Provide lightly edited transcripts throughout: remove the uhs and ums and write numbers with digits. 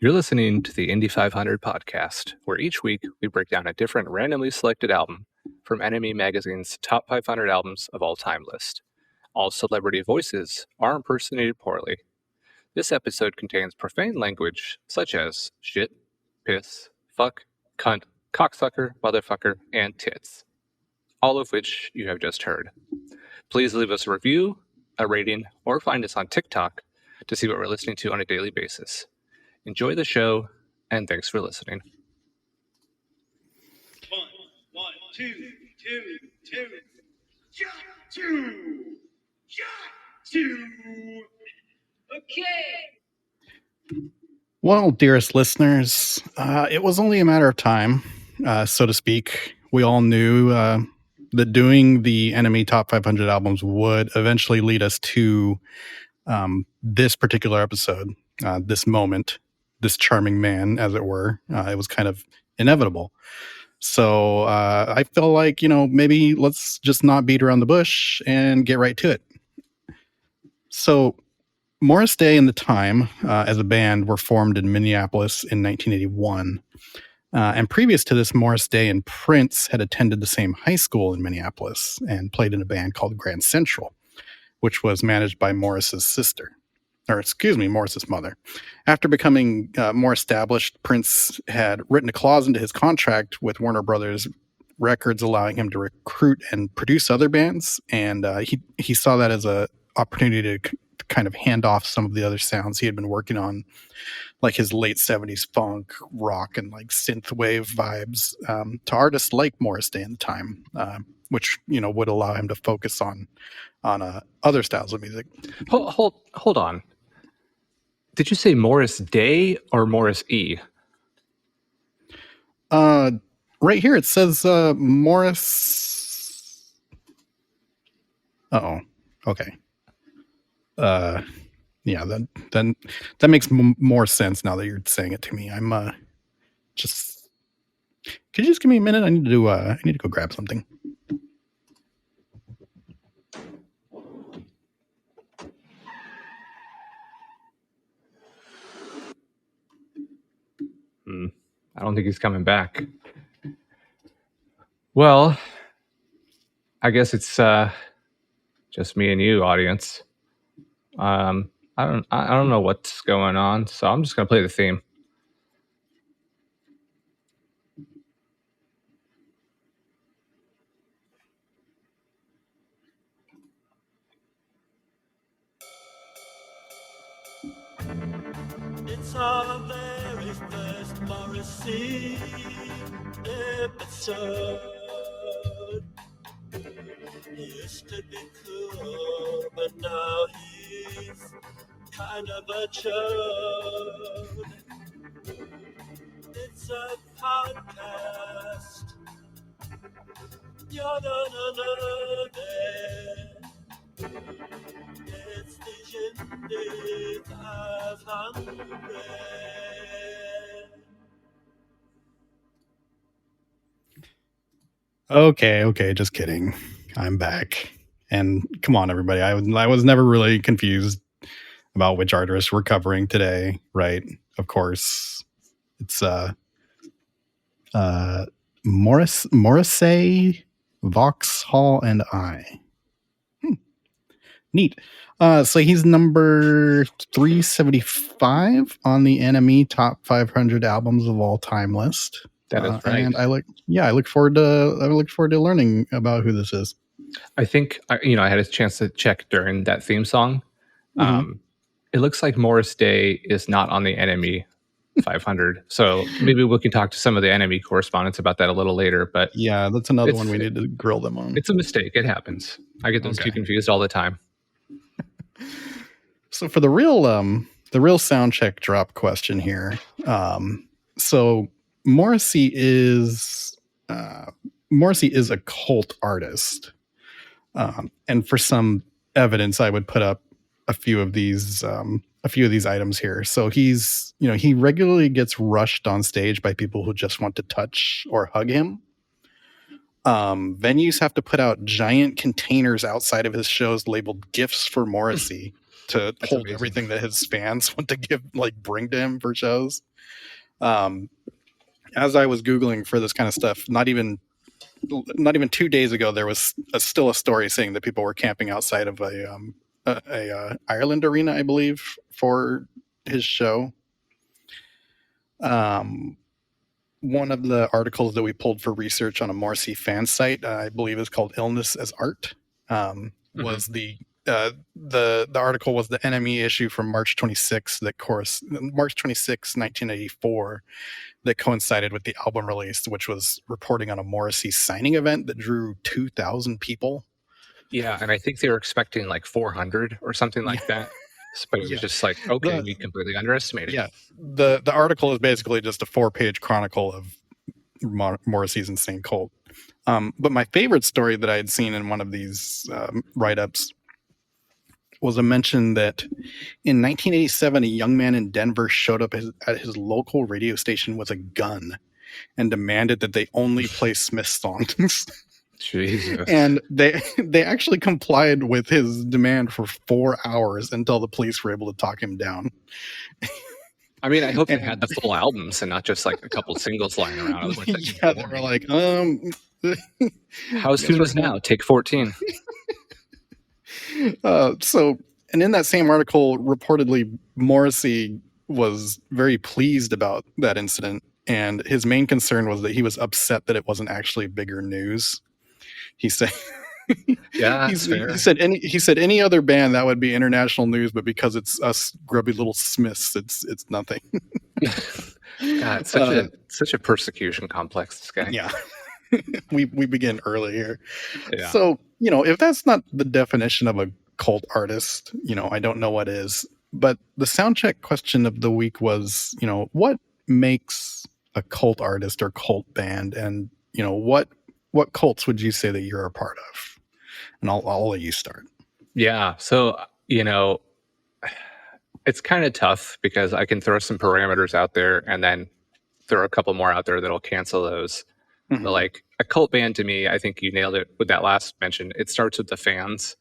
You're listening to the Indy 500 podcast, where each week we break down a different randomly selected album from Enemy Magazine's top 500 albums of all time list. All celebrity voices are impersonated poorly. This episode contains profane language such as shit, piss, fuck, cunt, cocksucker, motherfucker, and tits, all of which you have just heard. Please leave us a review, a rating, or find us on TikTok to see what we're listening to on a daily basis. Enjoy the show, and thanks for listening. One, two, shot two. Okay. Well, dearest listeners, it was only a matter of time, so to speak. We all knew that doing the Enemy Top 500 albums would eventually lead us to this particular episode, this moment, this charming man, as it were. It was kind of inevitable. So I feel like, maybe let's just not beat around the bush and get right to it. So Morrisey and the Time, as a band, were formed in Minneapolis in 1981. And previous to this, Morrisey and Prince had attended the same high school in Minneapolis and played in a band called Grand Central, which was managed by Morris's mother. After becoming more established, Prince had written a clause into his contract with Warner Brothers Records allowing him to recruit and produce other bands, and he saw that as an opportunity to kind of hand off some of the other sounds he had been working on, like his late 70s funk, rock, and like synthwave vibes, to artists like Morrisey and the Time, which would allow him to focus on other styles of music. Hold on. Did you say Morris Day or Morris E? Right here it says Morris. Uh-oh. Okay. Yeah, then that makes more sense now that you're saying it to me. I'm just. Could you just give me a minute? I need to go grab something. I don't think he's coming back. Well, I guess it's just me and you, audience. I don't know what's going on, so I'm just gonna play the theme. It's our very first Morrissey episode. He used to be cool, but now he's kind of a chode. It's a podcast. You're gonna love it. It's the Indy 500. Okay, just kidding. I'm back. And come on, everybody. I was never really confused about which artists we're covering today, right? Of course. It's Morrisey, Vauxhall and I. Neat. So he's number 375 on the Enemy Top 500 Albums of All Time list. That is right. And I look forward to learning about who this is. I think I had a chance to check during that theme song. Mm-hmm. It looks like Morris Day is not on the Enemy 500, so maybe we can talk to some of the Enemy correspondents about that a little later. But yeah, that's another one we need to grill them on. It's a mistake. It happens. I get those two confused all the time. So for the real sound check drop question here, so Morrissey is a cult artist, and for some evidence, I would put up a few of these items here. So he regularly gets rushed on stage by people who just want to touch or hug him. Venues have to put out giant containers outside of his shows labeled "Gifts for Morrissey," to hold amazing. everything that his fans want to bring to him for shows. As I was Googling for this kind of stuff, not even 2 days ago, there was still a story saying that people were camping outside of a Ireland arena, I believe, for his show. One of the articles that we pulled for research on a Morrisey fan site, I believe, is called "Illness as Art." Was the article was the NME issue from March 26, March 26, 1984, that coincided with the album release, which was reporting on a Morrisey signing event that drew 2,000 people. Yeah, and I think they were expecting like 400 or something like that. But it was just like, okay, we completely underestimated. Yeah, the article is basically just a 4-page chronicle of Morrissey's insane cult. But my favorite story that I had seen in one of these write-ups was a mention that in 1987, a young man in Denver showed up at his local radio station with a gun and demanded that they only play Smith songs. Jesus. And they actually complied with his demand for 4 hours until the police were able to talk him down. I mean, I hope they had the full albums and not just like a couple singles lying around. Yeah, they were like, how soon is now? Take 14. And in that same article, reportedly, Morrissey was very pleased about that incident, and his main concern was that he was upset that it wasn't actually bigger news. He said, "Yeah, he said any other band that would be international news, but because it's us grubby little Smiths, it's nothing." God, such a persecution complex, this guy. Yeah, we begin early here. Yeah. So if that's not the definition of a cult artist, I don't know what is. But the soundcheck question of the week was, what makes a cult artist or cult band, and what cults would you say that you're a part of? And I'll let you start. Yeah. So, it's kind of tough because I can throw some parameters out there and then throw a couple more out there that'll cancel those. Mm-hmm. But like a cult band, to me, I think you nailed it with that last mention. It starts with the fans,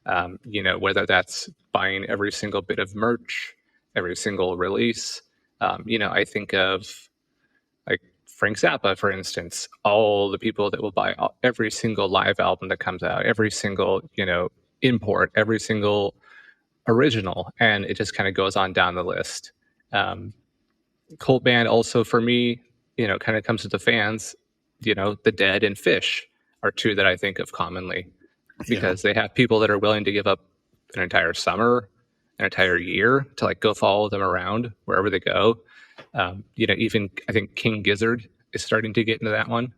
whether that's buying every single bit of merch, every single release. I think of like Frank Zappa, for instance, all the people that will buy every single live album that comes out, every single, import, every single original. And it just kind of goes on down the list. Cult band also for me, kind of comes to the fans, The Dead and Fish are two that I think of commonly because they have people that are willing to give up an entire summer, an entire year to like go follow them around wherever they go. Even I think King Gizzard is starting to get into that one.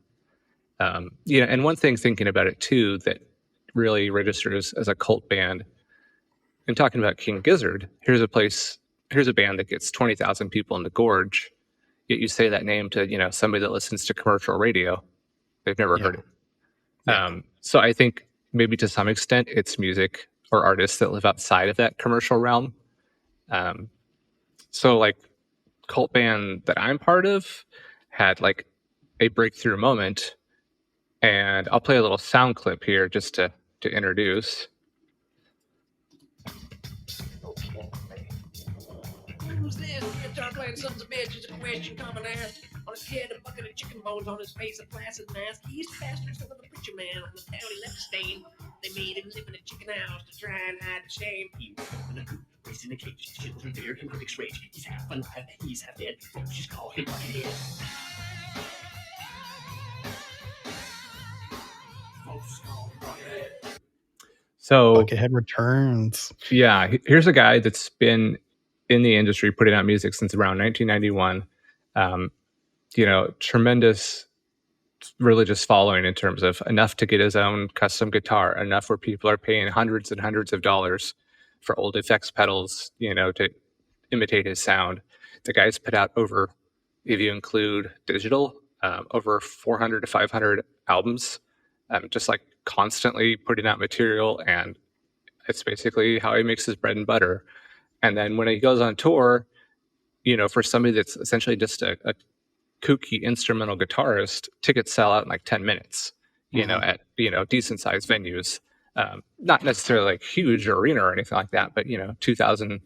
And one thing thinking about it too that really registers as a cult band, and talking about King Gizzard, here's a band that gets 20,000 people in the gorge, yet you say that name to, somebody that listens to commercial radio. They've never heard it. Yeah. So I think maybe to some extent it's music or artists that live outside of that commercial realm. So like cult band that I'm part of had like a breakthrough moment, and I'll play a little sound clip here just to introduce. Who's this? Guitar playing sons of bitches, a question common asked. On his head, a bucket of chicken bones, on his face, a placid mask. He's the pastor, son of the preacher man. On the town, he left a stain. They made him live in a chicken house to try and hide the shame. He was in a coop, raised in a cage. His children there in critics' rage. He's half alive, he's half dead. She's called him Buckethead. So Buckethead returns. Yeah, here's a guy that's been in the industry putting out music since around 1991. Tremendous religious following in terms of enough to get his own custom guitar, enough where people are paying hundreds and hundreds of dollars for old effects pedals, to imitate his sound. The guy's put out over, if you include digital, over 400 to 500 albums, just like constantly putting out material, and it's basically how he makes his bread and butter. And then when he goes on tour, for somebody that's essentially just a kooky instrumental guitarist, tickets sell out in like 10 minutes, at, decent sized venues. Not necessarily like huge arena or anything like that, but 2,000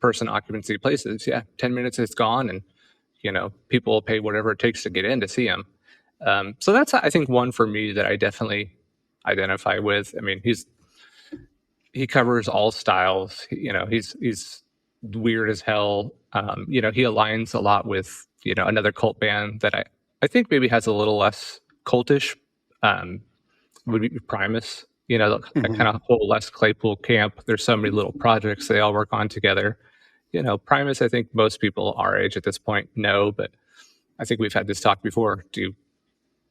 person occupancy places. Yeah, 10 minutes it's gone, and people will pay whatever it takes to get in to see him. So that's, I think, one for me that I definitely identify with. I mean, he covers all styles. He's weird as hell. He aligns a lot with another cult band that I think maybe has a little less cultish. Would be Primus. That kind of whole Les Claypool camp. There's so many little projects they all work on together. Primus, I think most people our age at this point know, but I think we've had this talk before. Do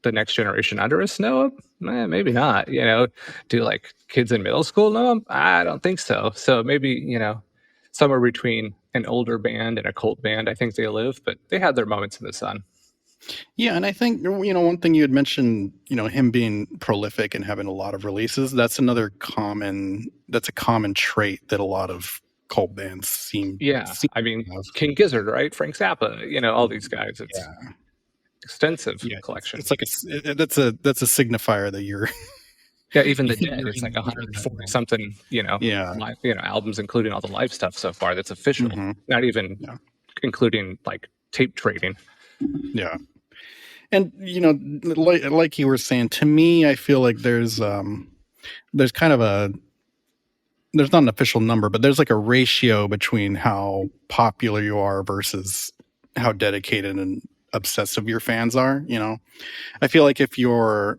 the next generation under us know them? Maybe not. Do like kids in middle school know them? I don't think so. So maybe, somewhere between an older band and a cult band, I think they live, but they had their moments in the sun. Yeah, and I think, one thing you had mentioned, him being prolific and having a lot of releases, that's a common trait that a lot of cult bands seem. I mean, King Gizzard, right? Frank Zappa, all these guys. It's extensive collection. It's like that's a signifier that you're. Yeah, even the Dead, it's like 140 something, live, albums, including all the live stuff so far that's official. Not even including like tape trading. Yeah. And like you were saying, to me, I feel like there's kind of there's not an official number, but there's like a ratio between how popular you are versus how dedicated and obsessive your fans are. I feel like if you're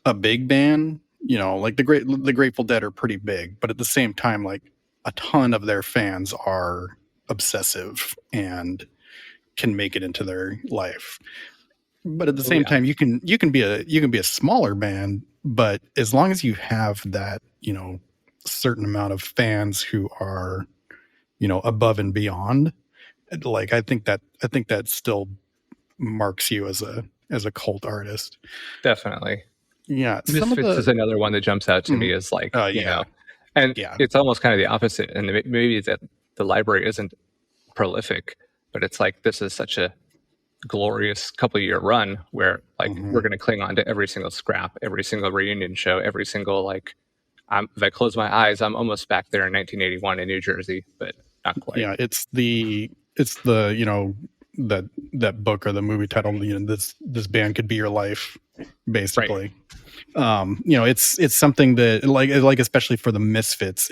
a big band, like the Grateful Dead are pretty big, but at the same time, like a ton of their fans are obsessive and can make it into their life. But at the same time, you can be a smaller band, but as long as you have that, certain amount of fans who are, above and beyond, like I think that still marks you as a cult artist. Definitely. Yeah. Misfits is another one that jumps out to me as like, it's almost kind of the opposite. And maybe that the library isn't prolific, but it's like, this is such a glorious couple-year run where like we're going to cling on to every single scrap, every single reunion show, every single like if I close my eyes, I'm almost back there in 1981 in New Jersey, but not quite. Yeah, it's the that book or the movie title, this band could be your life, basically. Right. It's something that like especially for the Misfits,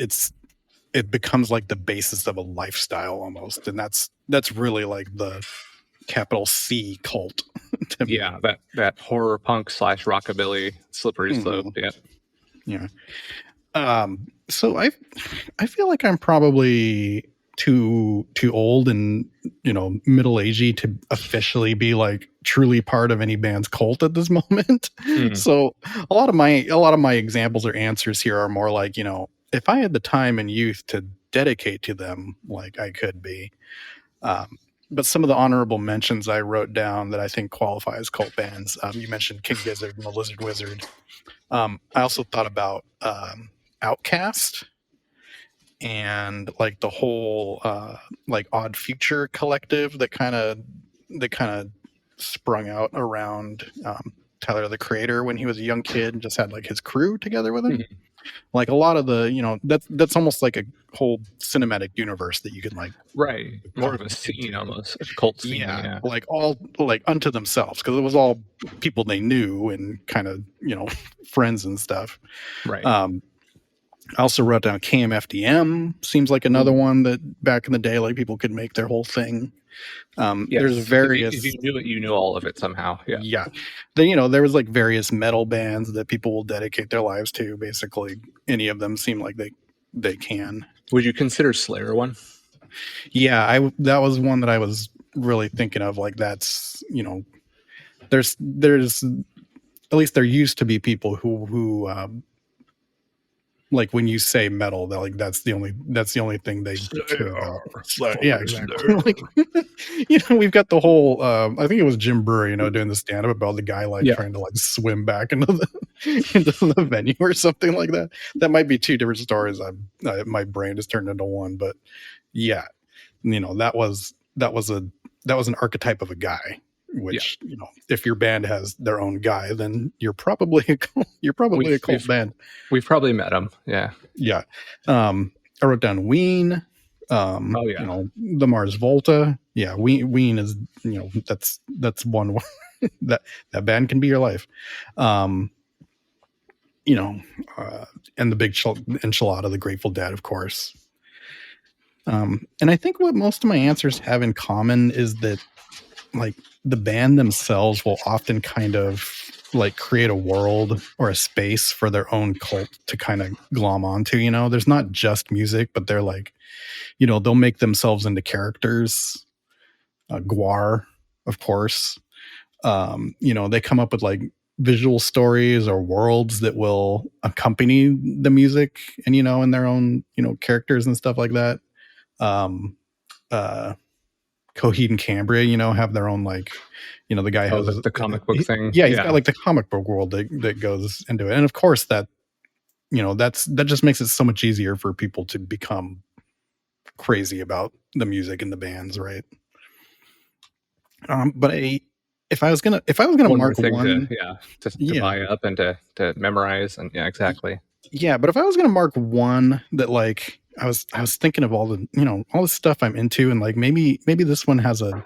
it becomes like the basis of a lifestyle almost, and that's really like the capital C cult. Yeah, that horror punk / rockabilly slippery slope. Yeah. So I feel like I'm probably too old and middle-agey to officially be like truly part of any band's cult at this moment. So a lot of my examples or answers here are more like, if I had the time and youth to dedicate to them, like I could be. But some of the honorable mentions I wrote down that I think qualify as cult bands. You mentioned King Gizzard and the Lizard Wizard. I also thought about Outkast and like the whole like Odd Future collective that kind of sprung out around Tyler the Creator when he was a young kid and just had like his crew together with him. Like a lot of the, that's almost like a whole cinematic universe that you can like. Right. More of a scene almost, a cult scene. Yeah. Like all like unto themselves, because it was all people they knew and kind of, friends and stuff. Right. I also wrote down KMFDM, seems like another one that back in the day, like people could make their whole thing. There's various. If you knew it, you knew all of it somehow. Yeah. Yeah. Then there was like various metal bands that people will dedicate their lives to. Basically, any of them seem like they can. Would you consider Slayer one? Yeah, that was one that I was really thinking of. Like that's there's at least there used to be people who like when you say metal, they're like that's the only thing they care about. Yeah, exactly. Like, we've got the whole I think it was Jim Brewer, doing the stand-up about the guy trying to like swim back into the venue or something like that. That might be two different stories. My brain has turned into one, but yeah, that was an archetype of a guy which, if your band has their own guy, then you're probably a cult band. We've probably met him. Yeah. Yeah. I wrote down Ween. The Mars Volta. Yeah. Ween is, that's one that band can be your life. And the Big Enchilada, the Grateful Dead, of course. And I think what most of my answers have in common is that, like, the band themselves will often kind of like create a world or a space for their own cult to kind of glom onto. There's not just music, but they're like, they'll make themselves into characters. Guar, of course. They come up with like visual stories or worlds that will accompany the music and, in their own, characters and stuff like that. Coheed and Cambria, have their own, like, the guy has the comic book thing. Yeah, he's got like the comic book world that goes into it. And of course that just makes it so much easier for people to become crazy about the music and the bands, right? But if I was gonna mark one, to buy up and to memorize, and exactly. Yeah, but if I was gonna mark one that, like, I was thinking of all the all the stuff I'm into, and like maybe this one has the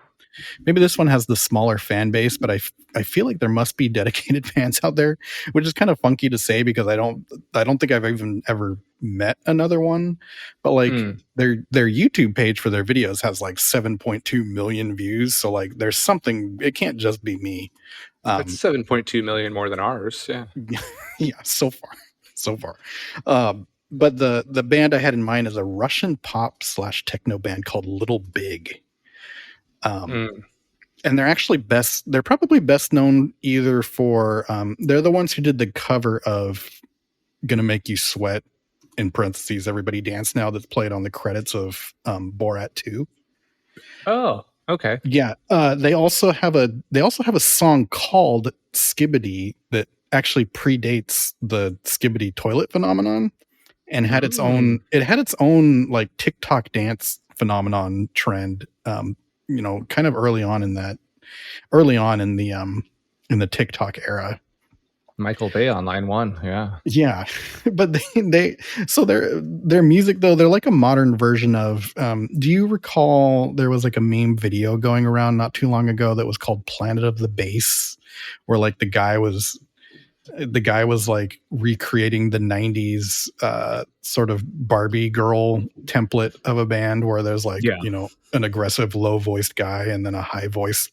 smaller fan base, but I feel like there must be dedicated fans out there, which is kind of funky to say because I don't think I've even ever met another one. But like their YouTube page for their videos has like 7.2 million views, so like there's something. It can't just be me. That's 7.2 million more than ours. Yeah. Yeah, so far. But the band I had in mind is a Russian pop / techno band called Little Big. And they're probably best known either for, they're the ones who did the cover of Gonna Make You Sweat, in parentheses, Everybody Dance Now, that's played on the credits of Borat 2. Oh, okay. Yeah. They also have a song called Skibbity that actually predates the Skibbity toilet phenomenon and had its own like TikTok dance phenomenon trend, kind of early on in the TikTok era. Michael Bay on line 1. Yeah. Yeah. But their music, though, they're like a modern version of, do you recall there was like a meme video going around not too long ago that was called Planet of the Bass, where like the guy was like recreating the 90s sort of Barbie girl template of a band where there's like, an aggressive low voiced guy and then a high voiced,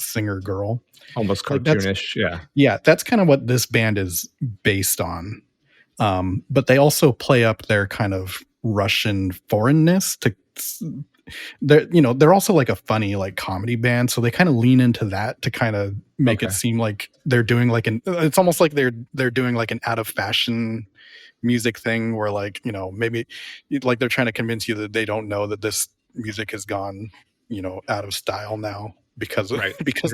singer girl. Almost cartoonish. Yeah. That's kind of what this band is based on. But they also play up their kind of Russian foreignness they're also like a funny like comedy band, so they kind of lean into that to kind of make it seem like they're doing like it's almost like they're doing like an out of fashion music thing where like maybe like they're trying to convince you that they don't know that this music has gone out of style now because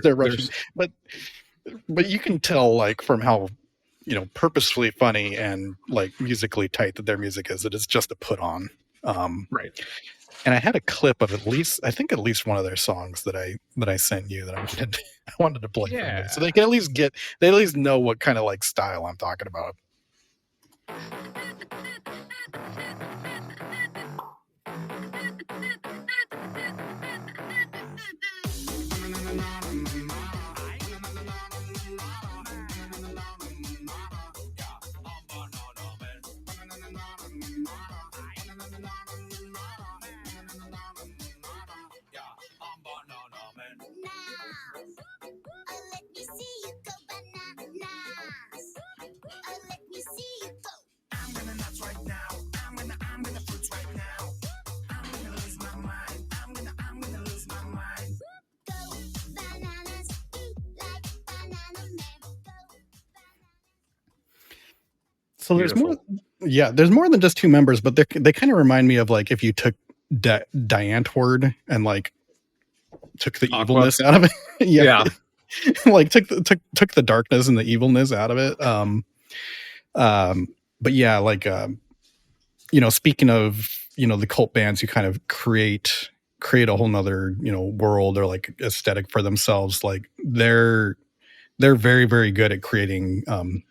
they're Russian. But you can tell like from how purposefully funny and like musically tight that their music is, that it's just a put on. Right. And I had a clip of at least one of their songs that I sent you that I wanted to play for you, so they can at least know what kind of like style I'm talking about. So there's more than just two members, but they kind of remind me of like if you took Diantword and like took the evilness out of it. Yeah. Like took the darkness and the evilness out of it. But yeah, like speaking of the cult bands who kind of create create a whole nother, world or like aesthetic for themselves. Like they're very, very good at creating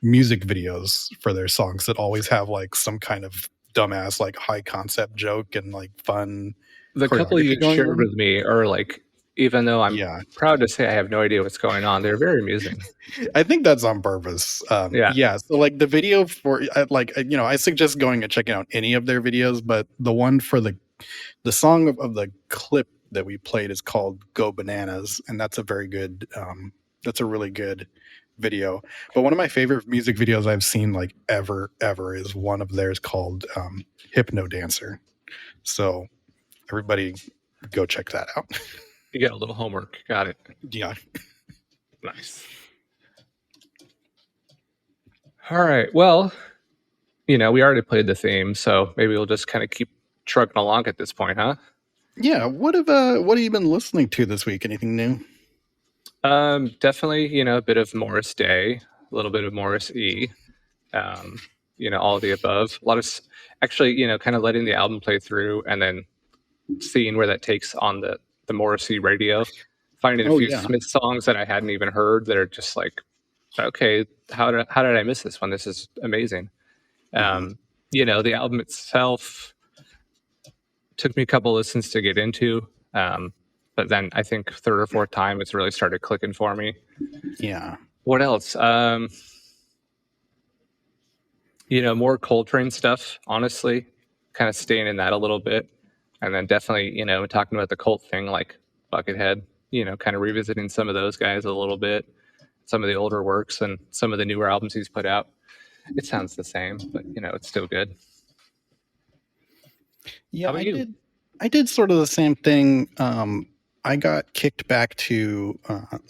music videos for their songs that always have like some kind of dumbass, like high concept joke and like fun. The couple you choreography going shared on. with me are like, even though I'm Yeah. proud to say I have no idea what's going on, they're very amusing. I think that's on purpose. Yeah. So like the video for I suggest going and checking out any of their videos, but the one for the song of the clip that we played is called "Go Bananas," and that's a very good. That's a really good video. But one of my favorite music videos I've seen like ever is one of theirs called "Hypno Dancer." So everybody, go check that out. You got a little homework. Got it. Yeah. Nice. All right. Well, we already played the theme, so maybe we'll just kind of keep trucking along at this point, huh? Yeah. What have you been listening to this week? Anything new? Definitely, a bit of Morris Day, a little bit of Morrisey, all of the above. A lot of actually, kind of letting the album play through and then seeing where that takes on the Morrissey radio, finding a few Smith songs that I hadn't even heard that are just like, okay, how did I miss this one? This is amazing. The album itself took me a couple listens to get into, but then I think third or fourth time it's really started clicking for me. Yeah. What else? More Coltrane stuff, honestly, kind of staying in that a little bit. And then definitely, talking about the cult thing, like Buckethead, kind of revisiting some of those guys a little bit, some of the older works and some of the newer albums he's put out. It sounds the same, but, it's still good. Yeah, I did sort of the same thing. I got kicked back to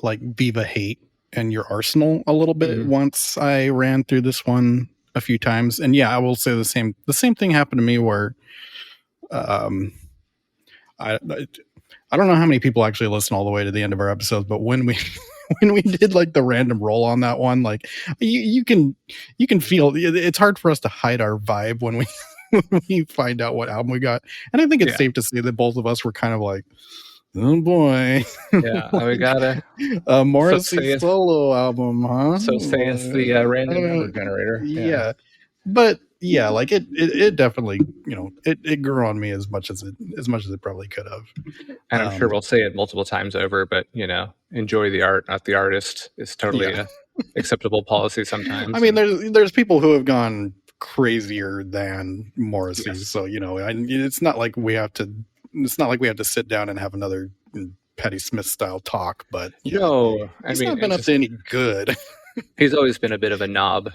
like Viva Hate and Your Arsenal a little bit once I ran through this one a few times. And yeah, I will say the same thing happened to me where I don't know how many people actually listen all the way to the end of our episodes, but when we did like the random roll on that one, like you can feel it's hard for us to hide our vibe when we find out what album we got. And I think it's safe to say that both of us were kind of like, oh boy. Yeah, we got a Morrissey solo album, huh? So say it's the random number generator. Yeah. But yeah, like it definitely, it grew on me as much as it probably could have. And I'm sure we'll say it multiple times over, but enjoy the art, not the artist, is totally a acceptable policy sometimes. I mean, there's people who have gone crazier than Morrissey, so it's not like we have to sit down and have another Patti Smith style talk, but no, he's not been up to any good. He's always been a bit of a knob, as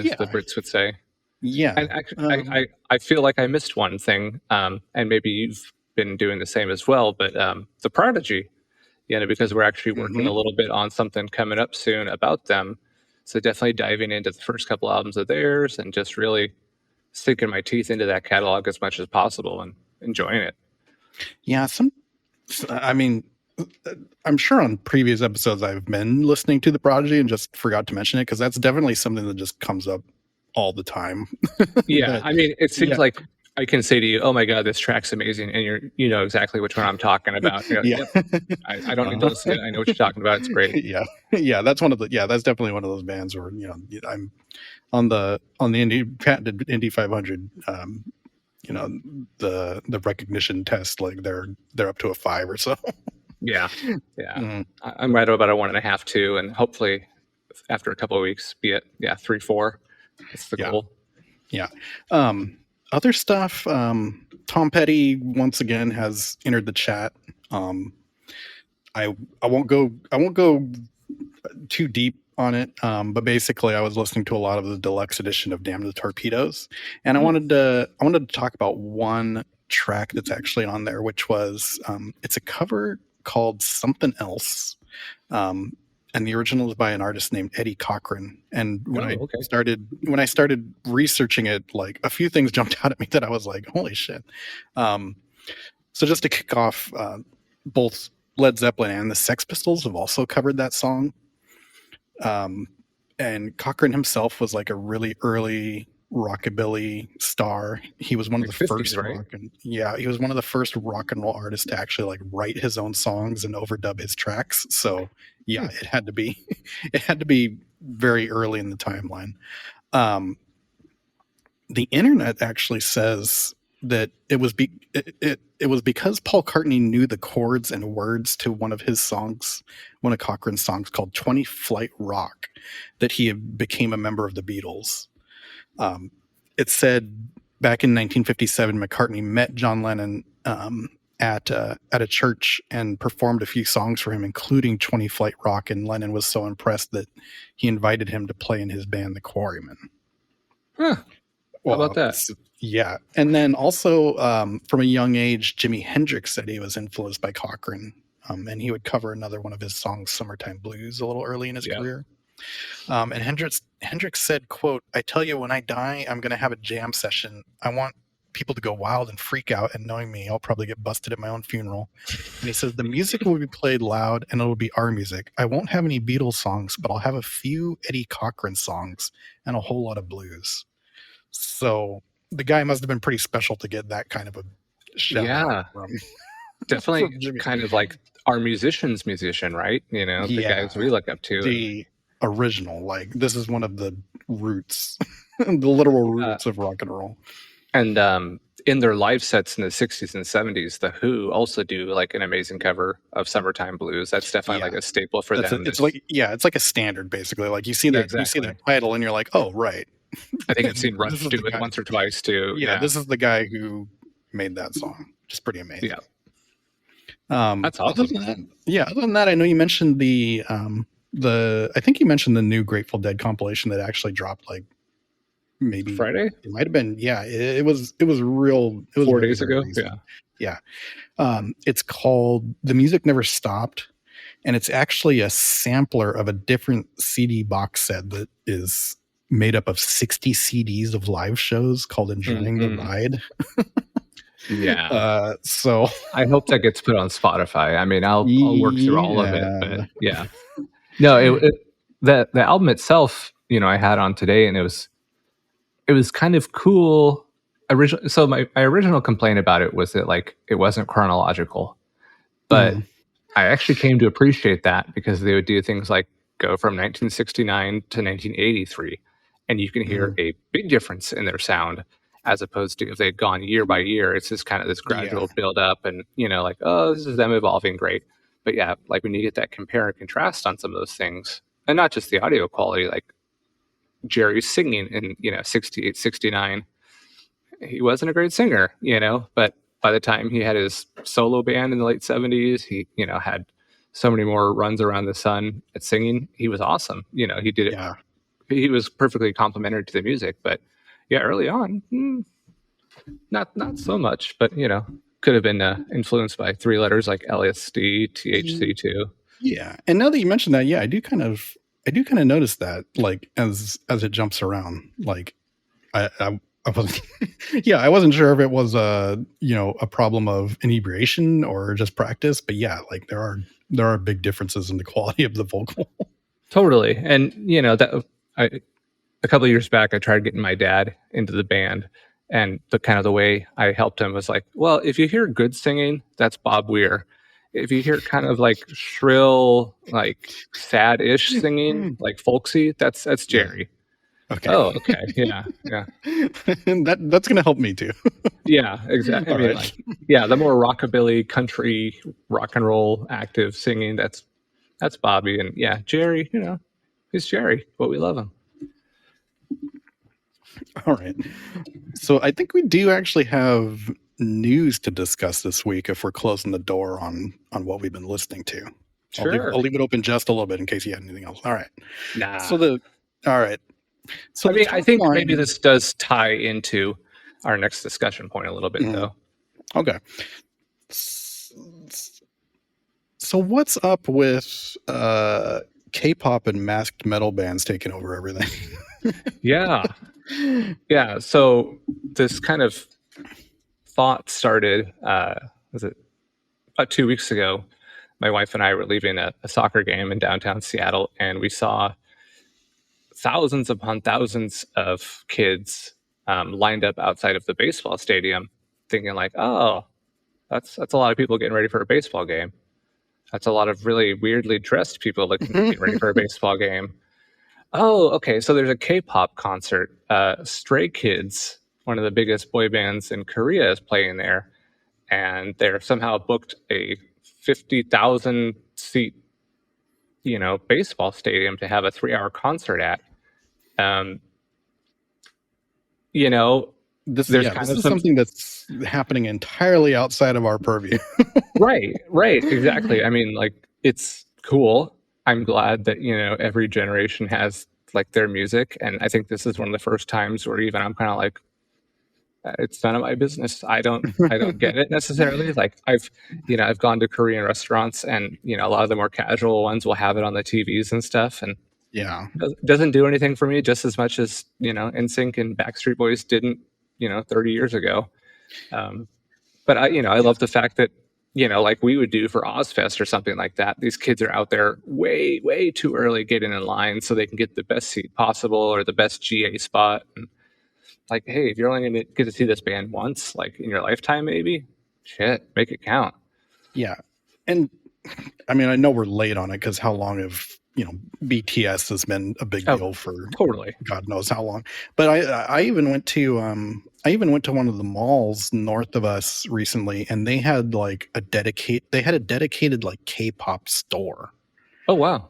the Brits would say. Yeah. And actually, I feel like I missed one thing, and maybe you've been doing the same as well, but The Prodigy, because we're actually working a little bit on something coming up soon about them. So definitely diving into the first couple albums of theirs and just really sinking my teeth into that catalog as much as possible and enjoying it. Yeah, I'm sure on previous episodes I've been listening to The Prodigy and just forgot to mention it because that's definitely something that just comes up all the time. Yeah, I mean, it seems like I can say to you, "Oh my God, this track's amazing," and you know exactly which one I'm talking about. Yep. I don't need to listen. I know what you're talking about. It's great. Yeah. That's definitely one of those bands where I'm on the Indie 500. The recognition test, like they're up to a 5 or so. Yeah. I'm right about a 1.5, 2, and hopefully after a couple of weeks, be it 3, 4. That's the goal. Yeah. Other stuff. Tom Petty once again has entered the chat. I won't go too deep on it, but basically I was listening to a lot of the deluxe edition of Damn the Torpedoes, and I wanted to talk about one track that's actually on there, which was it's a cover called Something Else, and the original is by an artist named Eddie Cochran. And when I started researching it, like a few things jumped out at me that I was like, holy shit. So just to kick off, both Led Zeppelin and the Sex Pistols have also covered that song. And Cochran himself was like a really early rockabilly star. He was one of Like the 50s, first right? he was one of the first rock and roll artists to actually like write his own songs and overdub his tracks. So yeah, it had to be it had to be very early in the timeline. The internet actually says that it was because Paul McCartney knew the chords and words to one of his songs, one of Cochrane's songs called 20 Flight Rock, that he became a member of the Beatles. It said back in 1957, McCartney met John Lennon at a church and performed a few songs for him, including 20 Flight Rock, and Lennon was so impressed that he invited him to play in his band, The Quarrymen. Huh. How about that? Yeah. And then also from a young age, Jimi Hendrix said he was influenced by Cochrane, and he would cover another one of his songs, Summertime Blues, a little early in his career. And Hendrix said, quote, "I tell you, when I die, I'm going to have a jam session. I want people to go wild and freak out, and knowing me, I'll probably get busted at my own funeral." And he says, "The music will be played loud, and it'll be our music. I won't have any Beatles songs, but I'll have a few Eddie Cochran songs and a whole lot of blues." So the guy must have been pretty special to get that kind of a shout out from. Definitely from kind of like our musician's musician, right? You know, the guys we look up to. The original, like this is one of the roots, the literal roots of rock and roll. And in their live sets in the 60s and 70s, the Who also do like an amazing cover of Summertime Blues. That's definitely like a staple for them. It's like a standard, basically. Like you see that you see that title and you're like, oh, right. I think I've seen Rush do it once or twice too. Yeah, this is the guy who made that song. Just pretty amazing. Yeah. That's awesome. Other than that, I know you mentioned I think you mentioned the new Grateful Dead compilation that actually dropped like maybe Friday. It might have been, it was 4 days ago. Yeah. It's called The Music Never Stopped, and it's actually a sampler of a different CD box set that is made up of 60 CDs of live shows called Enjoying the Ride. Yeah. So I hope that gets put on Spotify. I mean, I'll work through all of it, but yeah. No, the album itself, you know, I had on today, and it was kind of cool. So my original complaint about it was that like it wasn't chronological, but I actually came to appreciate that because they would do things like go from 1969 to 1983, and you can hear a big difference in their sound as opposed to if they'd gone year by year. It's just kind of this gradual build up, and you know, like, oh, this is them evolving, great. But yeah, like when you get that compare and contrast on some of those things, and not just the audio quality, like Jerry's singing in, you know, 68, 69, he wasn't a great singer, you know, but by the time he had his solo band in the late 70s, he, you know, had so many more runs around the sun at singing. He was awesome. You know, he did it. He was perfectly complimentary to the music, but yeah, early on, not so much, but you know, could have been influenced by three letters like LSD, THC too. Yeah. And now that you mentioned that, I do kind of notice that, like, as it jumps around, like I wasn't, I wasn't sure if it was a problem of inebriation or just practice, but yeah, like there are big differences in the quality of the vocal. Totally. And you know, that a couple of years back, I tried getting my dad into the band, and the way I helped him was like, well, if you hear good singing, that's Bob Weir. If you hear kind of like shrill, like sad-ish singing, like folksy, that's Jerry. Okay. Oh, okay. Yeah. That's gonna help me too. Yeah, exactly. I mean, like, the more rockabilly, country, rock and roll, active singing, that's Bobby, and Jerry. You know, he's Jerry, but we love him. All right. So I think we do actually have news to discuss this week if we're closing the door on what we've been listening to. Sure. I'll leave it open just a little bit in case you had anything else. All right. Nah. All right. So I mean, I think maybe this does tie into our next discussion point a little bit, though. Okay. So what's up with K-pop and masked metal bands taking over everything? Yeah. So this kind of thought started, was it about 2 weeks ago? My wife and I were leaving a soccer game in downtown Seattle, and we saw thousands upon thousands of kids lined up outside of the baseball stadium, thinking like, oh, that's a lot of people getting ready for a baseball game. That's a lot of really weirdly dressed people getting ready for a baseball game. Oh, okay. So there's a K-pop concert. Stray Kids, one of the biggest boy bands in Korea, is playing there, and they're somehow booked a 50,000 seat, baseball stadium to have a 3-hour concert at. This There's this is something that's happening entirely outside of our purview. Right, exactly. I mean, like, it's cool. I'm glad that, every generation has like their music. And I think this is one of the first times where even I'm kind of like, it's none of my business. I don't get it necessarily. Like I've gone to Korean restaurants and, a lot of the more casual ones will have it on the TVs and stuff. And yeah, doesn't do anything for me just as much as, NSYNC and Backstreet Boys didn't, 30 years ago. But I love the fact that, like we would do for Ozfest or something like that, these kids are out there way, way too early getting in line so they can get the best seat possible or the best GA spot. And like, hey, if you're only going to get to see this band once, like in your lifetime, maybe, shit, make it count. Yeah. And I mean, I know we're late on it because how long have, BTS has been a big deal for totally God knows how long. But I even went to one of the malls north of us recently, and they had like a dedicated like K-pop store. Oh wow.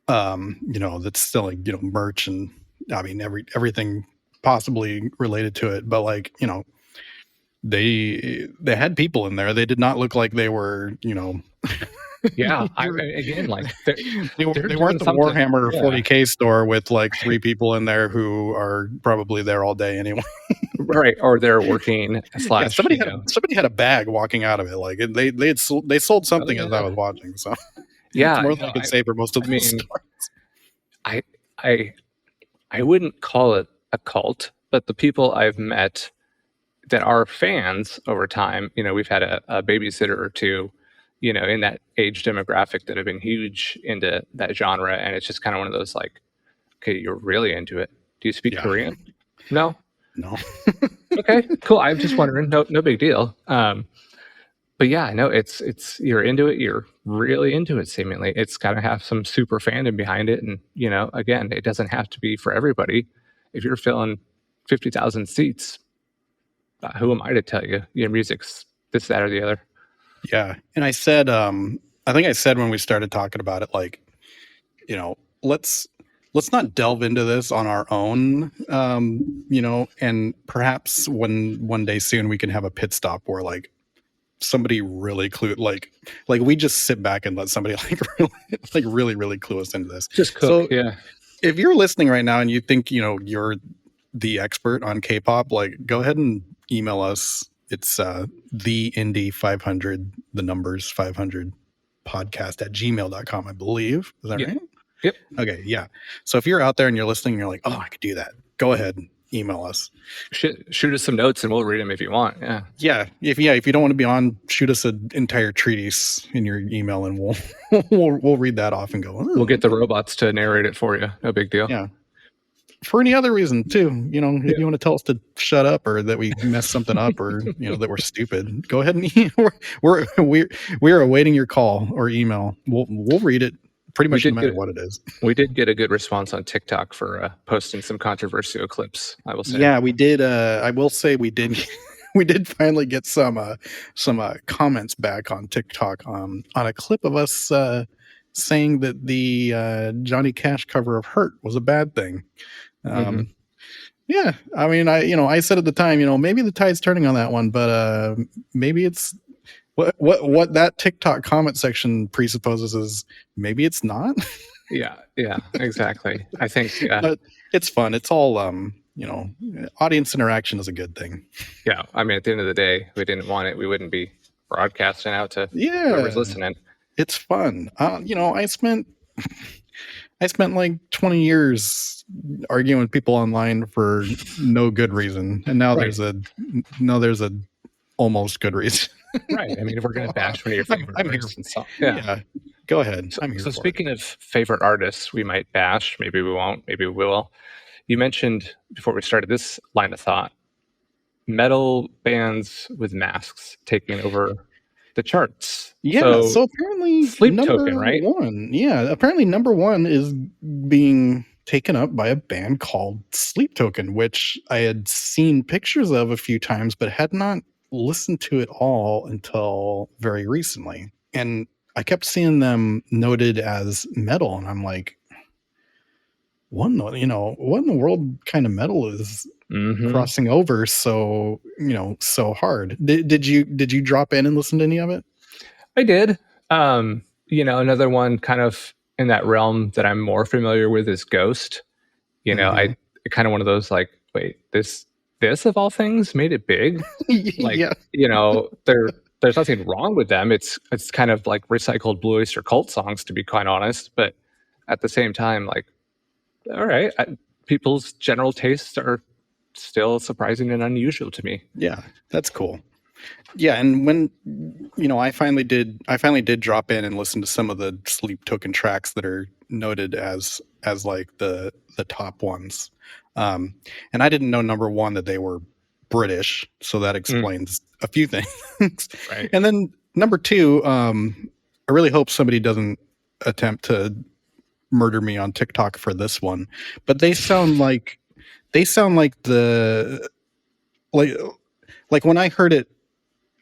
That's selling, merch and I mean everything possibly related to it. But like, they had people in there. They did not look like they were, Yeah, again, like they weren't the Warhammer 40K store with like 3 people in there who are probably there all day anyway. Right, or they're working. Somebody had a bag walking out of it. Like they sold something as I was watching. So yeah, it's more than I could say for most of the stores. I wouldn't call it a cult, but the people I've met that are fans over time, we've had a babysitter or two, in that age demographic that have been huge into that genre. And it's just kind of one of those like, okay, you're really into it. Do you speak Korean? No. Okay, cool. I'm just wondering. No big deal. But yeah, no, it's you're into it. You're really into it. Seemingly, it's got to have some super fandom behind it. And again, it doesn't have to be for everybody. If you're filling 50,000 seats, who am I to tell you your music's this, that, or the other? Yeah, and I said, I think I said when we started talking about it, like, let's not delve into this on our own, and perhaps one day soon we can have a pit stop where like somebody really like we just sit back and let somebody really clue us into this. Just cook, so, yeah. If you're listening right now and you think you're the expert on K-pop, like go ahead and email us. It's the indie 500, the numbers 500 podcast at gmail.com, I believe. Is that right? Yep. Okay. Yeah. So if you're out there and you're listening and you're like, oh, I could do that, go ahead and email us. Shoot us some notes and we'll read them if you want. Yeah. Yeah. If you don't want to be on, shoot us an entire treatise in your email and we'll read that off and go. Oh. We'll get the robots to narrate it for you. No big deal. Yeah. For any other reason too, if you want to tell us to shut up or that we messed something up or that we're stupid, go ahead and we're awaiting your call or email. We'll read it pretty much no matter what it is. We did get a good response on TikTok for posting some controversial clips, I will say. Yeah, we did. I will say we did. We did finally get some comments back on TikTok on a clip of us saying that the Johnny Cash cover of "Hurt" was a bad thing. Yeah, I mean, I said at the time, maybe the tide's turning on that one, but maybe it's what that TikTok comment section presupposes is maybe it's not. Yeah, exactly. I think, but it's fun. It's all, audience interaction is a good thing. Yeah, I mean, at the end of the day, if we didn't want it, we wouldn't be broadcasting out to whoever's listening. It's fun. I spent like 20 years arguing with people online for no good reason, and now there's a almost good reason. Right. I mean, if we're going to bash one of your favorite artists and stuff. Yeah. Go ahead. So speaking of favorite artists, we might bash. Maybe we won't. Maybe we will. You mentioned before we started this line of thought metal bands with masks taking over the charts. Yeah, so apparently Sleep number Token, right? one. Yeah, apparently number one is being taken up by a band called Sleep Token, which I had seen pictures of a few times, but had not listened to it all until very recently. And I kept seeing them noted as metal, and I'm like, what in the world kind of metal is crossing over so hard? Did you drop in and listen to any of it? I did. Another one kind of in that realm that I'm more familiar with is Ghost. I kind of one of those like, wait, this of all things made it big. Like, there's nothing wrong with them. It's kind of like recycled Blue Oyster Cult songs, to be quite honest. But at the same time, like, all right, people's general tastes are still surprising and unusual to me. Yeah, that's cool. Yeah, and when I finally did drop in and listen to some of the Sleep Token tracks that are noted as like the top ones. And I didn't know, number one, that they were British, so that explains a few things. Right. And then number two, I really hope somebody doesn't attempt to murder me on TikTok for this one, but they sound like the like when I heard it,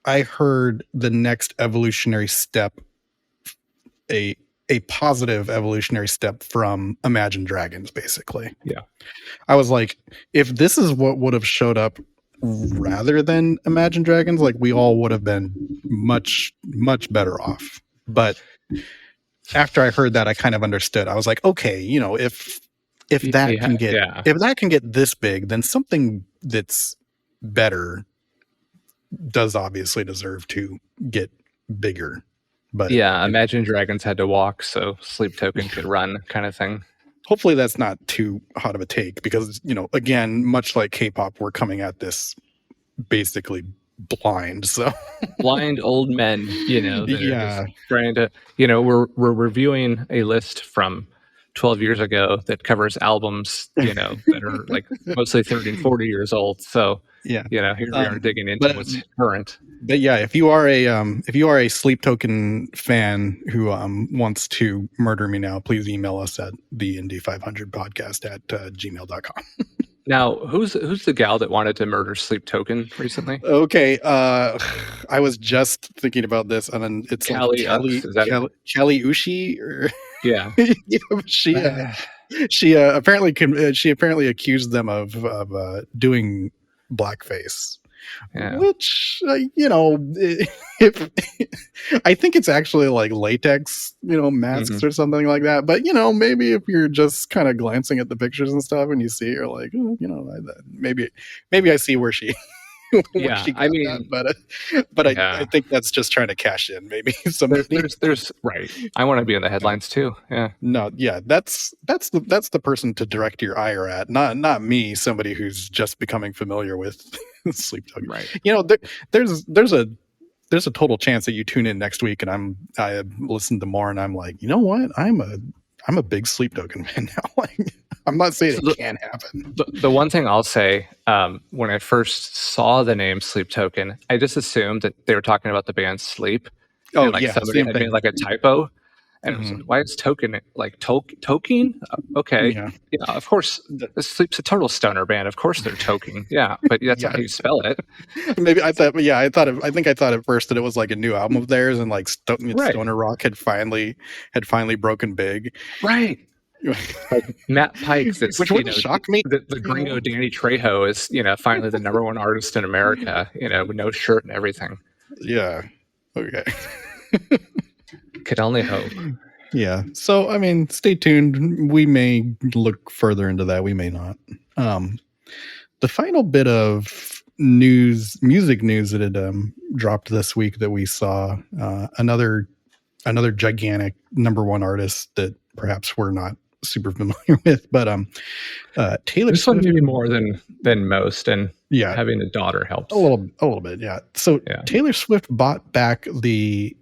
I heard the next evolutionary step, a positive evolutionary step from Imagine Dragons, basically. Yeah. I was like, if this is what would have showed up rather than Imagine Dragons, like, we all would have been much, much better off. But after I heard that, I kind of understood. I was like, okay, if that can get this big, then something that's better does obviously deserve to get bigger. But yeah, Imagine Dragons had to walk so Sleep Token could run, kind of thing. Hopefully that's not too hot of a take, because again, much like K-pop, we're coming at this basically blind. So blind old men, yeah, trying to, we're reviewing a list from 12 years ago that covers albums, that are like mostly 30 and 40 years old. So yeah, here we are digging into what's current. But yeah, if you are a Sleep Token fan who wants to murder me now, please email us at the Indy500podcast at gmail.com. Now, who's the gal that wanted to murder Sleep Token recently? Okay, I was just thinking about this, and then it's Kelly Ushi, or yeah, she apparently accused them of doing blackface. Yeah. Which if I think it's actually like latex, masks or something like that. But maybe if you're just kind of glancing at the pictures and stuff and you see, you're like, maybe I see where she. I mean, I think that's just trying to cash in. Maybe there's right. I want to be in the headlines too. Yeah. No. Yeah. That's the person to direct your ire at, not me, somebody who's just becoming familiar with Sleep Token. Right. There's a total chance that you tune in next week and I listened to more and I'm like, you know what? I'm a big Sleep Token fan now. Like, I'm not saying it can't happen. The one thing I'll say, when I first saw the name Sleep Token, I just assumed that they were talking about the band Sleep. Oh, and somebody had made like a typo. And it was like, why is token like toking? Okay. Yeah. Of course, Sleep's a total stoner band. Of course they're toking. Yeah, but that's not how you spell it. Maybe I thought at first that it was like a new album of theirs, and like stoner rock had finally broken big. Right. Like Matt Pike's, which would shock me. The gringo Danny Trejo is, finally the number one artist in America, with no shirt and everything. Yeah. Okay. Could only hope. Yeah. So, I mean, stay tuned. We may look further into that. We may not. The final bit of music news that had dropped this week that we saw, another gigantic number one artist that perhaps we're not super familiar with, but Taylor this Swift, one maybe more than most, and yeah, having a daughter helps a little bit. Yeah. So Taylor Swift bought back the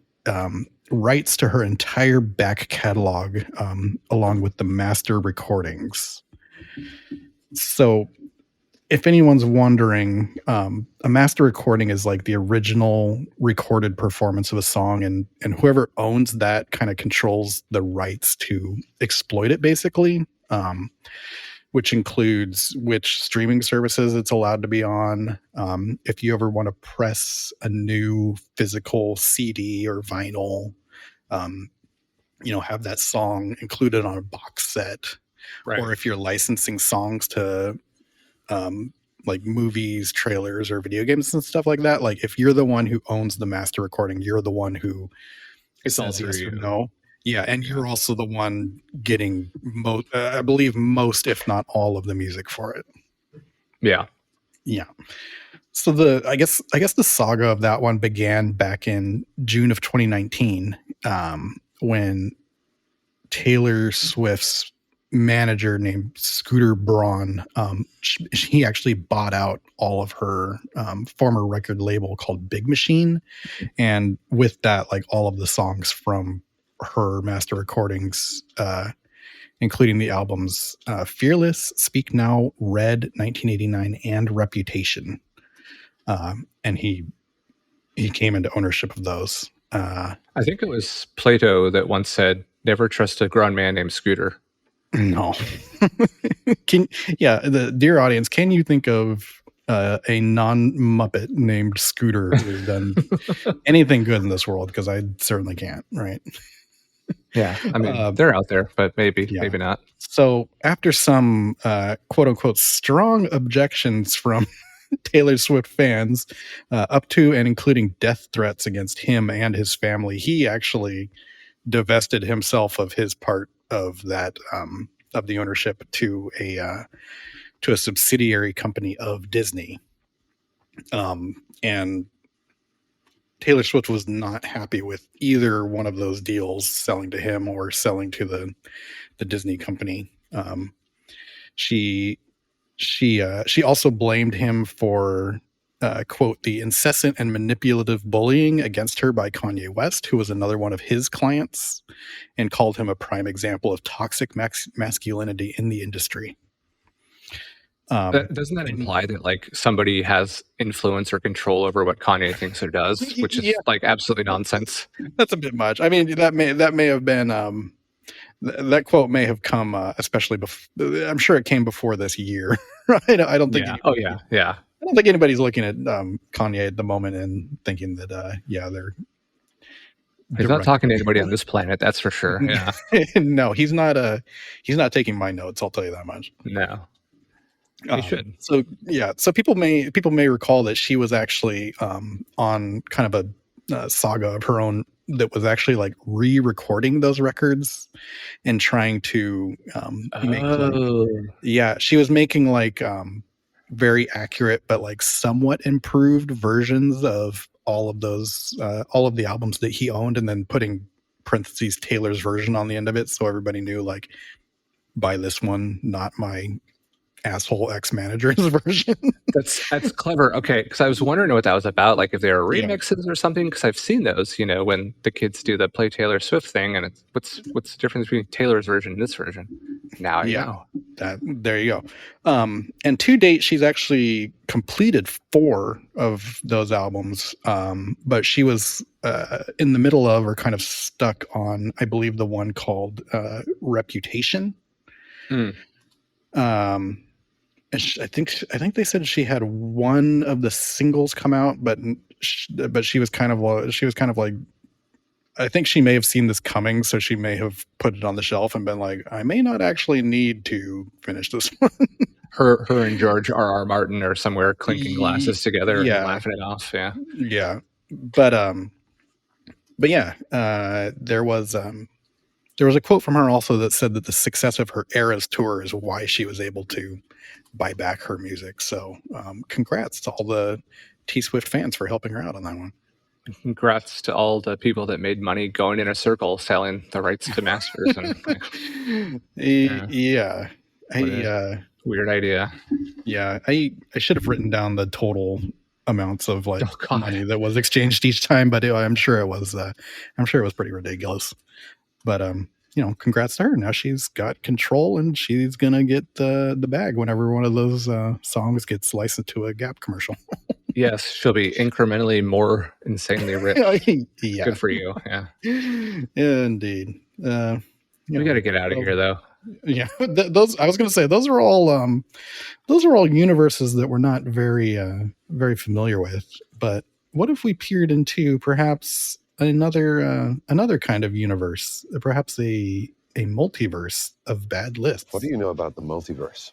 rights to her entire back catalog, along with the master recordings. So if anyone's wondering, a master recording is like the original recorded performance of a song, and whoever owns that kind of controls the rights to exploit it, basically. Which includes which streaming services it's allowed to be on. If you ever want to press a new physical CD or vinyl, have that song included on a box set, Right. or if you're licensing songs to like movies, trailers, or video games and stuff like that. Like if you're the one who owns the master recording, you're the one who says yes or no. Yeah, and you're also the one getting I believe most, if not all, of the music for it. Yeah. So I guess the saga of that one began back in June of 2019, when Taylor Swift's manager named Scooter Braun, he actually bought out all of her former record label called Big Machine, and with that, like all of the songs from her master recordings, including the albums Fearless, Speak Now, Red, 1989, and Reputation. And he came into ownership of those. I think it was Plato that once said, "Never trust a grown man named Scooter." No. The dear audience, can you think of a non-Muppet named Scooter who's done anything good in this world? Because I certainly can't, right? Yeah, I mean, they're out there, but maybe not. So after some quote-unquote strong objections from Taylor Swift fans, up to and including death threats against him and his family, he actually divested himself of his part of that, of the ownership to a subsidiary company of Disney. And Taylor Swift was not happy with either one of those deals, selling to him or selling to the Disney company. She also blamed him for quote, the incessant and manipulative bullying against her by Kanye West, who was another one of his clients, and called him a prime example of toxic masculinity in the industry. Doesn't that imply that like somebody has influence or control over what Kanye thinks or does, which is like absolutely nonsense? That's a bit much. I mean, that may have been that quote may have come especially before. I'm sure it came before this year. Right? I don't think. Yeah. I don't think anybody's looking at Kanye at the moment and thinking that they're. He's not talking to anybody on this planet, that's for sure. Yeah. No, he's not taking my notes. I'll tell you that much. No. He should. So people may recall that she was actually on kind of a saga of her own that was actually like re-recording those records and trying to she was making like very accurate but like somewhat improved versions of all of those all of the albums that he owned, and then putting parentheses Taylor's version on the end of it so everybody knew like, buy this one, not my asshole ex-manager's version. That's clever. Okay, because I was wondering what that was about, like if they were remixes or something, because I've seen those, when the kids do the Play Taylor Swift thing, and it's what's the difference between Taylor's version and this version? Now I know. There you go. And to date, she's actually completed 4 of those albums, but she was in the middle of, or kind of stuck on, I believe, the one called Reputation. I think they said she had one of the singles come out, but she was kind of like, I think she may have seen this coming, so she may have put it on the shelf and been like, I may not actually need to finish this one. Her and George R.R. Martin are somewhere clinking glasses together and laughing it off. Yeah. But there was a quote from her also that said that the success of her Eras tour is why she was able to buy back her music. So congrats to all the T-Swift fans for helping her out on that one. Congrats to all the people that made money going in a circle selling the rights to masters. Weird idea. Yeah, I should have written down the total amounts of like money that was exchanged each time, but I'm sure it was pretty ridiculous. But congrats to her. Now she's got control, and she's gonna get the bag whenever one of those songs gets licensed to a Gap commercial. Yes, she'll be incrementally more insanely rich. Yeah, Good for you. Yeah. Yeah, indeed. We got to get out of here, though. Yeah, those I was going to say those are all universes that we're not very familiar with. But what if we peered into perhaps another kind of universe, perhaps a multiverse of bad lists? What do you know about the multiverse?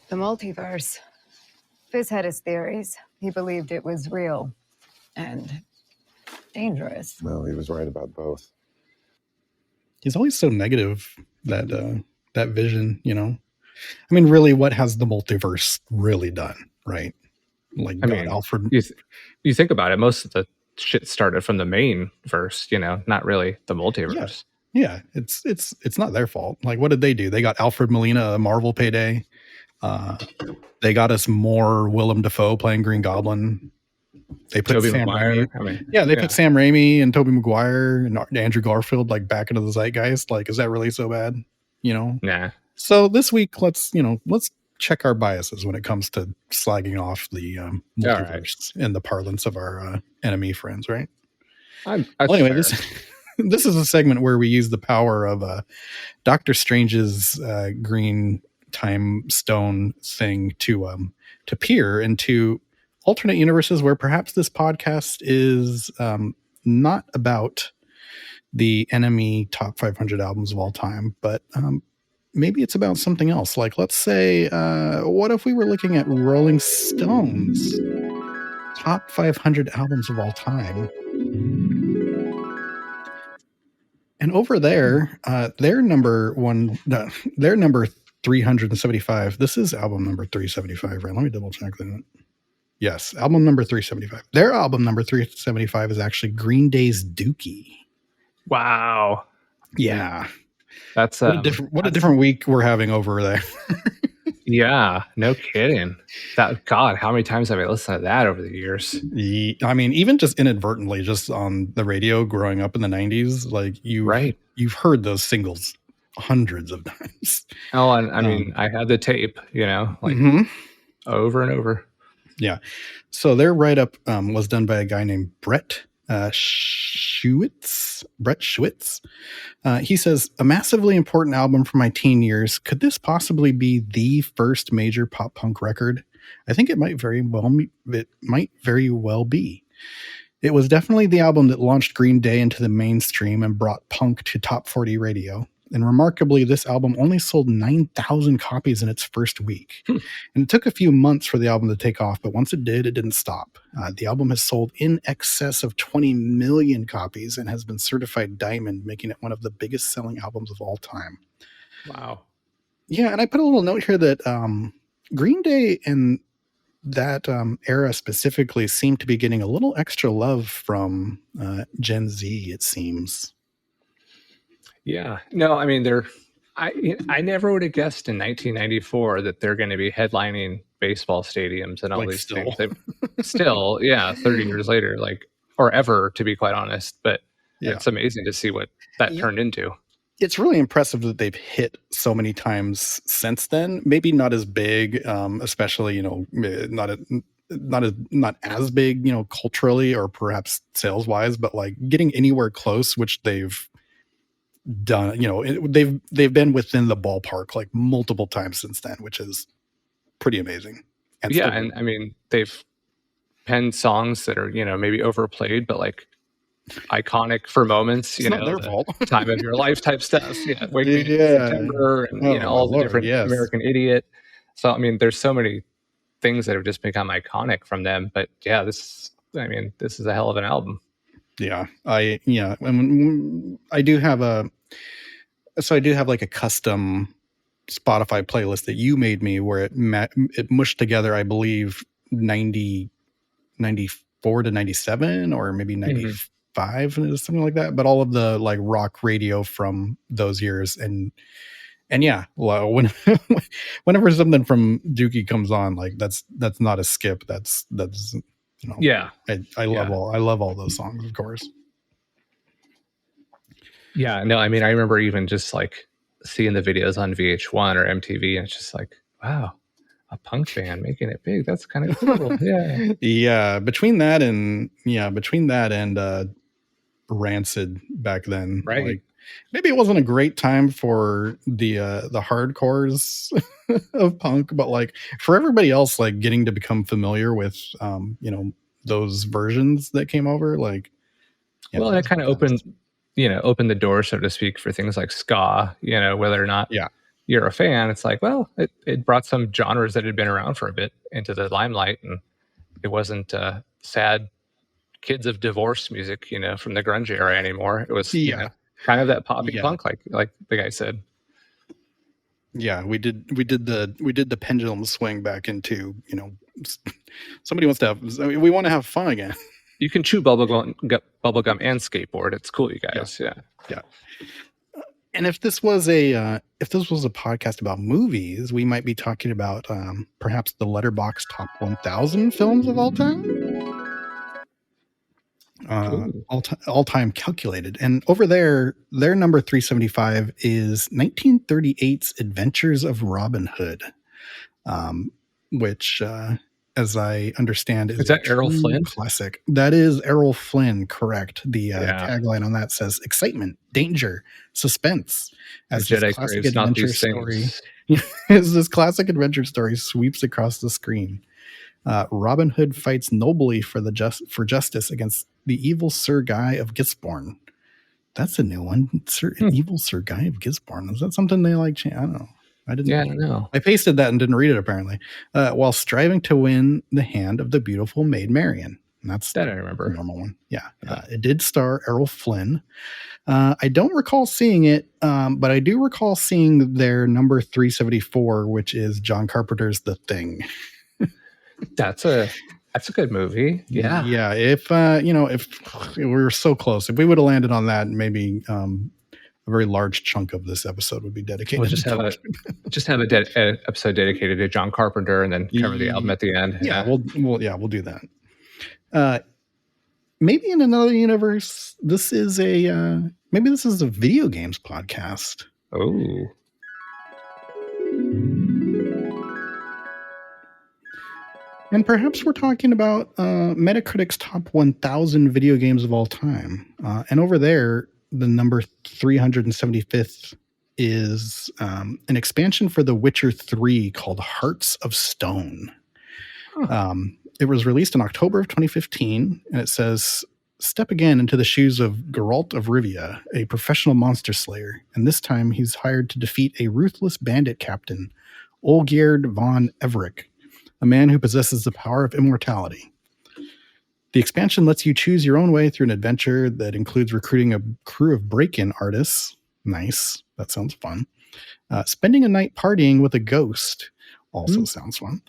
The multiverse. Fizz had his theories. He believed it was real and dangerous. Well, he was right about both. He's always so negative, that vision, I mean, really, what has the multiverse really done, right? Like, Alfred. You think about it, most of the shit started from the main verse, not really the multiverse. Yeah, it's not their fault. Like, what did they do? They got Alfred Molina a Marvel payday. They got us more Willem Dafoe playing Green Goblin. They put Sam Raimi. They put Sam Raimi and Tobey Maguire and Andrew Garfield back into the zeitgeist. Like, is that really so bad? Nah. So this week, let's check our biases when it comes to slagging off the multiverse in the parlance of our enemy friends, right? Anyway, this is a segment where we use the power of Doctor Strange's green time stone thing to peer into alternate universes where perhaps this podcast is not about the enemy top 500 albums of all time, but maybe it's about something else. Like, let's say, what if we were looking at Rolling Stone's top 500 albums of all time? And over there, their number 375. This is album number 375, right? Let me double check that. Yes, album number 375. Their album number 375 is actually Green Day's Dookie. Wow. Yeah. That's what a different week we're having over there. Yeah, no kidding. God, how many times have I listened to that over the years? I mean, even just inadvertently, just on the radio growing up in the 90s, like you've heard those singles hundreds of times. Oh, and I mean, I had the tape, over and over. Yeah. So their write-up was done by a guy named Brett Schwitz. He says, a massively important album from my teen years. Could this possibly be the first major pop punk record? I think it might very well be. It was definitely the album that launched Green Day into the mainstream and brought punk to top 40 radio. And remarkably, this album only sold 9,000 copies in its first week. And it took a few months for the album to take off, but once it did, it didn't stop. The album has sold in excess of 20 million copies and has been certified diamond, making it one of the biggest selling albums of all time. Wow. Yeah, and I put a little note here that Green Day and that era specifically seemed to be getting a little extra love from Gen Z, it seems. Yeah. No, I mean, I never would have guessed in 1994 that they're going to be headlining baseball stadiums and all these things. Still, 30 years later, or ever, to be quite honest. But it's amazing to see what that turned into. It's really impressive that they've hit so many times since then. Maybe not as big, especially, not as big, culturally or perhaps sales wise, but getting anywhere close, which they've done, they've been within the ballpark multiple times since then, which is pretty amazing. And I mean, they've penned songs that are maybe overplayed, but iconic for moments. It's not their fault. Time of your life type stuff. Wake Me in September, and all the different American Idiot. So I mean, there's so many things that have just become iconic from them. But this is a hell of an album. Yeah, I do have a custom Spotify playlist that you made me where it mushed together, I believe 94 to 97 or maybe 95 something like that, but all of the rock radio from those years and whenever something from Dookie comes on, that's not a skip. That's I love all those songs, of course. Yeah, no, I mean, I remember even just like seeing the videos on VH1 or MTV, and it's just like, wow, a punk band making it big. That's kind of cool. Yeah. Yeah, between that and Rancid back then, Right. like maybe it wasn't a great time for the hardcores of punk, but like for everybody else, like getting to become familiar with those versions that came over, like Well, and it kind of opened the door, so to speak, for things like ska, whether or not you're a fan. It's like, well, it brought some genres that had been around for a bit into the limelight, and it wasn't sad kids of divorce music, from the grunge era anymore. It was kind of that poppy punk, like the guy said. Yeah, we did the pendulum swing back into, somebody wants to have, we want to have fun again. You can chew bubblegum and skateboard. It's cool, you guys. Yeah. And if this was a podcast about movies, we might be talking about perhaps the Letterboxd top 1,000 films of all time. All time calculated, and over there, their number 375 is 1938's Adventures of Robin Hood, which, as I understand, is that Errol Flynn classic. That is Errol Flynn, correct? The tagline on that says "excitement, danger, suspense." As this classic adventure story, as this classic adventure story sweeps across the screen. Robin Hood fights nobly for justice against the evil Sir Guy of Gisborne. That's a new one. Evil Sir Guy of Gisborne. Is that something they like? I don't know. I don't know. I pasted that and didn't read it apparently. While striving to win the hand of the beautiful Maid Marian. And that's that I remember. The normal one. Yeah. It did star Errol Flynn. I don't recall seeing it, but I do recall seeing their number 374, which is John Carpenter's The Thing. That's a good movie. Yeah. Yeah. If we were so close, if we would have landed on that, maybe a very large chunk of this episode would be dedicated. We'll just have an episode dedicated to John Carpenter, and then cover the album at the end. Yeah. We'll do that. Maybe in another universe, this is a video games podcast. Oh. And perhaps we're talking about Metacritic's top 1,000 video games of all time. And over there, the number 375th is an expansion for The Witcher 3 called Hearts of Stone. Huh. It was released in October of 2015, and it says, step again into the shoes of Geralt of Rivia, a professional monster slayer. And this time he's hired to defeat a ruthless bandit captain, Olgierd von Everick, a man who possesses the power of immortality. The expansion lets you choose your own way through an adventure that includes recruiting a crew of break-in artists. Nice. That sounds fun. Spending a night partying with a ghost. Also sounds fun.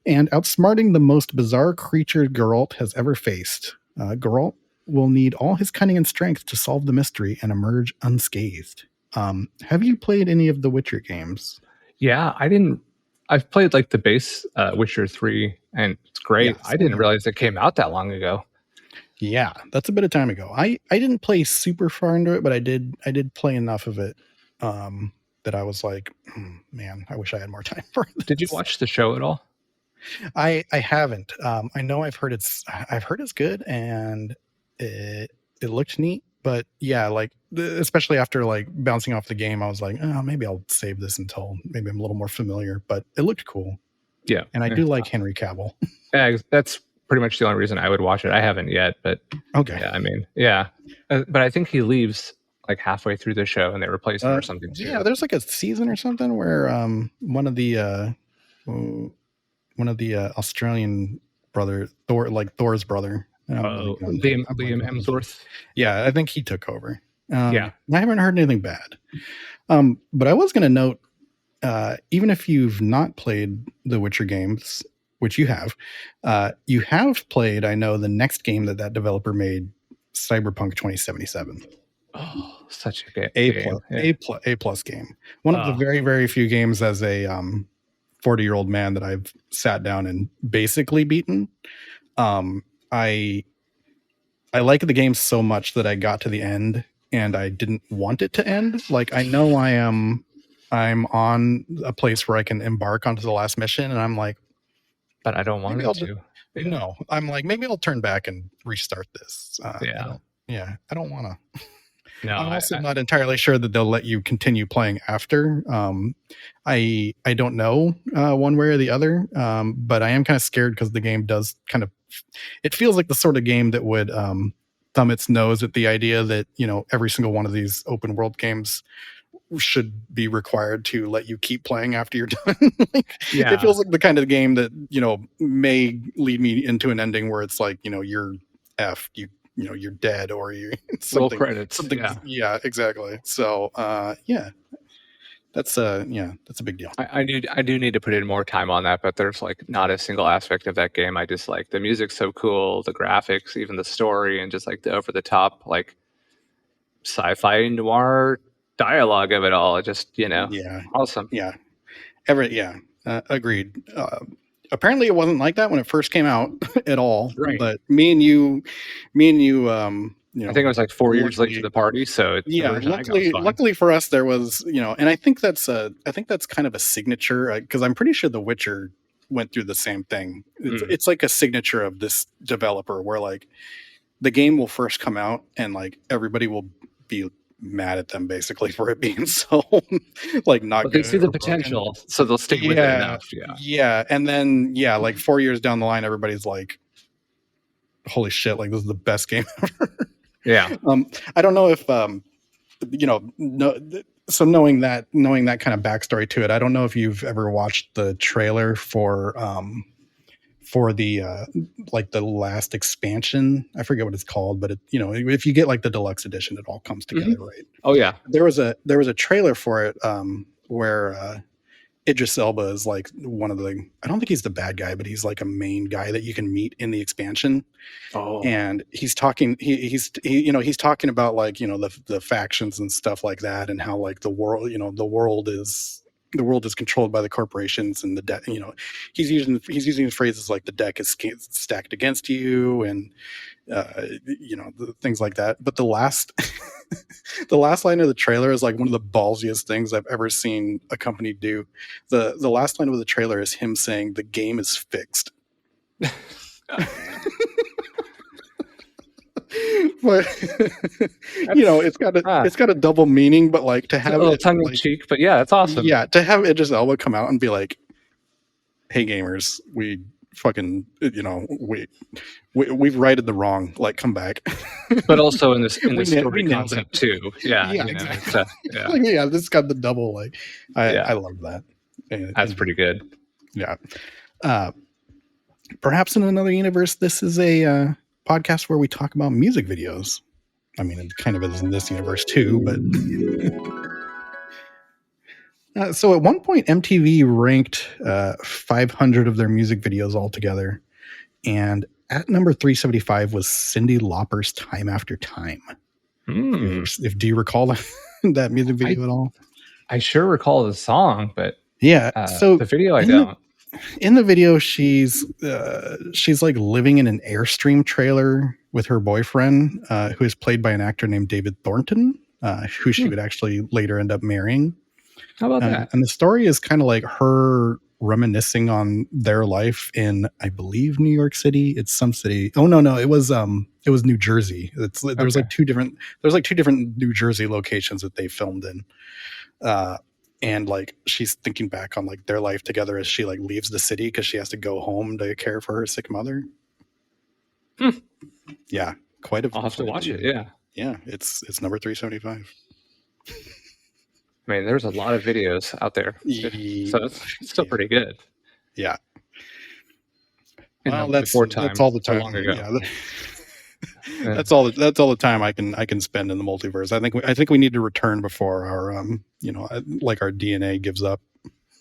And outsmarting the most bizarre creature Geralt has ever faced. Geralt will need all his cunning and strength to solve the mystery and emerge unscathed. Have you played any of the Witcher games? Yeah, I've played like the base Witcher 3, and it's great. Yeah, I didn't realize it came out that long ago. Yeah, that's a bit of time ago. I didn't play super far into it, but I did play enough of it that I was like, man, I wish I had more time for this. Did you watch the show at all? I haven't. I know I've heard it's good, and it looked neat. But yeah, like especially after like bouncing off the game, I was like, oh, maybe I'll save this until maybe I'm a little more familiar. But it looked cool. Yeah, and I do like Henry Cavill. Yeah, that's pretty much the only reason I would watch it. I haven't yet, but okay. Yeah, I mean, yeah, but I think he leaves like halfway through the show, and they replace him or something. Too. Yeah, there's like a season or something where one of the Australian brother Thor's brother. Liam Hemsworth. Yeah, I think he took over. I haven't heard anything bad. But I was going to note, even if you've not played the Witcher games, which you have played, I know, the next game that developer made, Cyberpunk 2077. Oh, such a game. A plus game. One of the very, very few games as a 40-year-old man that I've sat down and basically beaten. I like the game so much that I got to the end and I didn't want it to end. Like, I know I'm on a place where I can embark onto the last mission, and I'm like, but I don't want maybe it I'll to. no, I'm like, maybe I'll turn back and restart this. Yeah. I don't want to. No, I'm also not entirely sure that they'll let you continue playing after. I don't know one way or the other, but I am kind of scared because the game does kind of. It feels like the sort of game that would thumb its nose at the idea that, you know, every single one of these open world games should be required to let you keep playing after you're done. Yeah. It feels like the kind of game that, you know, may lead me into an ending where it's like, you know, you're F, you know, you're dead, or you roll credits. something. Yeah, exactly. So that's a big deal. I do need to put in more time on that, but there's like not a single aspect of that game I dislike. The music's so cool, the graphics, even the story, and just like the over the top like sci-fi noir dialogue of it all. It just, you know, awesome. Yeah, agreed. Apparently, it wasn't like that when it first came out at all. Right. But me and you, you know, I think it was like 4 years late to the party. So luckily for us, there was, you know, and I think that's kind of a signature, because I'm pretty sure The Witcher went through the same thing. It's like a signature of this developer where like the game will first come out and like everybody will be mad at them basically for it being so like not but good. They see the potential, so they'll stick with it enough. Yeah. And then like 4 years down the line, everybody's like, holy shit, like this is the best game ever. Yeah. I don't know if you know, so knowing that kind of backstory to it, I don't know if you've ever watched the trailer for the like the last expansion. I forget what it's called, but it, you know, if you get like the deluxe edition, it all comes together, right? Oh yeah. There was a trailer for it where Idris Elba is like one of the, I don't think he's the bad guy, but he's like a main guy that you can meet in the expansion. Oh. And he's talking, he's talking about like, you know, the factions and stuff like that, and how like the world is controlled by the corporations, and the deck, you know, he's using phrases like the deck is stacked against you, and you know, things like that. But the last the last line of the trailer is like one of the ballsiest things I've ever seen a company do. The last line of the trailer is him saying the game is fixed. But you know, it's got a double meaning, but like to have a little tongue in cheek, but yeah, it's awesome. Yeah, to have Idris Elba come out and be like, "Hey gamers, we fucking, you know, we've righted the wrong. Like, come back." But also in this story concept too. Yeah, yeah, you know, exactly. Like, yeah, this got the double. Like, I love that. That's pretty good. Yeah. Perhaps in another universe, this is a podcast where we talk about music videos. I mean, it kind of is in this universe too, but so at one point MTV ranked 500 of their music videos altogether, and at number 375 was Cyndi Lauper's Time After Time. Do you recall that music video at all? I sure recall the song, but so the video I don't. In the video, she's like living in an Airstream trailer with her boyfriend, who is played by an actor named David Thornton, who she would actually later end up marrying. How about that? And the story is kind of like her reminiscing on their life in, I believe, New York City. It's some city. Oh no, it was New Jersey. There's like two different New Jersey locations that they filmed in. And like she's thinking back on like their life together as she like leaves the city because she has to go home to care for her sick mother. Yeah, I'll have to watch it. Yeah, it's number 375. I mean, there's a lot of videos out there, so it's still pretty good. Yeah. Well, that's all the time. Long ago. Yeah. That's all the time I can spend in the multiverse. I think we need to return before our like our DNA gives up.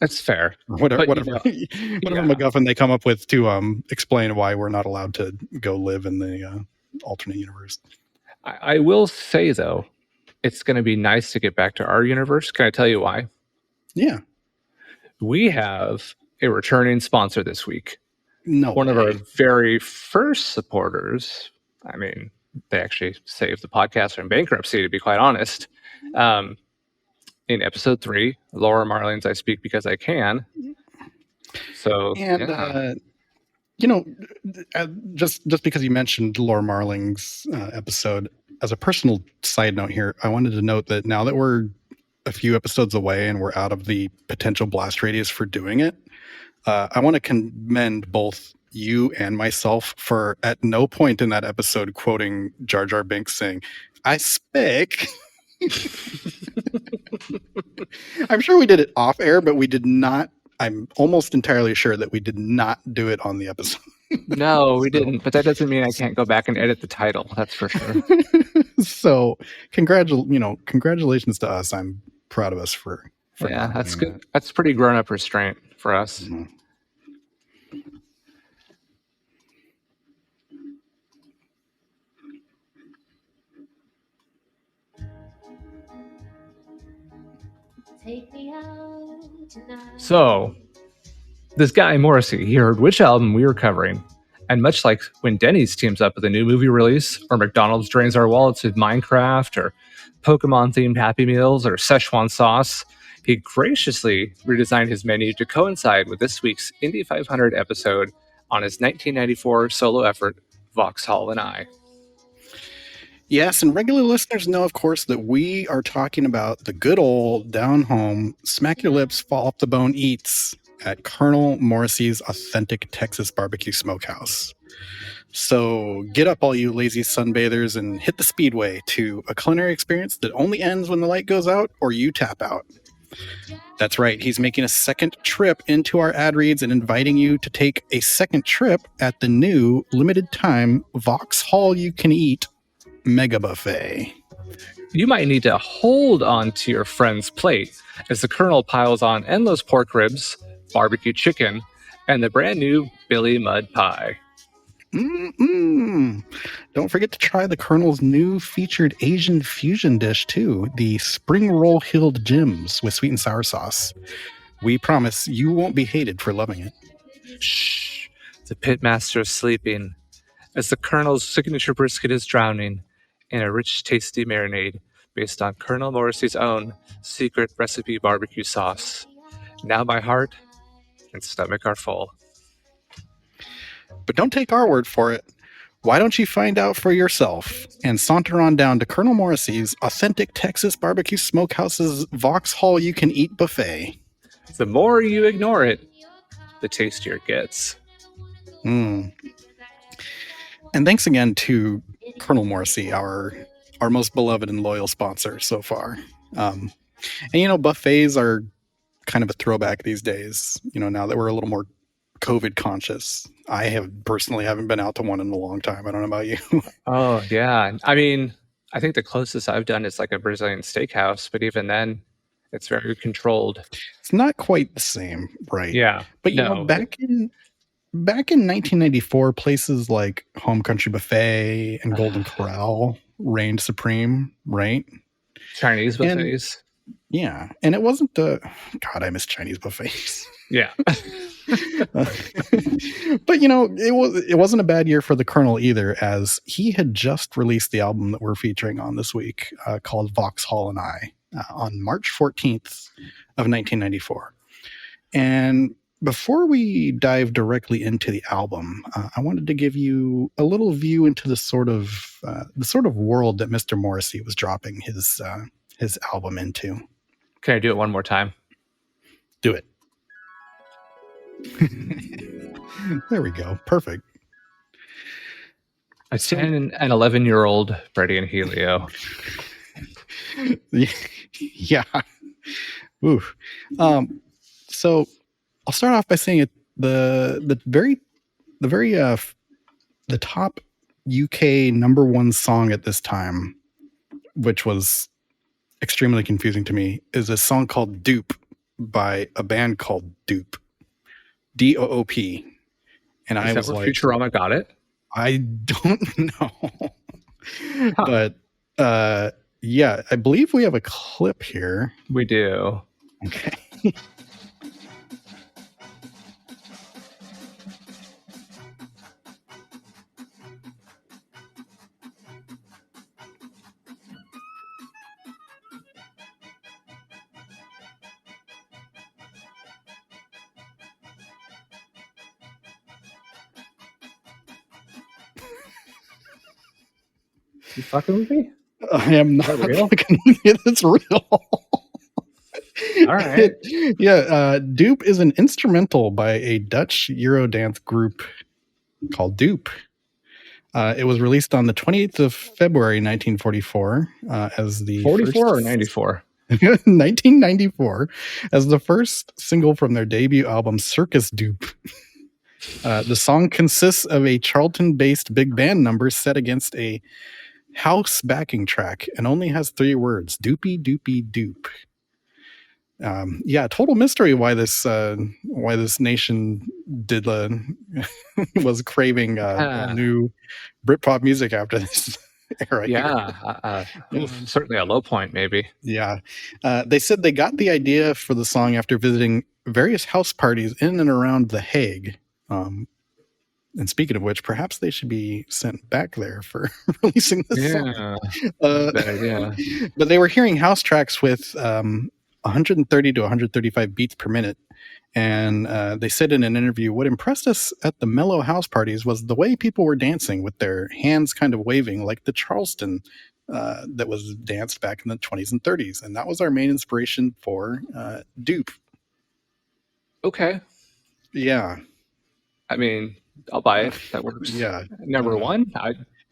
That's fair. Whatever MacGuffin they come up with to explain why we're not allowed to go live in the alternate universe. I will say though, it's going to be nice to get back to our universe. Can I tell you why? Yeah. We have a returning sponsor this week. No One way. of our very first supporters. I mean, they actually saved the podcast from bankruptcy, to be quite honest. In episode 3, Laura Marling's I Speak Because I Can. So, And yeah. Just because you mentioned Laura Marling's episode, as a personal side note here, I wanted to note that now that we're a few episodes away and we're out of the potential blast radius for doing it, I want to commend both you and myself for at no point in that episode quoting Jar Jar Binks saying, "I speak." I'm sure we did it off air, but we did not. I'm almost entirely sure that we did not do it on the episode. No, we didn't. But that doesn't mean I can't go back and edit the title. That's for sure. So, congratulations to us. I'm proud of us for Yeah, not that's doing good. That's pretty grown-up restraint for us. that. Mhm. Take me out tonight. So, this guy Morrissey, he heard which album we were covering, and much like when Denny's teams up with a new movie release, or McDonald's drains our wallets with Minecraft, or Pokemon-themed Happy Meals, or Szechuan sauce, he graciously redesigned his menu to coincide with this week's Indy 500 episode on his 1994 solo effort, Vauxhall and I. Yes, and regular listeners know, of course, that we are talking about the good old down-home, smack your lips, fall off the bone eats at Colonel Morrissey's authentic Texas barbecue smokehouse. So get up, all you lazy sunbathers, and hit the speedway to a culinary experience that only ends when the light goes out or you tap out. That's right, he's making a second trip into our ad reads and inviting you to take a second trip at the new limited-time Vauxhall You Can Eat Mega Buffet. You might need to hold on to your friend's plate as the Colonel piles on endless pork ribs, barbecue chicken, and the brand new Billy Mud Pie. Mm-mm. Don't forget to try the Colonel's new featured Asian fusion dish too, the Spring Roll Hilled Gems with sweet and sour sauce. We promise you won't be hated for loving it. Shh, the pitmaster is sleeping as the Colonel's signature brisket is drowning in a rich, tasty marinade based on Colonel Morrissey's own secret recipe barbecue sauce. Now my heart and stomach are full. But don't take our word for it. Why don't you find out for yourself and saunter on down to Colonel Morrissey's authentic Texas barbecue smokehouse's Vauxhall You Can Eat buffet. The more you ignore it, the tastier it gets. And thanks again to Colonel Morrissey, our most beloved and loyal sponsor so far. And buffets are kind of a throwback these days, now that we're a little more COVID conscious. I haven't been out to one in a long time. I don't know about you. Oh, yeah. I mean, I think the closest I've done is like a Brazilian steakhouse, but even then, it's very controlled. It's not quite the same, right? Yeah. But back in 1994, places like Home Country Buffet and Golden Corral reigned supreme, right? Chinese buffets. And it wasn't God, I miss Chinese buffets. Yeah. But it wasn't a bad year for the Colonel either, as he had just released the album that we're featuring on this week, called Vauxhall and I, on March 14th of 1994. And before we dive directly into the album, I wanted to give you a little view into the sort of world that Mr. Morrissey was dropping his album into. Can I do it one more time? Do it. There we go. Perfect. A 10 and 11-year-old Breddy and Helio. Yeah. Ooh. So I'll start off by saying the top UK number one song at this time, which was extremely confusing to me, is a song called Dupe by a band called Dupe. Doop. And I was like, Futurama got it? I don't know. But yeah, I believe we have a clip here. We do. Okay. You fucking with me? I am not that real? fucking with you. It's real. All right. Dupe is an instrumental by a Dutch Eurodance group called Dupe. It was released on the 28th of February, 1944, as the 44 or 94? 1994, as the first single from their debut album, Circus Dupe. The song consists of a Charlton-based big band number set against a house backing track and only has 3 words: doopy doopy doop. Total mystery why this nation did was craving new Britpop music after this era. Certainly a low point, maybe. Yeah. They said they got the idea for the song after visiting various house parties in and around The Hague. And speaking of which, perhaps they should be sent back there for releasing this song. But they were hearing house tracks with 130 to 135 beats per minute. And they said in an interview, what impressed us at the mellow house parties was the way people were dancing with their hands kind of waving like the Charleston that was danced back in the 20s and 30s. And that was our main inspiration for Dupe. Okay. Yeah. I mean, I'll buy it. That works. Yeah. Number one?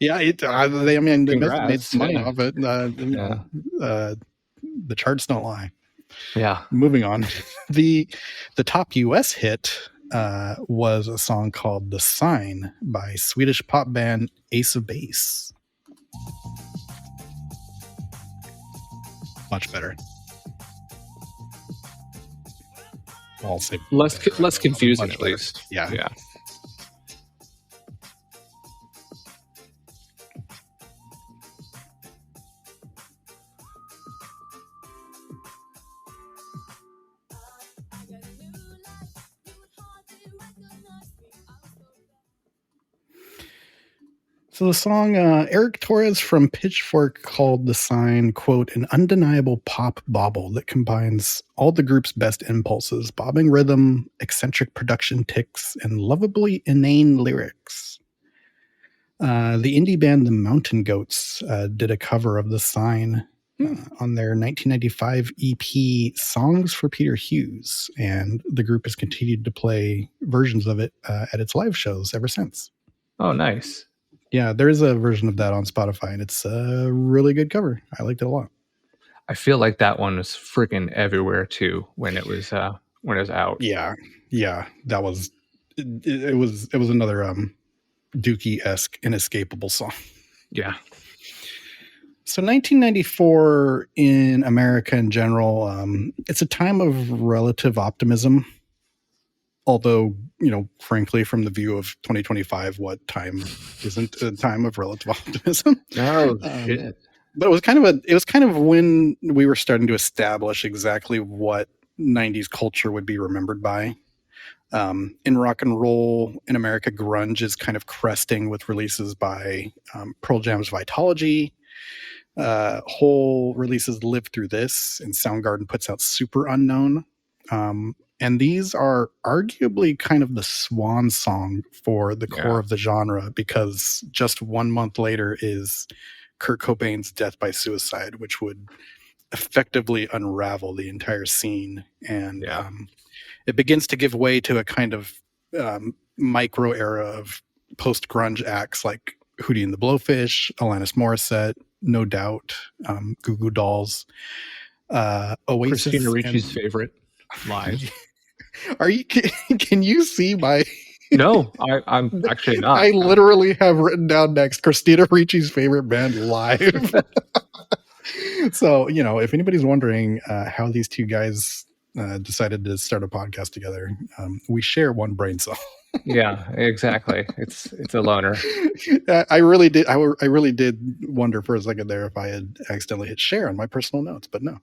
They made some money off it. The charts don't lie. Yeah. Moving on. The top US hit was a song called The Sign by Swedish pop band Ace of Base. Much better. I'll say less confusing at least. Yeah. So the song, Eric Torres from Pitchfork called The Sign, quote, an undeniable pop bauble that combines all the group's best impulses, bobbing rhythm, eccentric production ticks, and lovably inane lyrics. The indie band The Mountain Goats did a cover of The Sign on their 1995 EP Songs for Peter Hughes, and the group has continued to play versions of it at its live shows ever since. Oh, nice. Yeah, there is a version of that on Spotify, and it's a really good cover. I liked it a lot. I feel like that one was freaking everywhere too when it was out. Yeah, that was it was another Dookie-esque inescapable song. Yeah. So 1994 in America in general, it's a time of relative optimism. Although, frankly, from the view of 2025, what time isn't a time of relative optimism? Oh, shit. But it was kind of when we were starting to establish exactly what 90s culture would be remembered by. In rock and roll in America, grunge is kind of cresting with releases by Pearl Jam's Vitology. Whole releases Live Through This, and Soundgarden puts out Super Unknown. And these are arguably kind of the swan song for the core of the genre, because just 1 month later is Kurt Cobain's Death by Suicide, which would effectively unravel the entire scene. And it begins to give way to a kind of micro era of post-grunge acts like Hootie and the Blowfish, Alanis Morissette, No Doubt, Goo Goo Dolls, Oasis. Christina Ricci's favorite live. Are you? Can you see my? No, I'm actually not. I literally have written down next Christina Ricci's favorite band live. So, if anybody's wondering how these two guys decided to start a podcast together, we share one brain cell. Yeah, exactly. It's a loner. I really did. I really did wonder for a second there if I had accidentally hit share on my personal notes, but no.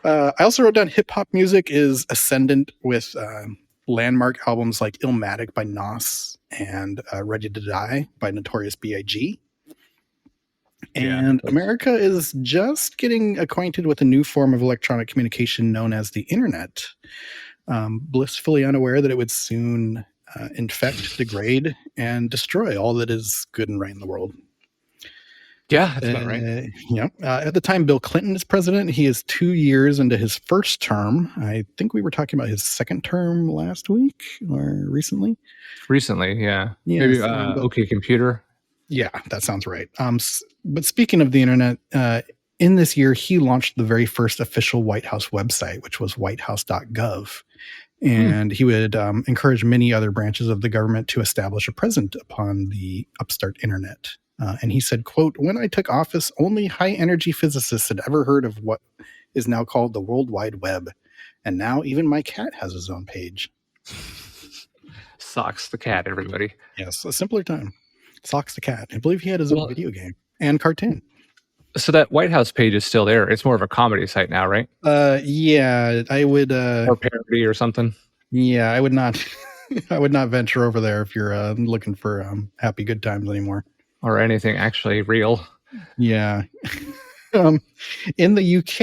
I also wrote down hip hop music is ascendant with landmark albums like Illmatic by Nas and Ready to Die by Notorious B.I.G. And America is just getting acquainted with a new form of electronic communication known as the internet. Blissfully unaware that it would soon infect, degrade, and destroy all that is good and right in the world. Yeah, that's about right. At the time Bill Clinton is president, he is 2 years into his first term. I think we were talking about his second term last week or recently. Recently, yeah. Yes, Maybe OK Computer. Yeah, that sounds right. But speaking of the internet, in this year, he launched the very first official White House website, which was whitehouse.gov. And he would encourage many other branches of the government to establish a presence upon the upstart internet. And he said, quote, "When I took office, only high-energy physicists had ever heard of what is now called the World Wide Web. And now even my cat has his own page." Socks the cat, everybody. Yes, a simpler time. Socks the cat. I believe he had his own video game and cartoon. So that White House page is still there. It's more of a comedy site now, right? Yeah, I would... or parody or something. Yeah, I would not... I would not venture over there if you're looking for happy good times anymore. Or anything actually real. Yeah. In the UK,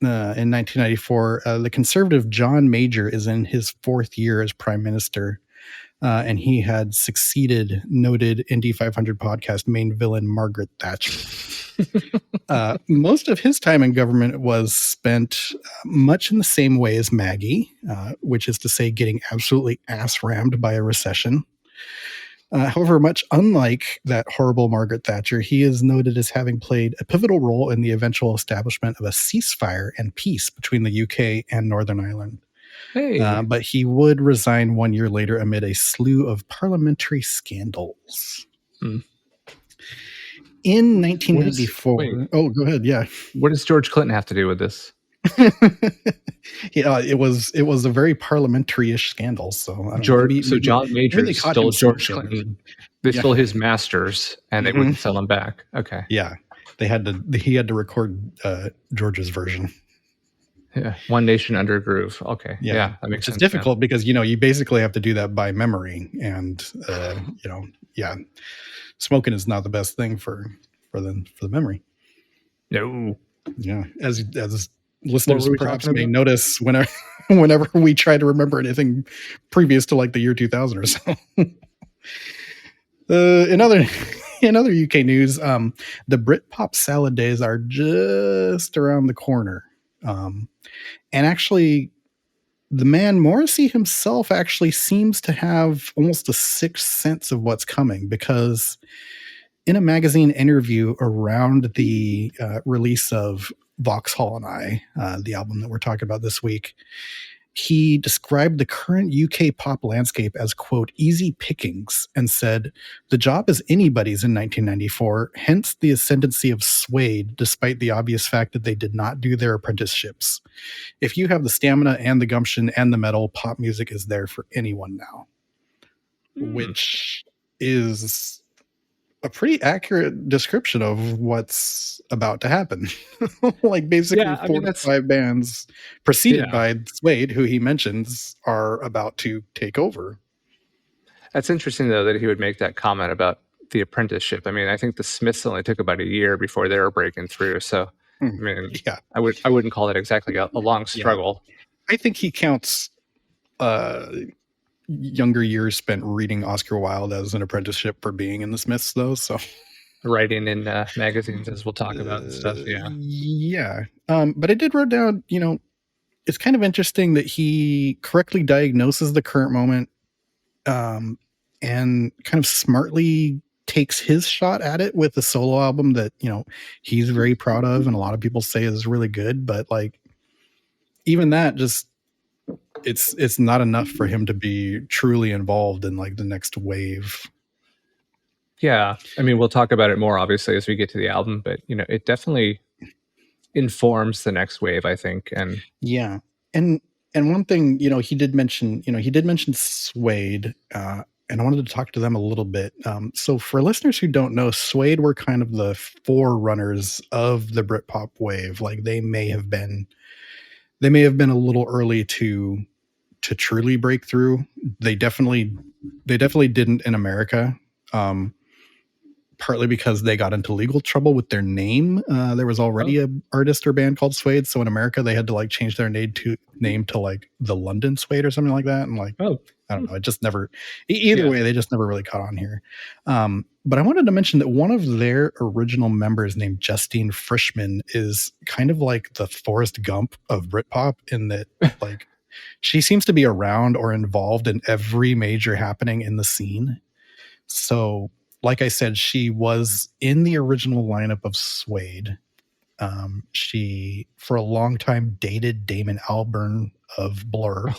in 1994, the conservative John Major is in his 4th year as prime minister. And he had succeeded noted Indy 500 podcast main villain Margaret Thatcher. Most of his time in government was spent much in the same way as Maggie, which is to say getting absolutely ass-rammed by a recession. However, much unlike that horrible Margaret Thatcher, he is noted as having played a pivotal role in the eventual establishment of a ceasefire and peace between the UK and Northern Ireland. Hey. But he would resign 1 year later amid a slew of parliamentary scandals. In 1994... Oh, go ahead, yeah. What does George Clinton have to do with this? Yeah, it was a very parliamentary-ish scandal. So John Major stole George smoking. Clinton. They stole his masters, and they wouldn't sell them back. Okay. Yeah, he had to record George's version. Yeah, One Nation Under a Groove. Okay, yeah, that makes sense. It's difficult because you basically have to do that by memory, and smoking is not the best thing for the memory. No. Yeah, as listeners perhaps may notice whenever we try to remember anything previous to like the year 2000 or so. In other UK news, the Britpop salad days are just around the corner. And actually, the man Morrissey himself actually seems to have almost a sixth sense of what's coming, because in a magazine interview around the release of Vauxhall and I, the album that we're talking about this week, he described the current UK pop landscape as, quote, easy pickings, and said, "The job is anybody's in 1994, hence the ascendancy of Suede, despite the obvious fact that they did not do their apprenticeships. If you have the stamina and the gumption and the metal, pop music is there for anyone now." Which is a pretty accurate description of what's about to happen. Like basically 4 to 5 bands preceded by Suede, who he mentions, are about to take over. That's interesting, though, that he would make that comment about the apprenticeship. I mean, I think the Smiths only took about a year before they were breaking through. So, I mean, I wouldn't call it exactly a long struggle. I think he counts younger years spent reading Oscar Wilde as an apprenticeship for being in the Smiths, though. So writing in magazines, as we'll talk about and stuff. But I did write down, it's kind of interesting that he correctly diagnoses the current moment, and kind of smartly takes his shot at it with a solo album that he's very proud of and a lot of people say is really good, but like even that just it's not enough for him to be truly involved in like the next wave. Yeah, I mean, we'll talk about it more obviously as we get to the album, but it definitely informs the next wave, I think. And and one thing he did mention Suede, and I wanted to talk to them a little bit. So for listeners who don't know, Suede were kind of the forerunners of the Britpop wave. Like they may have been a little early to truly break through. They definitely didn't in America, partly because they got into legal trouble with their name. There was already an artist or band called Suede, so in America they had to like change their name to like the London Suede or something like that. And like, I don't know. It just never, either way, they just never really caught on here. But I wanted to mention that one of their original members named Justine Frischman is kind of like the Forrest Gump of Britpop in that like she seems to be around or involved in every major happening in the scene. So like I said, she was in the original lineup of Suede. She, for a long time, dated Damon Albarn of Blur.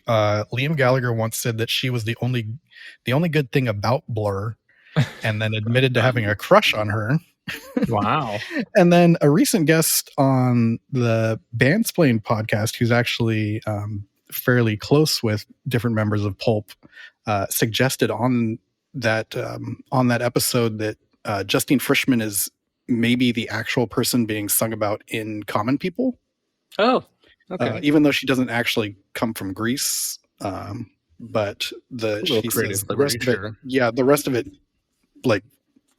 Liam Gallagher once said that she was the only good thing about Blur, and then admitted to having a crush on her. Wow. And then a recent guest on the Bandsplain podcast, who's actually fairly close with different members of Pulp, suggested on that episode that Justine Frischman is maybe the actual person being sung about in Common People. Oh, okay. Even though she doesn't actually come from Greece, but she says the rest of it, the rest of it, like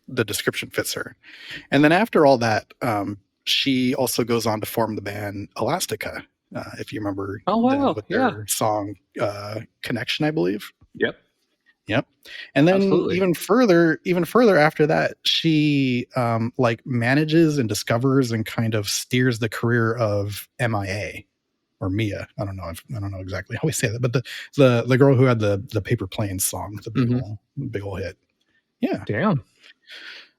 the description fits her. And then after all that, she also goes on to form the band Elastica, if you remember. Oh wow, with their song Connection, I believe. Yep. And then Absolutely. even further after that, she like manages and discovers and kind of steers the career of MIA or Mia. I don't know exactly how we say that, but the girl who had the Paper Planes song, the big old hit. Yeah. Damn.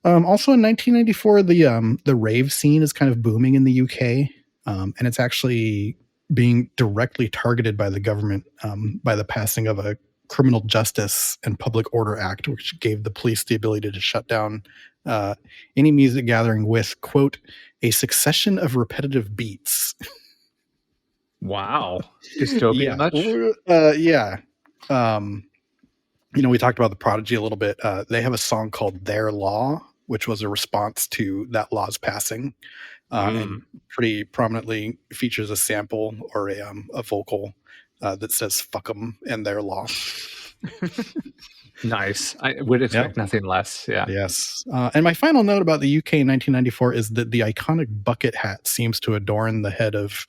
Also in 1994, the rave scene is kind of booming in the UK, and it's actually being directly targeted by the government by the passing of a Criminal Justice and Public Order Act, which gave the police the ability to shut down any music gathering with, quote, a succession of repetitive beats. Wow. Dystopian much? Yeah. We talked about the Prodigy a little bit. They have a song called Their Law, which was a response to that law's passing. And pretty prominently features a sample or a vocal that says "fuck 'em" and their law. Nice. I would expect nothing less. Yeah. Yes. And my final note about the UK in 1994 is that the iconic bucket hat seems to adorn the head of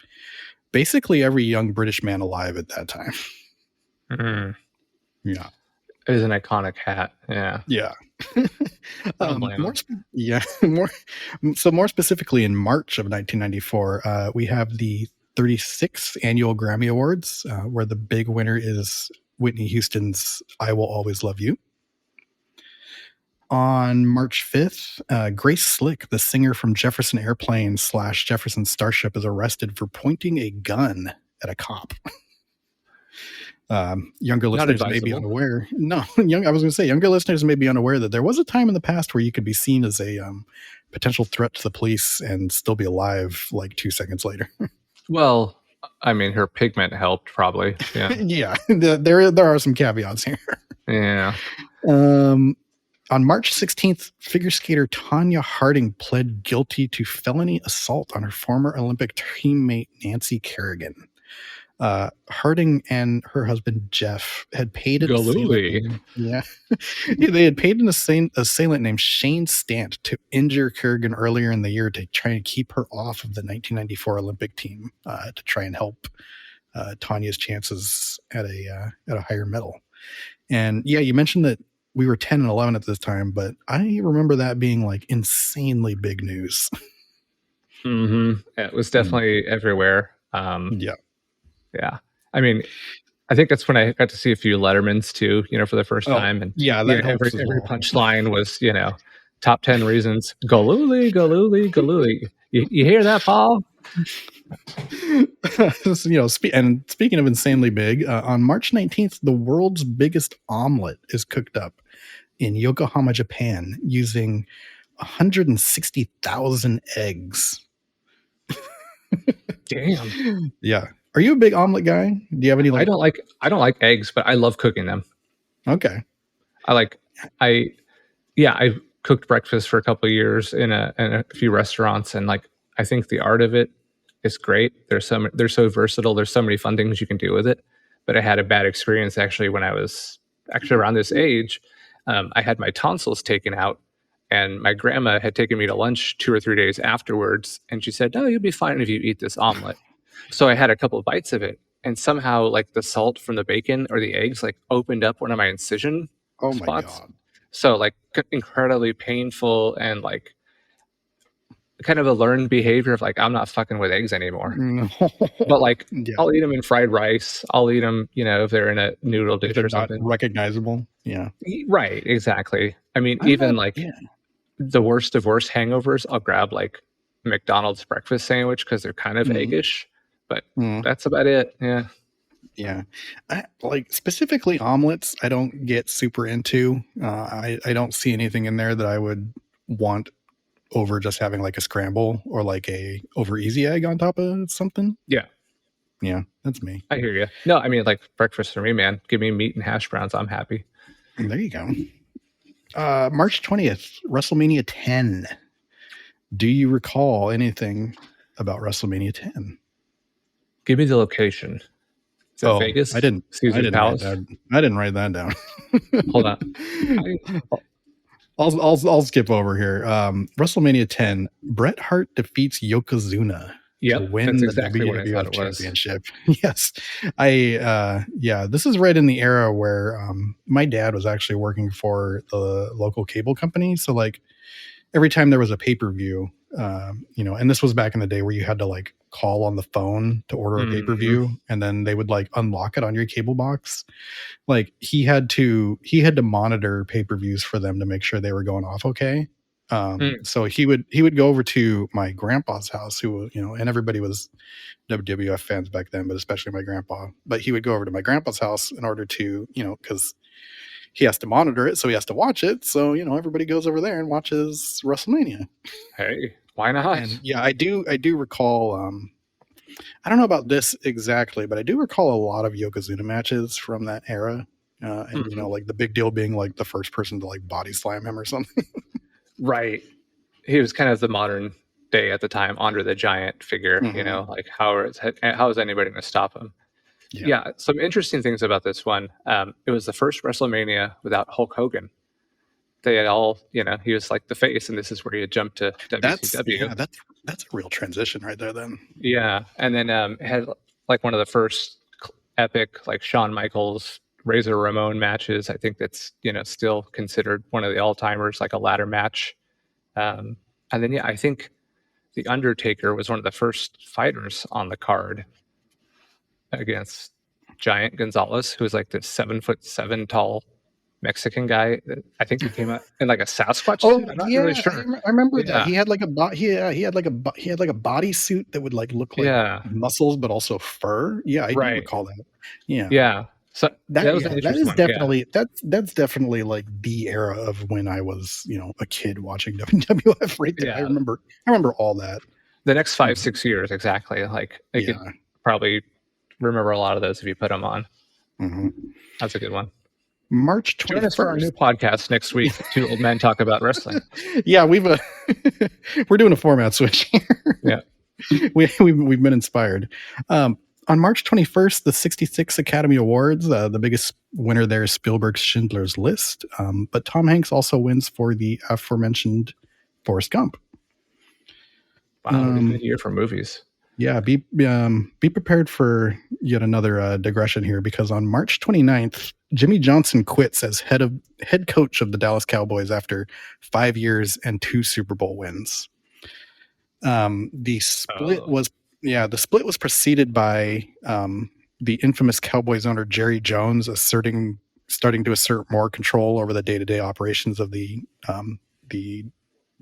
basically every young British man alive at that time. Yeah. It is an iconic hat. Yeah. Yeah. More specifically in March of 1994, we have the 36th annual Grammy Awards, where the big winner is Whitney Houston's I Will Always Love You. On March 5th, Grace Slick, the singer from Jefferson Airplane / Jefferson Starship, is arrested for pointing a gun at a cop. Younger listeners may be unaware. Younger listeners may be unaware that there was a time in the past where you could be seen as a potential threat to the police and still be alive like 2 seconds later. Well, I mean, her pigment helped probably. Yeah. Yeah. There are some caveats here. Yeah. On March 16th, figure skater Tanya Harding pled guilty to felony assault on her former Olympic teammate Nancy Kerrigan. Harding and her husband Jeff had paid an assailant. Yeah, they had paid an assailant named Shane Stant to injure Kerrigan earlier in the year to try and keep her off of the 1994 Olympic team to try and help Tanya's chances at a higher medal. And yeah, you mentioned that we were 10 and 11 at this time, but I remember that being like insanely big news. It was definitely everywhere. Yeah. I mean, I think that's when I got to see a few Lettermans too, for the first time. And every punchline was, top 10 reasons. Galooly, galooly, galooly. You hear that, Paul? And speaking of insanely big, on March 19th, the world's biggest omelet is cooked up in Yokohama, Japan, using 160,000 eggs. Damn. Yeah. Are you a big omelet guy? Do you have any? I don't like eggs, but I love cooking them. Okay. I cooked breakfast for a couple of years in a few restaurants, and I think the art of it is great. They're so versatile. There's so many fun things you can do with it. But I had a bad experience actually when I was actually around this age. I had my tonsils taken out, and my grandma had taken me to lunch 2 or 3 days afterwards, and she said, "No, you'll be fine if you eat this omelet." So I had a couple of bites of it, and somehow like the salt from the bacon or the eggs like opened up one of my incision Oh my spots. god. So like incredibly painful and like kind of a learned behavior of like I'm not fucking with eggs anymore. But like yeah, I'll eat them in fried rice. I'll eat them, if they're in a noodle dish they're or not something. recognizable. Yeah, Right, exactly. I mean, I'm even not- like yeah. the worst of worst hangovers, I'll grab like McDonald's breakfast sandwich because they're kind of Mhm. eggish, but Mm. that's about it. Yeah. Yeah, like specifically omelets, I don't get super into. I don't see anything in there that I would want over just having like a scramble or like a over easy egg on top of something. Yeah. Yeah, that's me. I hear you. No, I mean like breakfast for me, man. Give me meat and hash browns. I'm happy. There you go. March 20th, WrestleMania 10. Do you recall anything about WrestleMania 10? Give me the location. Is it Vegas? I didn't. Caesar's Palace. I didn't write that down. Hold on. I'll skip over here. WrestleMania 10. Bret Hart defeats Yokozuna to win that's the exactly what I WWF thought it was. Championship. Yes, this is right in the era where my dad was actually working for the local cable company. So like every time there was a pay-per-view, and this was back in the day where you had to like call on the phone to order a pay-per-view, and then they would like unlock it on your cable box. Like he had to monitor pay-per-views for them to make sure they were going off okay. So he would go over to my grandpa's house, who, and everybody was WWF fans back then, but especially my grandpa. But he would go over to my grandpa's house in order to, because he has to monitor it, so he has to watch it. So, everybody goes over there and watches WrestleMania. Hey, why not? And yeah, I do recall, I don't know about this exactly, but I do recall a lot of Yokozuna matches from that era. And, like the big deal being like the first person to like body slam him or something. Right. He was kind of the modern day at the time, Andre the Giant figure, like how is anybody going to stop him? Yeah. Some interesting things about this one. It was the first WrestleMania without Hulk Hogan. They had all, he was like the face, and this is where he had jumped to WCW. That's a real transition right there then. Yeah. And then it had like one of the first epic, like Shawn Michaels, Razor Ramon matches. I think that's, still considered one of the all-timers, like a ladder match. And then, I think The Undertaker was one of the first fighters on the card against Giant Gonzalez, who was like this 7'7" tall Mexican guy. I think he came out in like a Sasquatch suit. I'm not really sure. I remember that he had like he had like a bodysuit that would like look like muscles, but also fur. Yeah, I do recall that. Yeah. So that was an interesting one. Definitely that's definitely like the era of when I was a kid watching WWF right there. I remember all that. The next 5-6 years exactly. Like I could probably remember a lot of those if you put them on. That's a good one. March 21st. Join us for our new podcast next week. Two old men talk about wrestling. Yeah, we're doing a format switch here. Yeah, we've been inspired. On March 21st, the 66 Academy Awards, the biggest winner there is Spielberg's Schindler's List. But Tom Hanks also wins for the aforementioned Forrest Gump. Wow, a good year for movies. Yeah, be prepared for yet another digression here, because on March 29th, Jimmy Johnson quits as head coach of the Dallas Cowboys after 5 years and 2 Super Bowl wins. The split was preceded by the infamous Cowboys owner Jerry Jones starting to assert more control over the day-to-day operations of the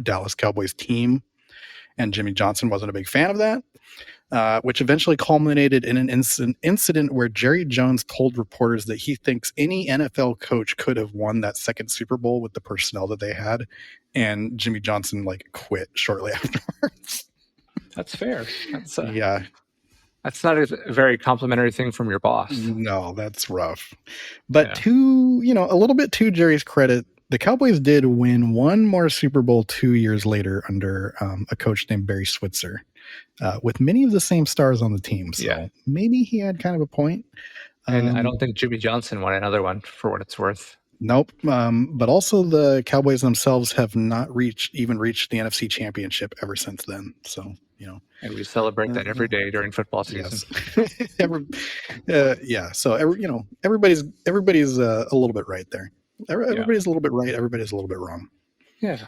Dallas Cowboys team, and Jimmy Johnson wasn't a big fan of that. Which eventually culminated in an incident where Jerry Jones told reporters that he thinks any NFL coach could have won that second Super Bowl with the personnel that they had, and Jimmy Johnson quit shortly afterwards. That's fair. That's yeah. That's not a very complimentary thing from your boss. No, that's rough. But to a little bit to Jerry's credit, the Cowboys did win one more Super Bowl 2 years later under a coach named Barry Switzer. With many of the same stars on the team. So maybe he had kind of a point. And I don't think Jimmy Johnson won another one, for what it's worth. Nope. But also the Cowboys themselves have not reached the NFC Championship ever since then. So, And we celebrate that every day during football season. Yes. Yeah. So everybody's a little bit right there. Everybody's a little bit right. Everybody's a little bit wrong. Yeah.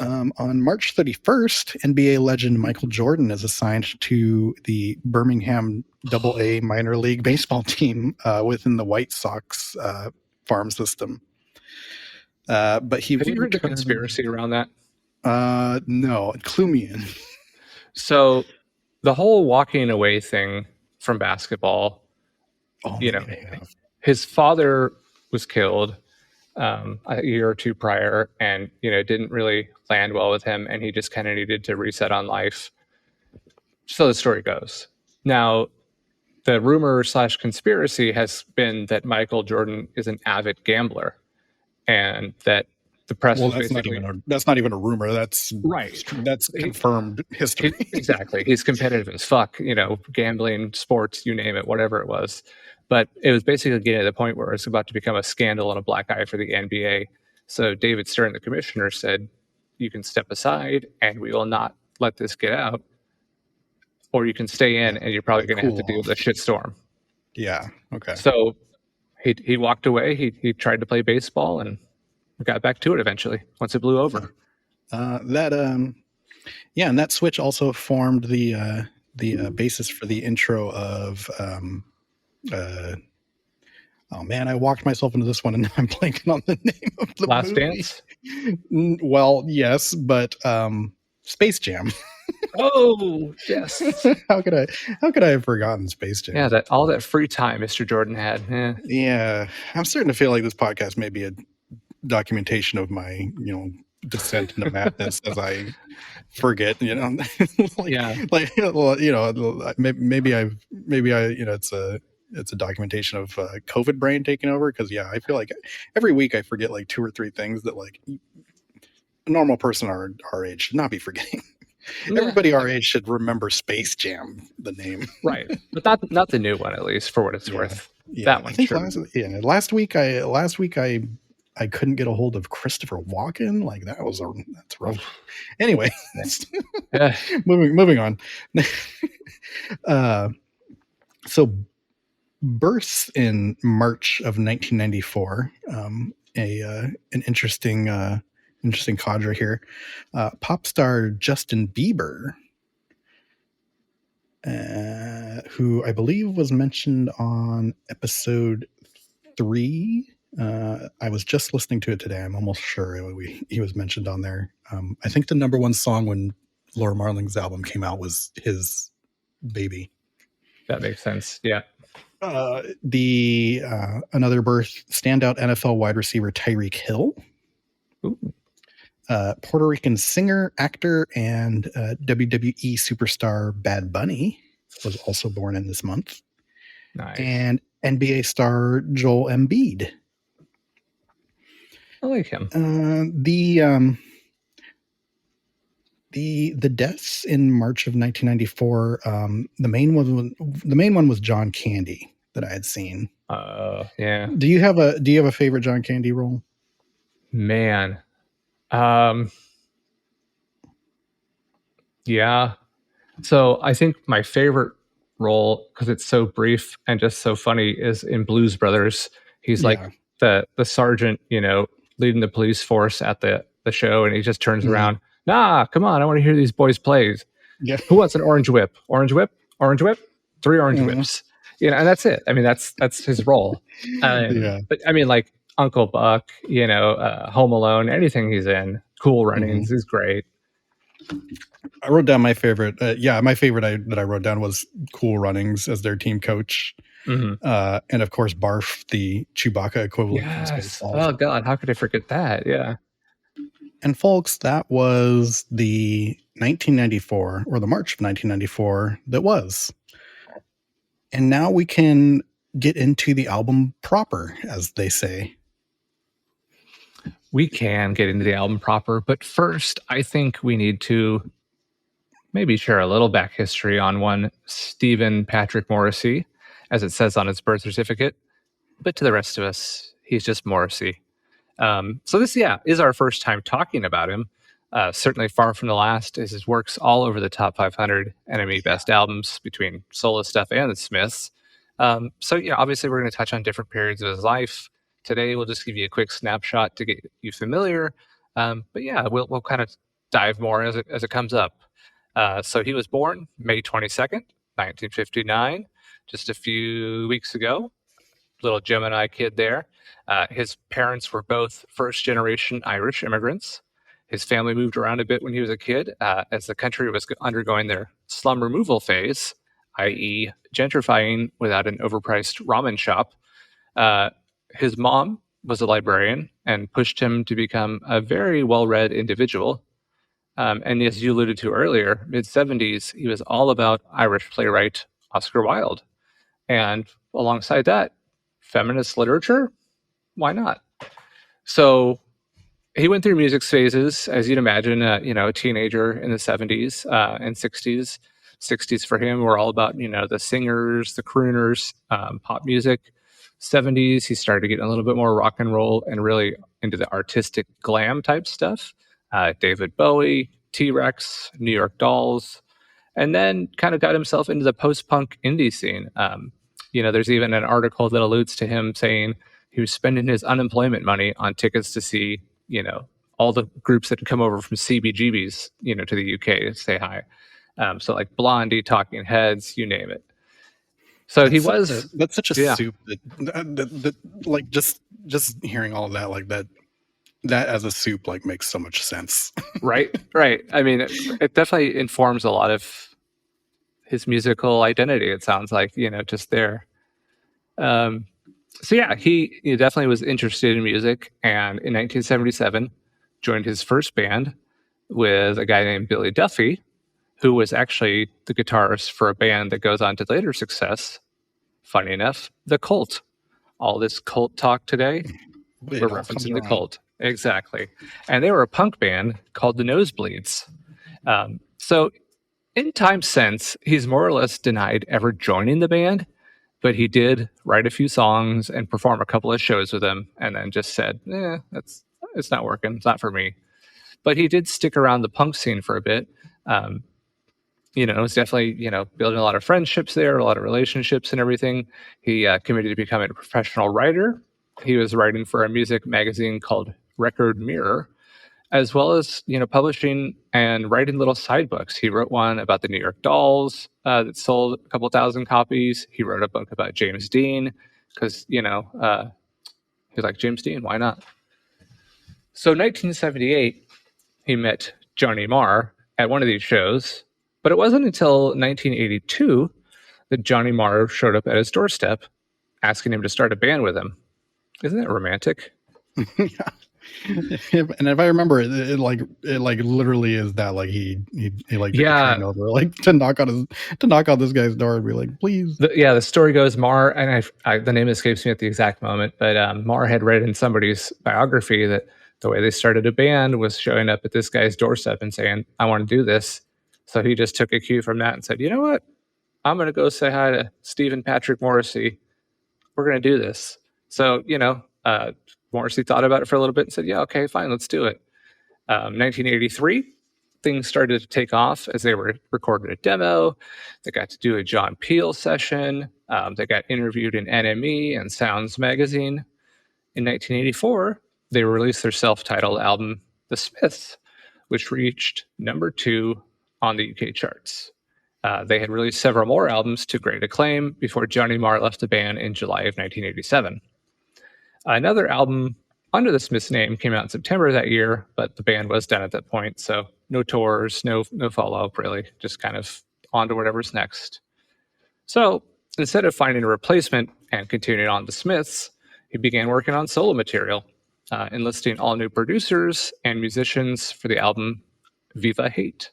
On March 31st, NBA legend Michael Jordan is assigned to the Birmingham AA minor league baseball team within the White Sox farm system. But he Have you heard the conspiracy around that? No, clue me in. So the whole walking away thing from basketball, his father was killed a year or two prior, and didn't really land well with him, and he just kind of needed to reset on life. So the story goes. Now, the rumor / conspiracy has been that Michael Jordan is an avid gambler, and that the press was that's not even a rumor. That's right. That's confirmed history. Exactly. He's competitive as fuck, gambling, sports, you name it, whatever it was. But it was basically getting to the point where it's about to become a scandal and a black eye for the NBA. So David Stern, the commissioner, said, you can step aside and we will not let this get out. Or you can stay in and you're probably going to have to deal with a shitstorm. Yeah. Okay. So he walked away. He tried to play baseball and got back to it eventually once it blew over. And that switch also formed the basis for the intro of oh man, I walked myself into this one and I'm blanking on the name of the Last movie. Dance? Well, yes, but Space Jam. Oh, yes. How could I have forgotten Space Jam? Yeah, all that free time Mr. Jordan had. Yeah. I'm starting to feel like this podcast may be a documentation of my, descent into madness as I forget, maybe it's a documentation of COVID brain taking over. Cause I feel like every week I forget like 2 or 3 things that like a normal person our age should not be forgetting. Everybody our age should remember Space Jam, the name. Right. But not the new one, at least, for what it's worth. Yeah. That one. I think last week I couldn't get a hold of Christopher Walken. Like that's rough. Anyway, moving on. So births in March of 1994. An interesting cadre here. Pop star Justin Bieber, who I believe was mentioned on episode 3. I was just listening to it today. I'm almost sure he was mentioned on there. I think the number 1 song when Laura Marling's album came out was his Baby. That makes sense. Yeah. Another birth, standout NFL wide receiver Tyreek Hill. Ooh. Puerto Rican singer, actor, and WWE superstar Bad Bunny was also born in this month. Nice. And NBA star Joel Embiid. I like him. The deaths in March of 1994. The main one was John Candy that I had seen. Yeah. Do you have a favorite John Candy role? Man. Yeah. So I think my favorite role, because it's so brief and just so funny, is in Blues Brothers. He's like the sergeant, leading the police force at the show, and he just turns around. Nah, come on, I want to hear these boys play. Yeah. Who wants an orange whip? Orange whip? Orange whip? 3 orange whips. And that's it. I mean, that's his role. But I mean, like Uncle Buck, Home Alone, anything he's in, Cool Runnings is great. I wrote down my favorite. My favorite that I wrote down was Cool Runnings as their team coach. And of course, Barf, the Chewbacca equivalent. Yes. Oh God, how could I forget that? Yeah. And folks, that was the 1994 or the March of 1994 that was. And now we can get into the album proper, as they say. We can get into the album proper, but first, I think we need to maybe share a little back history on one Stephen Patrick Morrissey, as it says on his birth certificate. But to the rest of us, he's just Morrissey. So this, is our first time talking about him. Certainly far from the last, as his work's all over the top 500 NME best albums between solo stuff and the Smiths. So, obviously we're going to touch on different periods of his life. Today, we'll just give you a quick snapshot to get you familiar. But yeah, we'll kind of dive more as it comes up. So he was born May 22nd, 1959, just a few weeks ago. Little Gemini kid there. His parents were both first-generation Irish immigrants. His family moved around a bit when he was a kid, as the country was undergoing their slum removal phase, i.e., gentrifying without an overpriced ramen shop. His mom was a librarian and pushed him to become a very well-read individual. And as you alluded to earlier, mid-70s, he was all about Irish playwright Oscar Wilde. And alongside that, feminist literature? Why not? So he went through music phases, as you'd imagine, a teenager in the 70s and 60s. 60s for him were all about, the singers, the crooners, pop music. 70s, he started getting a little bit more rock and roll and really into the artistic glam type stuff. David Bowie, T-Rex, New York Dolls, and then kind of got himself into the post-punk indie scene. There's even an article that alludes to him saying he was spending his unemployment money on tickets to see, all the groups that had come over from CBGB's, to the UK to say hi. So like Blondie, Talking Heads, you name it. So that's such a yeah. soup that like just hearing all of that, like that as a soup, like makes so much sense. Right. I mean, it definitely informs a lot of his musical identity. It sounds like, just there. So yeah, he definitely was interested in music, and in 1977 joined his first band with a guy named Billy Duffy, who was actually the guitarist for a band that goes on to later success. Funny enough, The Cult. All this cult talk today, we're referencing The Cult. Exactly. And they were a punk band called The Nosebleeds. So in time since, he's more or less denied ever joining the band, but he did write a few songs and perform a couple of shows with them, and then just said, it's not working. It's not for me. But he did stick around the punk scene for a bit. It was definitely, building a lot of friendships there, a lot of relationships and everything. He committed to becoming a professional writer. He was writing for a music magazine called Record Mirror, as well as, publishing and writing little side books. He wrote one about the New York Dolls that sold a couple thousand copies. He wrote a book about James Dean because, he was like, James Dean, why not? So 1978, he met Johnny Marr at one of these shows, but it wasn't until 1982 that Johnny Marr showed up at his doorstep asking him to start a band with him. Isn't that romantic? Yeah. And if I remember, it literally is that, like he like took a train over, like to knock on this guy's door and be like, please. The story goes, Marr, and the name escapes me at the exact moment, but Marr had read in somebody's biography that the way they started a band was showing up at this guy's doorstep and saying, I want to do this. So he just took a cue from that and said, you know what? I'm going to go say hi to Steve and Patrick Morrissey. We're going to do this. So, Morrissey thought about it for a little bit and said, yeah, okay, fine, let's do it. 1983, things started to take off as they were recording a demo. They got to do a John Peel session. They got interviewed in NME and Sounds magazine. In 1984, they released their self-titled album, The Smiths, which reached number 2 on the UK charts. They had released several more albums to great acclaim before Johnny Marr left the band in July of 1987. Another album under the Smiths name came out in September of that year, but the band was done at that point, so no tours, no follow-up really, just kind of on to whatever's next. So instead of finding a replacement and continuing on the Smiths, he began working on solo material, enlisting all new producers and musicians for the album Viva Hate.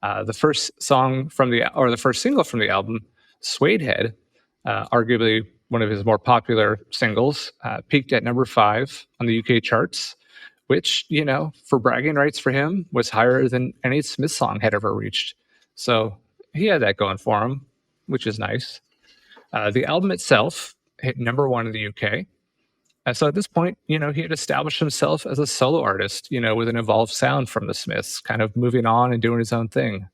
The first single from the album, Suede Head, arguably one of his more popular singles, peaked at number 5 on the UK charts, which, for bragging rights for him, was higher than any Smith song had ever reached. So he had that going for him, which is nice. The album itself hit number 1 in the UK. So at this point, he had established himself as a solo artist, with an evolved sound from the Smiths, kind of moving on and doing his own thing.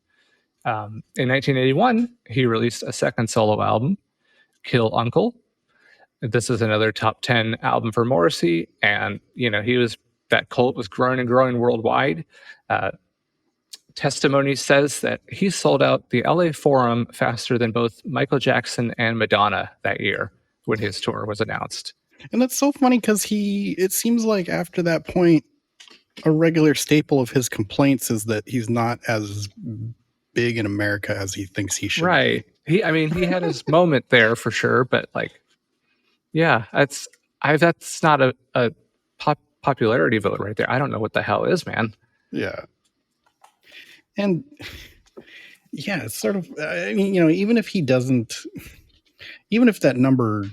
In 1981, he released a second solo album, Kill Uncle. This is another top 10 album for Morrissey, and that cult was growing and growing worldwide. Testimony says that he sold out the LA Forum faster than both Michael Jackson and Madonna that year when his tour was announced. And that's so funny because it seems like after that point, a regular staple of his complaints is that he's not as big in America as he thinks he should. Right. He had his moment there for sure, but that's not a popularity vote right there. I don't know what the hell is, man. Yeah. And yeah, it's sort of, even if that number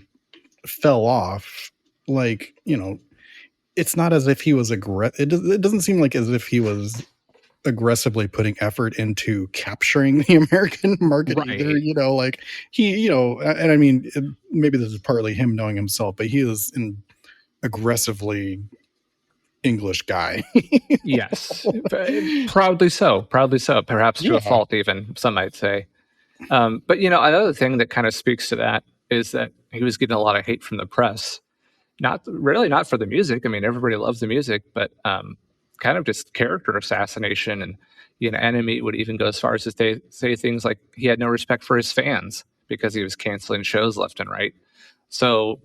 fell off, it's not as if he was it doesn't seem like as if he was aggressively putting effort into capturing the American market either, and I mean, maybe this is partly him knowing himself, but he is an aggressively English guy. Yes. Proudly so, perhaps to a fault even, some might say. But another thing that kind of speaks to that is that he was getting a lot of hate from the press. Not for the music. I mean, everybody loves the music, but kind of just character assassination. And Enemy would even go as far as to say things like he had no respect for his fans because he was canceling shows left and right. So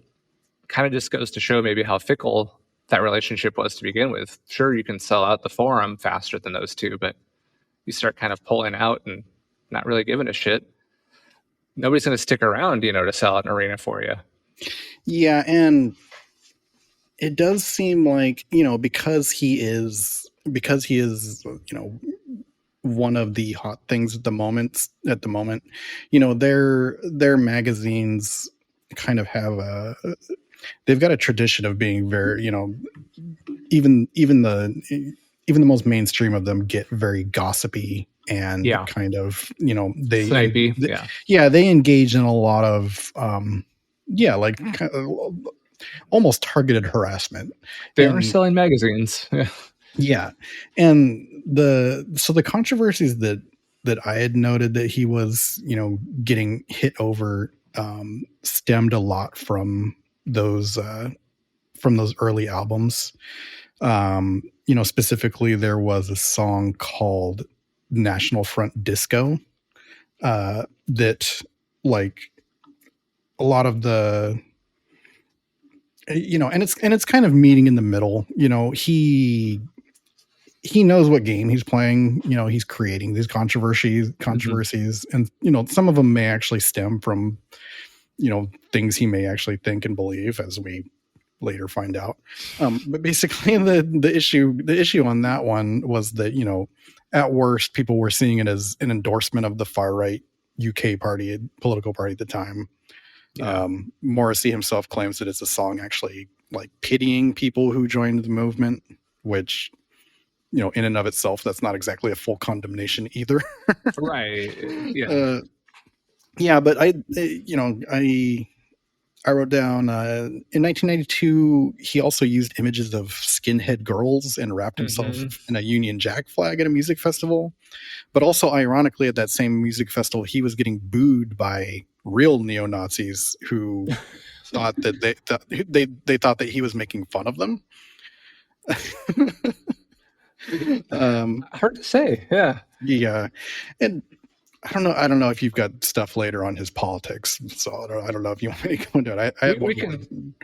kind of just goes to show maybe how fickle that relationship was to begin with. Sure, you can sell out the Forum faster than those two, but you start kind of pulling out and not really giving a shit. Nobody's going to stick around, to sell out an arena for you. Yeah, and it does seem like, because he is, one of the hot things at the moment, their magazines kind of have they've got a tradition of being very, even the most mainstream of them get very gossipy and kind of, snipey. They engage in a lot of, kind of, almost targeted harassment. They are selling magazines. Yeah. And the controversies that I had noted that he was, getting hit over, stemmed a lot from those early albums. Specifically there was a song called National Front Disco, that a lot of the, and it's kind of meeting in the middle. He knows what game he's playing. He's creating these controversies, and some of them may actually stem from things he may actually think and believe, as we later find out. But basically, the issue on that one was that at worst, people were seeing it as an endorsement of the far right UK political party at the time. Yeah. Morrissey himself claims that it's a song actually pitying people who joined the movement, which in and of itself, that's not exactly a full condemnation either. Right. Yeah. But I wrote down in 1992, he also used images of skinhead girls and wrapped himself in a Union Jack flag at a music festival. But also, ironically, at that same music festival, he was getting booed by real neo-Nazis who thought that they thought that he was making fun of them. Hard to say. Yeah. And I don't know if you've got stuff later on his politics, so I don't know if you want me to go into it. We can,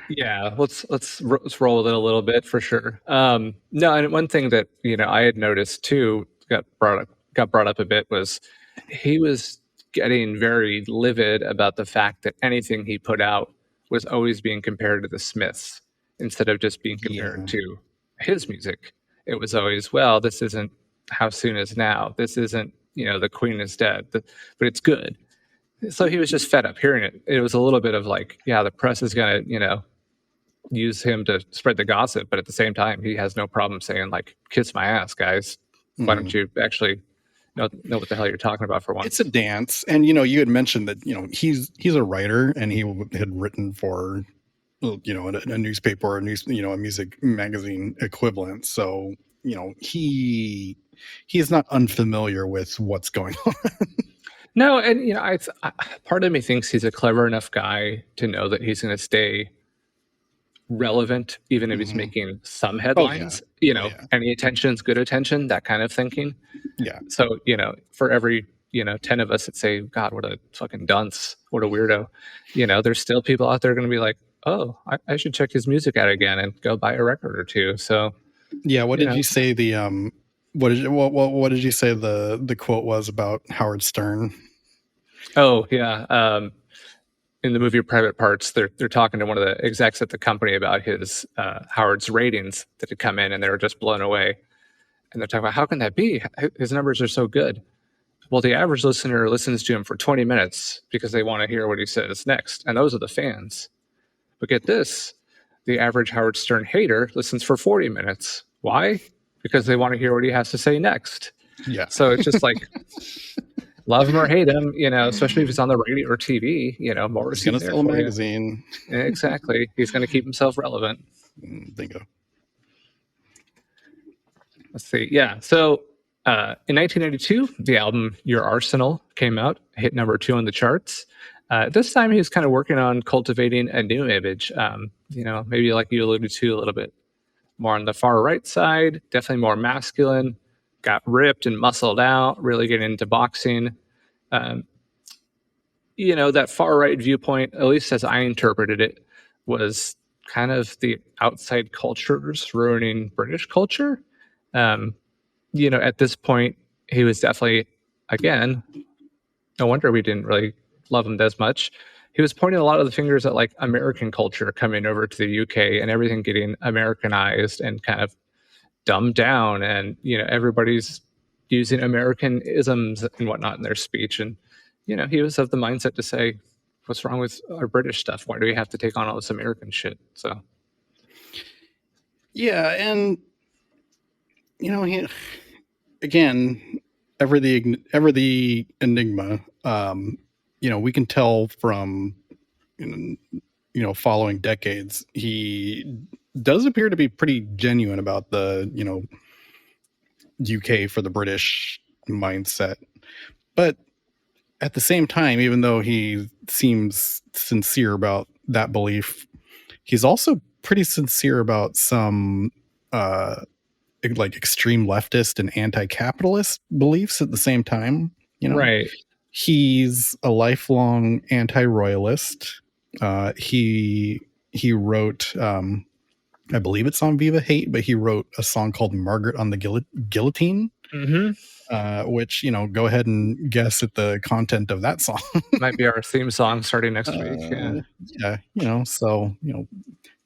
let's roll with it a little bit for sure. No, and one thing that I had noticed too got brought up a bit was he was getting very livid about the fact that anything he put out was always being compared to the Smiths instead of just being compared to his music. It was always, well, this isn't How Soon Is Now. This isn't, The Queen Is Dead, but it's good. So he was just fed up hearing it. It was a little bit of the press is going to, use him to spread the gossip. But at the same time, he has no problem saying kiss my ass, guys. Why don't you actually know what the hell you're talking about for once? It's a dance. And, you had mentioned that, he's a writer and he had written for, a newspaper or a music magazine equivalent. So, he is not unfamiliar with what's going on. No, and part of me thinks he's a clever enough guy to know that he's going to stay relevant, even if he's making some headlines. Any attention's good attention, that kind of thinking. Yeah. So, for every 10 of us that say, God, what a fucking dunce, what a weirdo, there's still people out there going to be like, oh, I should check his music out again and go buy a record or two. So, yeah. What did you say what did you say the quote was about Howard Stern? Oh yeah. In the movie Private Parts, they're talking to one of the execs at the company about his Howard's ratings that had come in, and they were just blown away. And they're talking about, how can that be? His numbers are so good. Well, the average listener listens to him for 20 minutes because they want to hear what he says next, and those are the fans. But get this, the average Howard Stern hater listens for 40 minutes. Why? Because they want to hear what he has to say next. Yeah. So it's just like, love him or hate him, especially if he's on the radio or TV, Morrisey's going to sell a magazine. Exactly. He's going to keep himself relevant. Bingo. Let's see. Yeah. So in 1992, the album Your Arsenal came out, hit number 2 on the charts. This time he was kind of working on cultivating a new image, maybe like you alluded to, a little bit more on the far right side, definitely more masculine, got ripped and muscled out, really getting into boxing. That far right viewpoint, at least as I interpreted it, was kind of the outside cultures ruining British culture. At this point, he was definitely, again, no wonder we didn't really love him as much. He was pointing a lot of the fingers at like American culture coming over to the UK and everything getting Americanized and kind of dumbed down, and everybody's using American isms and whatnot in their speech. And he was of the mindset to say, what's wrong with our British stuff? Why do we have to take on all this American shit? So yeah. And he, again, ever the enigma. We can tell from following decades, he does appear to be pretty genuine about the UK for the British mindset. But at the same time, even though he seems sincere about that belief, he's also pretty sincere about some like extreme leftist and anti-capitalist beliefs at the same time. Right. He's a lifelong anti-royalist. He wrote, I believe it's on Viva Hate, but he wrote a song called Margaret on the Guillotine, which, go ahead and guess at the content of that song. Might be our theme song starting next week. Yeah. So,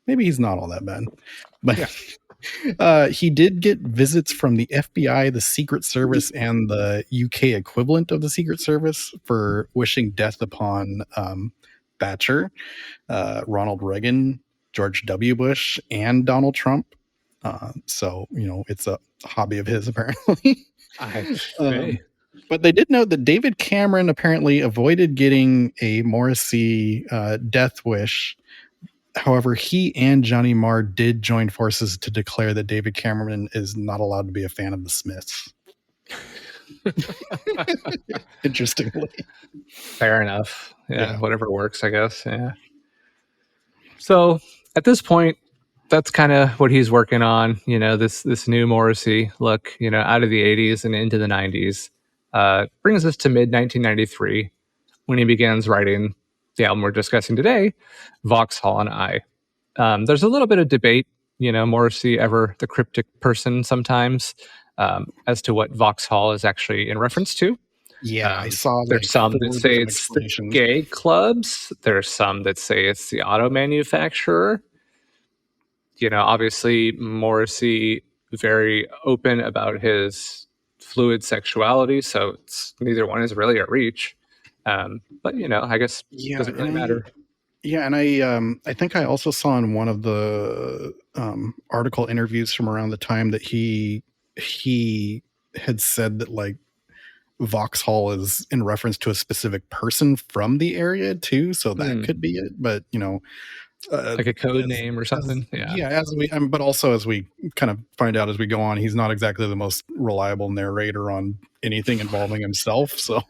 maybe he's not all that bad. But he did get visits from the FBI, the Secret Service, and the UK equivalent of the Secret Service for wishing death upon Thatcher, Ronald Reagan, George W. Bush, and Donald Trump. So, it's a hobby of his, apparently. But they did note that David Cameron apparently avoided getting a Morrissey death wish. However, he and Johnny Marr did join forces to declare that David Cameron is not allowed to be a fan of the Smiths. Interestingly. Fair enough. Yeah, whatever works, I guess. Yeah. So at this point, that's kind of what he's working on. This new Morrissey look, out of the 80s and into the 90s. Brings us to mid 1993 when he begins writing the album we're discussing today, Vauxhall and I. There's a little bit of debate, Morrissey ever the cryptic person sometimes, as to what Vauxhall is actually in reference to. Yeah, I saw there's some that say it's the gay clubs. There's some that say it's the auto manufacturer. Obviously Morrissey very open about his fluid sexuality, so neither one is really a reach. But I guess it doesn't really matter. Yeah, and I think I also saw in one of the article interviews from around the time that he had said that like Vauxhall is in reference to a specific person from the area too, so that could be it. But like a code name or as, something. Yeah. as we, but also as we kind of find out as we go on, he's not exactly the most reliable narrator on anything involving himself. So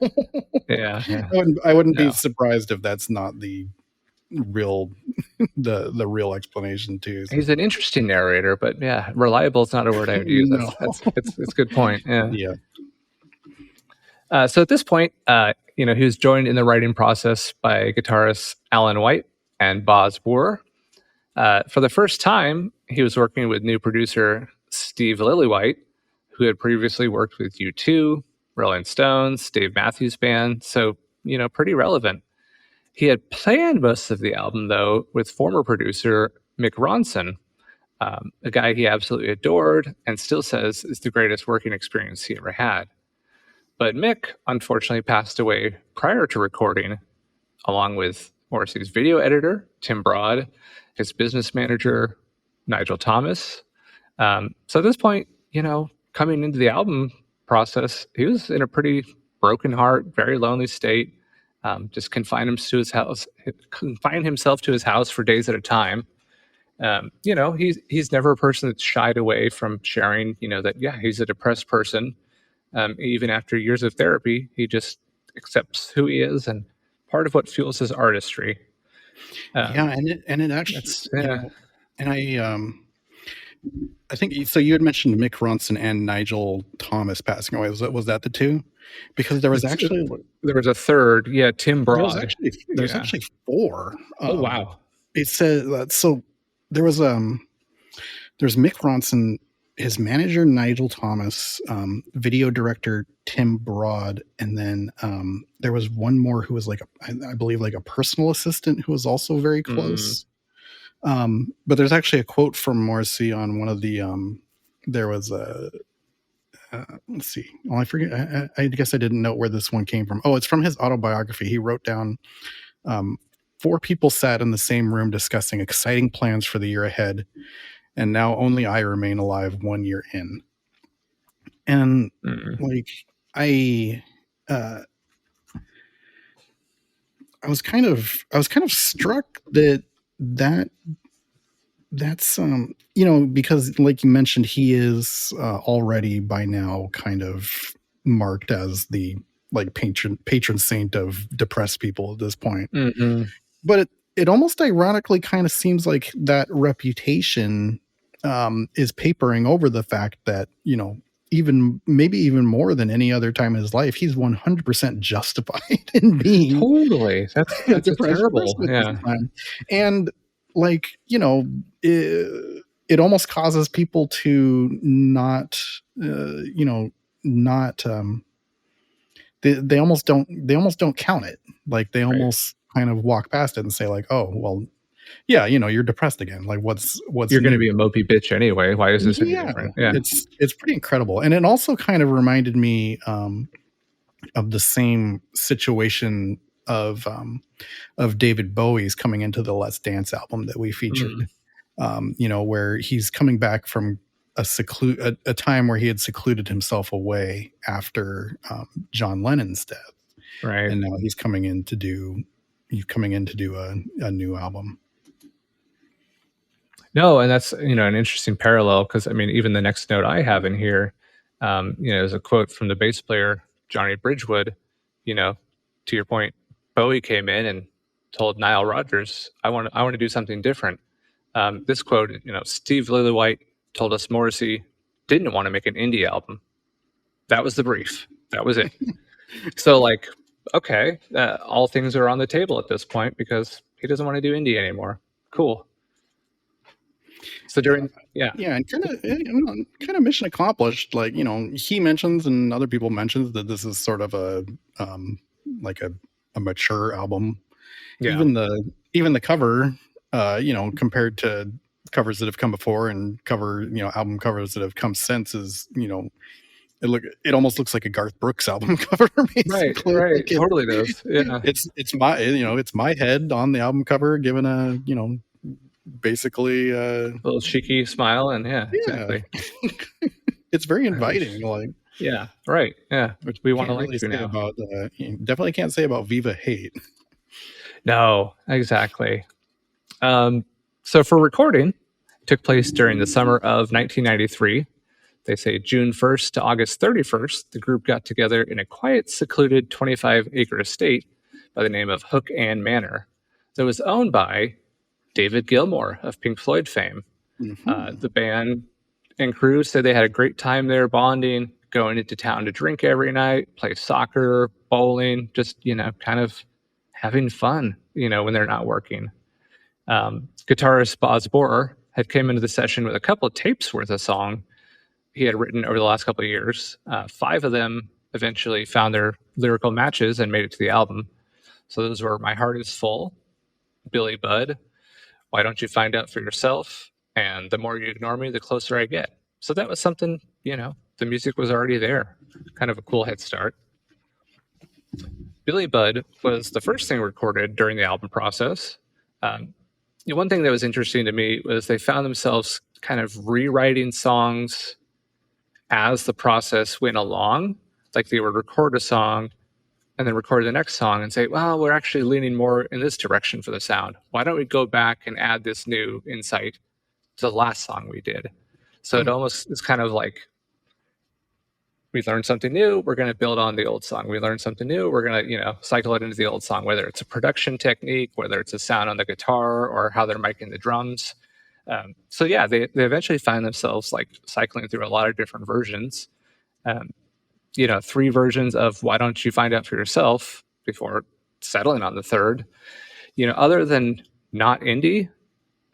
Yeah. I wouldn't be No. surprised if that's not the real the real explanation too. So. He's an interesting narrator, but yeah, reliable is not a word I would use. No. It's a good point. Yeah. Yeah. So at this point, he was joined in the writing process by guitarist Alan White and Boz Boer. For the first time, he was working with new producer Steve Lillywhite, who had previously worked with U2, Rolling Stones, Dave Matthews Band, so, pretty relevant. He had planned most of the album, though, with former producer Mick Ronson, a guy he absolutely adored and still says is the greatest working experience he ever had. But Mick, unfortunately, passed away prior to recording, along with Morrissey's video editor, Tim Broad, his business manager, Nigel Thomas. So at this point, coming into the album process, he was in a pretty broken heart, very lonely state, just confined himself to his house for days at a time. He's never a person that's shied away from sharing, that, he's a depressed person. Even after years of therapy, he just accepts who he is, and part of what fuels his artistry. And it actually, and I think so. You had mentioned Mick Ronson and Nigel Thomas passing away. Was that the two? Because there was a third. Yeah, Tim Broad. There's actually four. Oh wow! It says so. There's Mick Ronson, his manager Nigel Thomas, video director Tim Broad, and then there was one more who was I believe a personal assistant who was also very close. But there's actually a quote from Morrissey on one of the there was a let's see. Well, I forget. I guess I didn't know where this one came from. Oh, it's from his autobiography. He wrote down 4 people sat in the same room discussing exciting plans for the year ahead, and now only I remain alive 1 year in. And I was kind of struck that's because like you mentioned, he is already by now kind of marked as the patron saint of depressed people at this point. But it almost ironically kind of seems like that reputation is papering over the fact that maybe even more than any other time in his life, he's 100% justified in being totally. That's terrible. Yeah. And it almost causes people to not they almost don't count it. They almost kind of walk past it and say oh, well, yeah, you're depressed again. What's you're going to be a mopey bitch anyway. Why is this any different? Yeah, it's pretty incredible. And it also kind of reminded me of the same situation of David Bowie's coming into the Let's Dance album that we featured. Where he's coming back from a time where he had secluded himself away after John Lennon's death, right? And now he's coming in to do a new album. No, and that's an interesting parallel, because even the next note I have in here, is a quote from the bass player Johnny Bridgewood. To your point, Bowie came in and told Nile Rodgers, "I want to do something different." This quote, Steve Lillywhite told us Morrissey didn't want to make an indie album. That was the brief. That was it. So okay, all things are on the table at this point because he doesn't want to do indie anymore. Cool. So and kind of mission accomplished. He mentions and other people mentions that this is sort of a mature album. Yeah. Even the cover, compared to covers that have come before and album covers that have come since is, it almost looks like a Garth Brooks album cover. Basically. Right. Totally does. Yeah. It's my head on the album cover given a, basically a little cheeky smile, and exactly. It's very inviting. Yeah, right. Yeah, we want to like you now. Definitely can't say about Viva Hate. No, exactly. So for recording, it took place during the summer of 1993. They say June 1st to August 31st, the group got together in a quiet, secluded 25-acre estate by the name of Hook Ann Manor that was owned by David Gilmour of Pink Floyd fame. The band and crew said they had a great time there bonding, going into town to drink every night, play soccer, bowling, just, kind of having fun, when they're not working. Guitarist Boz Borer had came into the session with a couple of tapes worth of song he had written over the last couple of years. 5 of them eventually found their lyrical matches and made it to the album. So those were My Heart Is Full, Billy Budd, Why Don't You Find Out For Yourself, and The More You Ignore Me, The Closer I Get. So that was something, the music was already there. Kind of a cool head start. Billy Budd was the first thing recorded during the album process. One thing that was interesting to me was they found themselves kind of rewriting songs as the process went along. Like they would record a song and then record the next song and say, well, we're actually leaning more in this direction for the sound. Why don't we go back and add this new insight to the last song we did? So it almost is kind of like, we learned something new, we're going to build on the old song. We learned something new, we're going to, cycle it into the old song, whether it's a production technique, whether it's a sound on the guitar or how they're miking the drums. So yeah, they eventually find themselves like cycling through a lot of different versions. 3 versions of Why Don't You Find Out For Yourself before settling on the third. Other than not indie,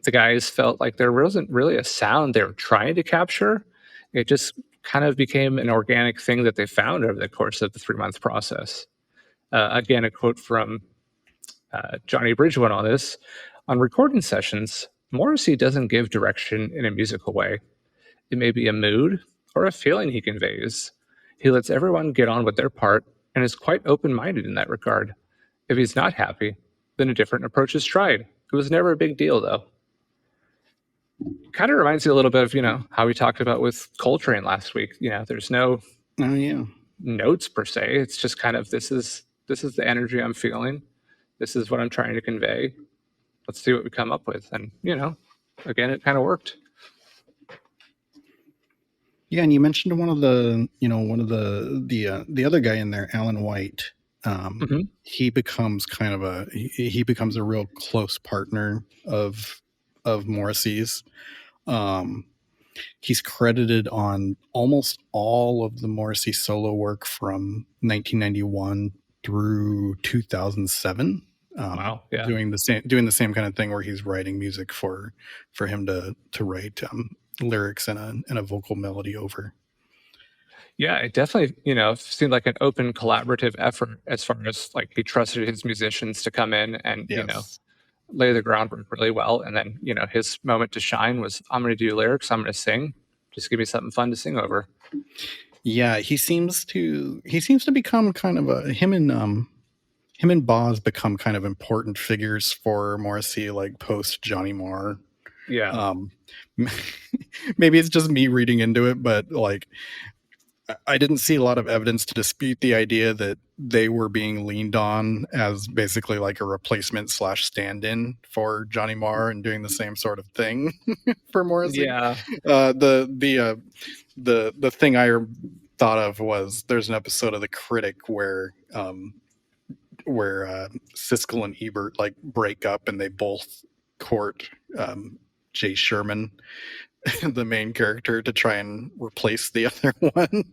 the guys felt like there wasn't really a sound they were trying to capture. It just kind of became an organic thing that they found over the course of the 3-month process. Again, a quote from Johnny Bridgewood on this. On recording sessions, Morrissey doesn't give direction in a musical way. It may be a mood or a feeling he conveys. He lets everyone get on with their part and is quite open-minded in that regard. If he's not happy, then a different approach is tried. It was never a big deal, though. Kind of reminds you a little bit of, how we talked about with Coltrane last week. There's no notes per se. It's just kind of, this is the energy I'm feeling. This is what I'm trying to convey. Let's see what we come up with. And, again, it kind of worked. Yeah, and you mentioned one of the other guy in there, Alan White. He becomes kind of he becomes a real close partner of Morrissey's. He's credited on almost all of the Morrissey solo work from 1991 through 2007. Wow, yeah. Doing the same kind of thing where he's writing music for him to write lyrics and a vocal melody over. Yeah, it definitely, seemed like an open collaborative effort as far as like he trusted his musicians to come in and, lay the groundwork really well. And then, his moment to shine was, I'm going to do lyrics, I'm going to sing. Just give me something fun to sing over. Yeah, he seems to become kind of him and Boz become kind of important figures for Morrissey, like post Johnny Marr. Yeah. Maybe it's just me reading into it, but like I didn't see a lot of evidence to dispute the idea that they were being leaned on as basically like a replacement / stand-in for Johnny Marr and doing the same sort of thing for Morrissey. Yeah. The thing I thought of was there's an episode of The Critic where Siskel and Ebert like break up and they both court Jay Sherman, the main character, to try and replace the other one.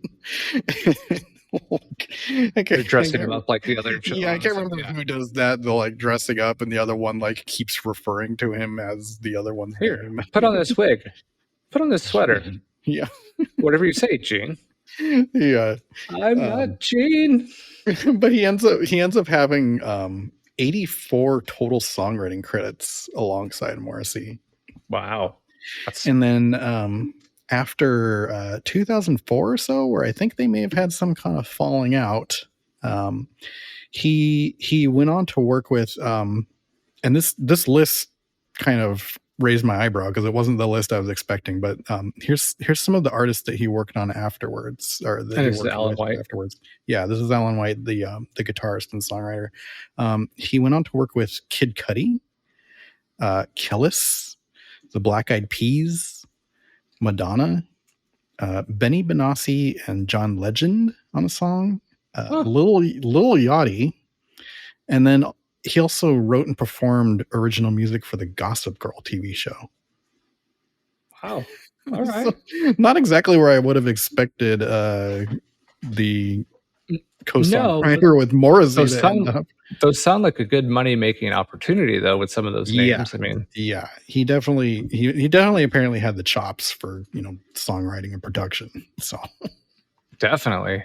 They're dressing him up like the other. Yeah, I can't remember who does that. The like dressing up, and the other one like keeps referring to him as the other one's name. Put on this wig. Put on this sweater. Yeah. Whatever you say, Gene. Yeah. I'm not Gene. But he ends up having 84 total songwriting credits alongside Morrissey. Wow. And then after 2004 or so, where I think they may have had some kind of falling out, he went on to work with and this list kind of raised my eyebrow because it wasn't the list I was expecting, but here's some of the artists that he worked on afterwards, or that this is Alan White afterwards. Yeah, this is Alan White, the guitarist and songwriter. He went on to work with Kid Cudi, Killis, the Black Eyed Peas, Madonna, Benny Benassi and John Legend on a song, Lil Yachty, and then he also wrote and performed original music for the Gossip Girl TV show. Wow. All right. So, not exactly where I would have expected the co-songwriter with Morrisey to end up. Those sound like a good money-making opportunity, though, with some of those names. Yeah, he definitely apparently had the chops for songwriting and production. So definitely,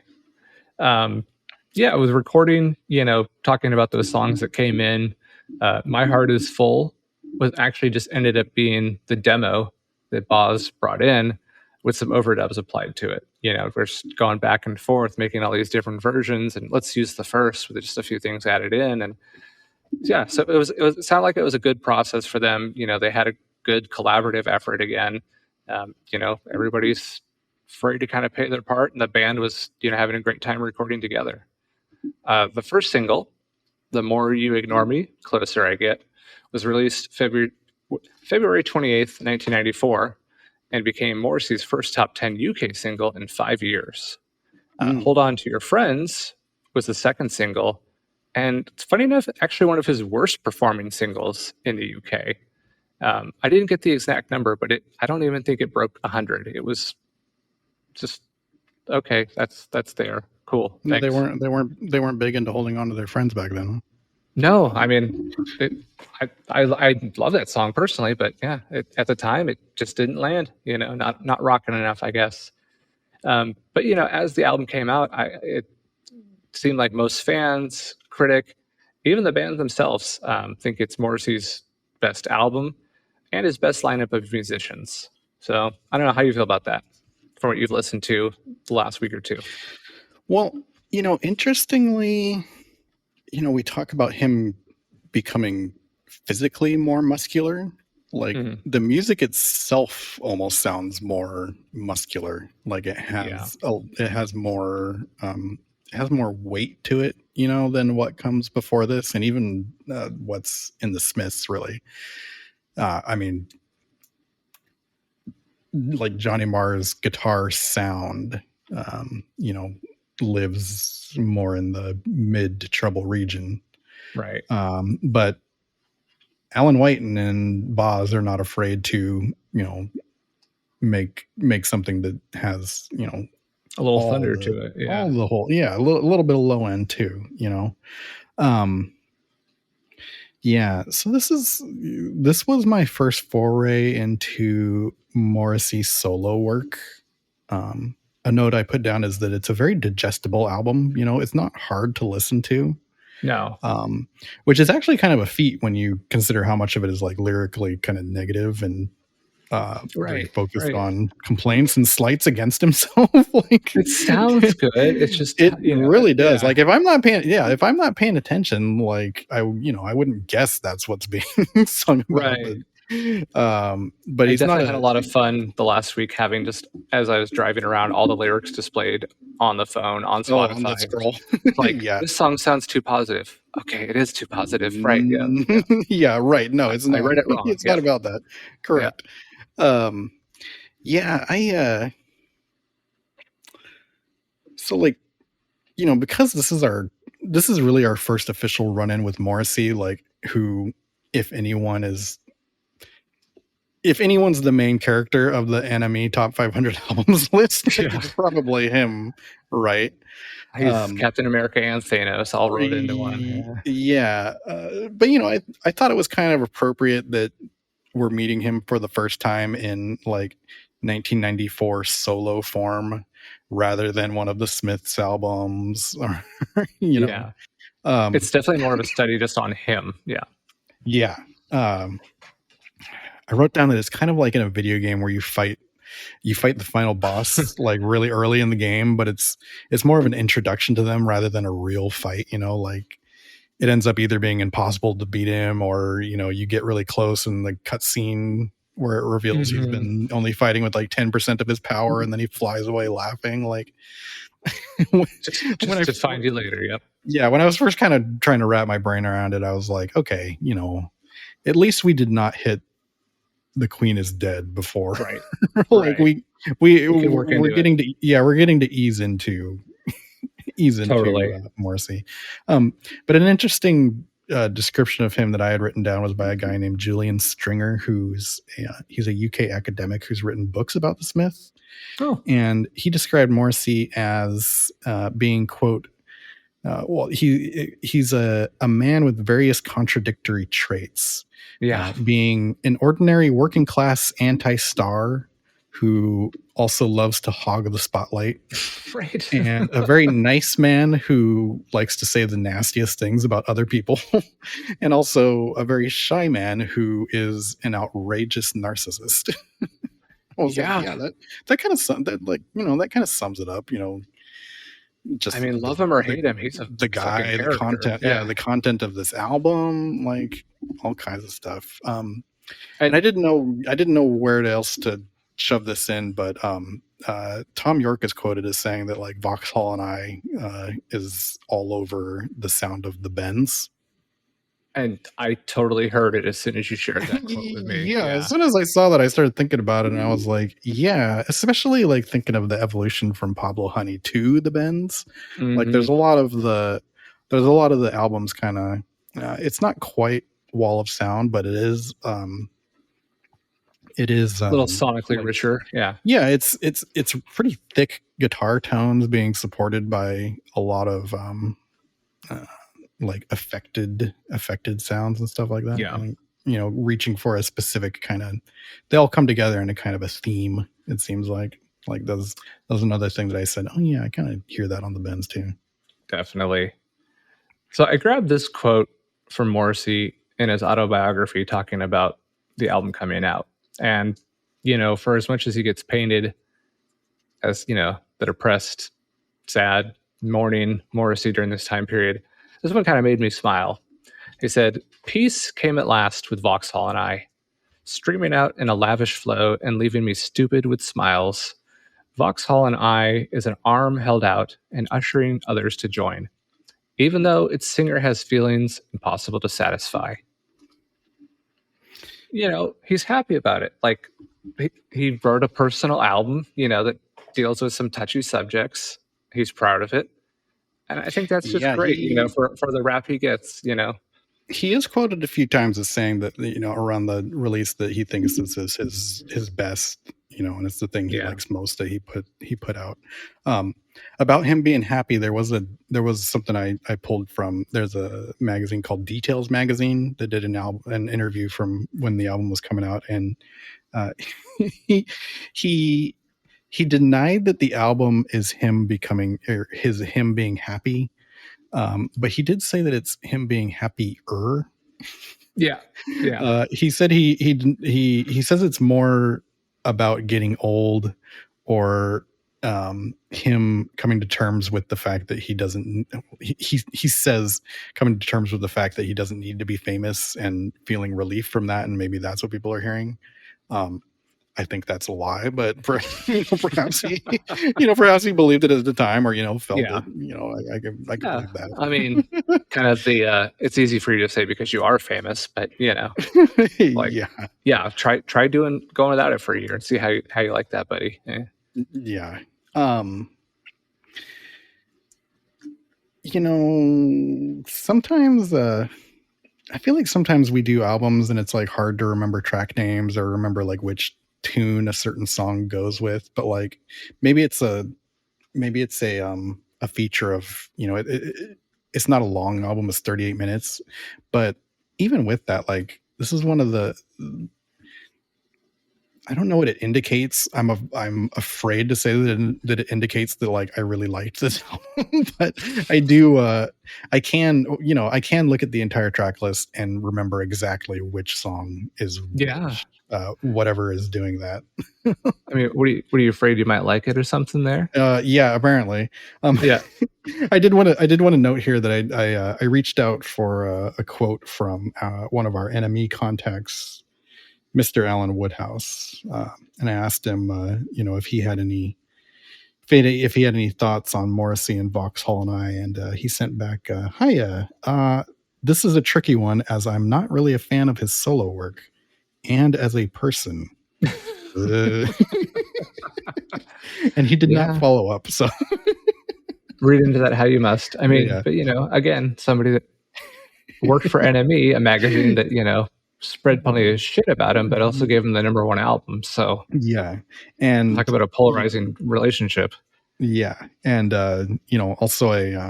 with recording, talking about those songs that came in. My Heart Is Full was actually just ended up being the demo that Boz brought in with some overdubs applied to it. We're just going back and forth, making all these different versions, and let's use the first with just a few things added in. And so it sounded like it was a good process for them. They had a good collaborative effort again. Everybody's free to kind of play their part, and the band was, having a great time recording together. The first single, The More You Ignore Me, Closer I Get, was released February 28th, 1994, and became Morrissey's first top 10 UK single in 5 years. Hold On to Your Friends was the second single, and it's funny enough, actually one of his worst performing singles in the UK. I didn't get the exact number, but I don't even think it broke 100. It was just okay. That's there. Cool. Thanks. They weren't big into holding on to their friends back then. No, I mean, I love that song personally, but yeah, at the time it just didn't land. Not rocking enough, I guess. But as the album came out, it seemed like most fans, critic, even the band themselves, think it's Morrissey's best album and his best lineup of musicians. So I don't know how you feel about that from what you've listened to the last week or two. Well, interestingly, we talk about him becoming physically more muscular. Like the music itself almost sounds more muscular. Like it has more weight to it, than what comes before this, and even what's in the Smiths. Really, I mean, like Johnny Marr's guitar sound, lives more in the mid treble region, right? But Alan White and Boz are not afraid to make something that has a little thunder to it, a little bit of low end too, so this was my first foray into Morrissey solo work. A note I put down is that it's a very digestible album. It's not hard to listen to. No. Which is actually kind of a feat when you consider how much of it is like lyrically kind of negative and very focused on complaints and slights against himself. Like it sounds good. It's just it really does. Like if I'm not paying attention, like I wouldn't guess that's what's being sung about. Right. But he's definitely had a lot of fun the last week, having just as I was driving around, all the lyrics displayed on the phone on Spotify. On the scroll. Like this song sounds too positive. Okay, it is too positive, right? Yeah, right. No, it's not. I read it wrong. It's not about that. Correct. So like, because this is really our first official run-in with Morrissey, like who, if anyone's the main character of the Enemy Top 500 Albums list, it's probably him, right? He's Captain America and Thanos all rolled into one. Yeah. But, I thought it was kind of appropriate that we're meeting him for the first time in like 1994 solo form rather than one of the Smiths albums. Or, it's definitely more of a study just on him. Yeah. Yeah. I wrote down that it's kind of like in a video game where you fight the final boss like really early in the game, but it's more of an introduction to them rather than a real fight, like it ends up either being impossible to beat him or, you get really close in the cutscene where it reveals he's been only fighting with like 10% of his power and then he flies away laughing like just to find you later. Yep. Yeah. When I was first kind of trying to wrap my brain around it, I was like, okay, at least we did not hit the Queen is dead before. Right. Like Right. can work we're into getting to we're getting to ease into Totally. Morrissey. But an interesting description of him that I had written down was by a guy named Julian Stringer, he's a UK academic who's written books about the Smiths. Oh. And he described Morrissey as being, quote, he's a man with various contradictory traits. Yeah. Being an ordinary working class anti-star who also loves to hog the spotlight. Right. And a very nice man who likes to say the nastiest things about other people. And also a very shy man who is an outrageous narcissist. I was like, that kind of sums it up, just I mean, love him or hate him, he's the guy, the content, the content of this album, like all kinds of stuff. And I didn't know where else to shove this in, but Tom York is quoted as saying that like Vauxhall and I is all over the sound of the bends. And I totally heard it as soon as you shared that quote with me. Yeah, as soon as I saw that, I started thinking about it, and I was like, yeah, especially like thinking of the evolution from Pablo Honey to the bends. Mm-hmm. Like there's a lot of the albums kind of it's not quite wall of sound, but it is a little sonically richer. Yeah, it's pretty thick guitar tones being supported by a lot of like affected sounds and stuff like that. Yeah. And, reaching for a specific kind of, they all come together in a kind of a theme. It seems like that was another thing that I said, oh yeah, I kind of hear that on the bends too. Definitely. So I grabbed this quote from Morrissey in his autobiography talking about the album coming out. And, for as much as he gets painted as, the depressed, sad, mourning Morrissey during this time period, this one kind of made me smile. He said, "Peace came at last with Vauxhall and I, streaming out in a lavish flow and leaving me stupid with smiles. Vauxhall and I is an arm held out and ushering others to join, even though its singer has feelings impossible to satisfy." He's happy about it. Like he wrote a personal album, that deals with some touchy subjects. He's proud of it. And I think that's just great, for the rap he gets, He is quoted a few times as saying that, around the release that he thinks this is his best, and it's the thing he likes most that he put out. About him being happy, there was something I pulled from, there's a magazine called Details Magazine that did an interview from when the album was coming out, and he denied that the album is him being happy, but he did say that it's him being happier. Yeah. He said he says it's more about getting old, or him coming to terms with the fact that he doesn't. He says coming to terms with the fact that he doesn't need to be famous and feeling relief from that, and maybe that's what people are hearing. I think that's a lie, but perhaps he, perhaps he believed it at the time, or felt it. I can believe that. I mean, kind of it's easy for you to say because you are famous, but try going without it for a year and see how you like that, buddy. Yeah. Sometimes I feel like sometimes we do albums and it's like hard to remember track names or remember like which tune a certain song goes with, but like maybe it's a feature of, it's not a long album, it's 38 minutes, but even with that, like this is one of the, I don't know what it indicates. I'm afraid to say that it indicates that like I really liked this album, but I do. I can look at the entire track list and remember exactly which song is which, whatever is doing that. I mean, were you afraid you might like it or something there? Yeah, apparently. I did want to note here that I reached out for a quote from one of our enemy contacts, Mr. Alan Woodhouse, and I asked him, if he had any thoughts on Morrissey and Vauxhall and I, and he sent back, "Hiya. this is a tricky one as I'm not really a fan of his solo work and as a person. And he did not follow up. So read into that how you must. I mean, Yeah. but again, somebody that worked for NME, a magazine that spread plenty of shit about him, but also gave him the #1 album. So yeah, and talk about a polarizing relationship. Yeah, and also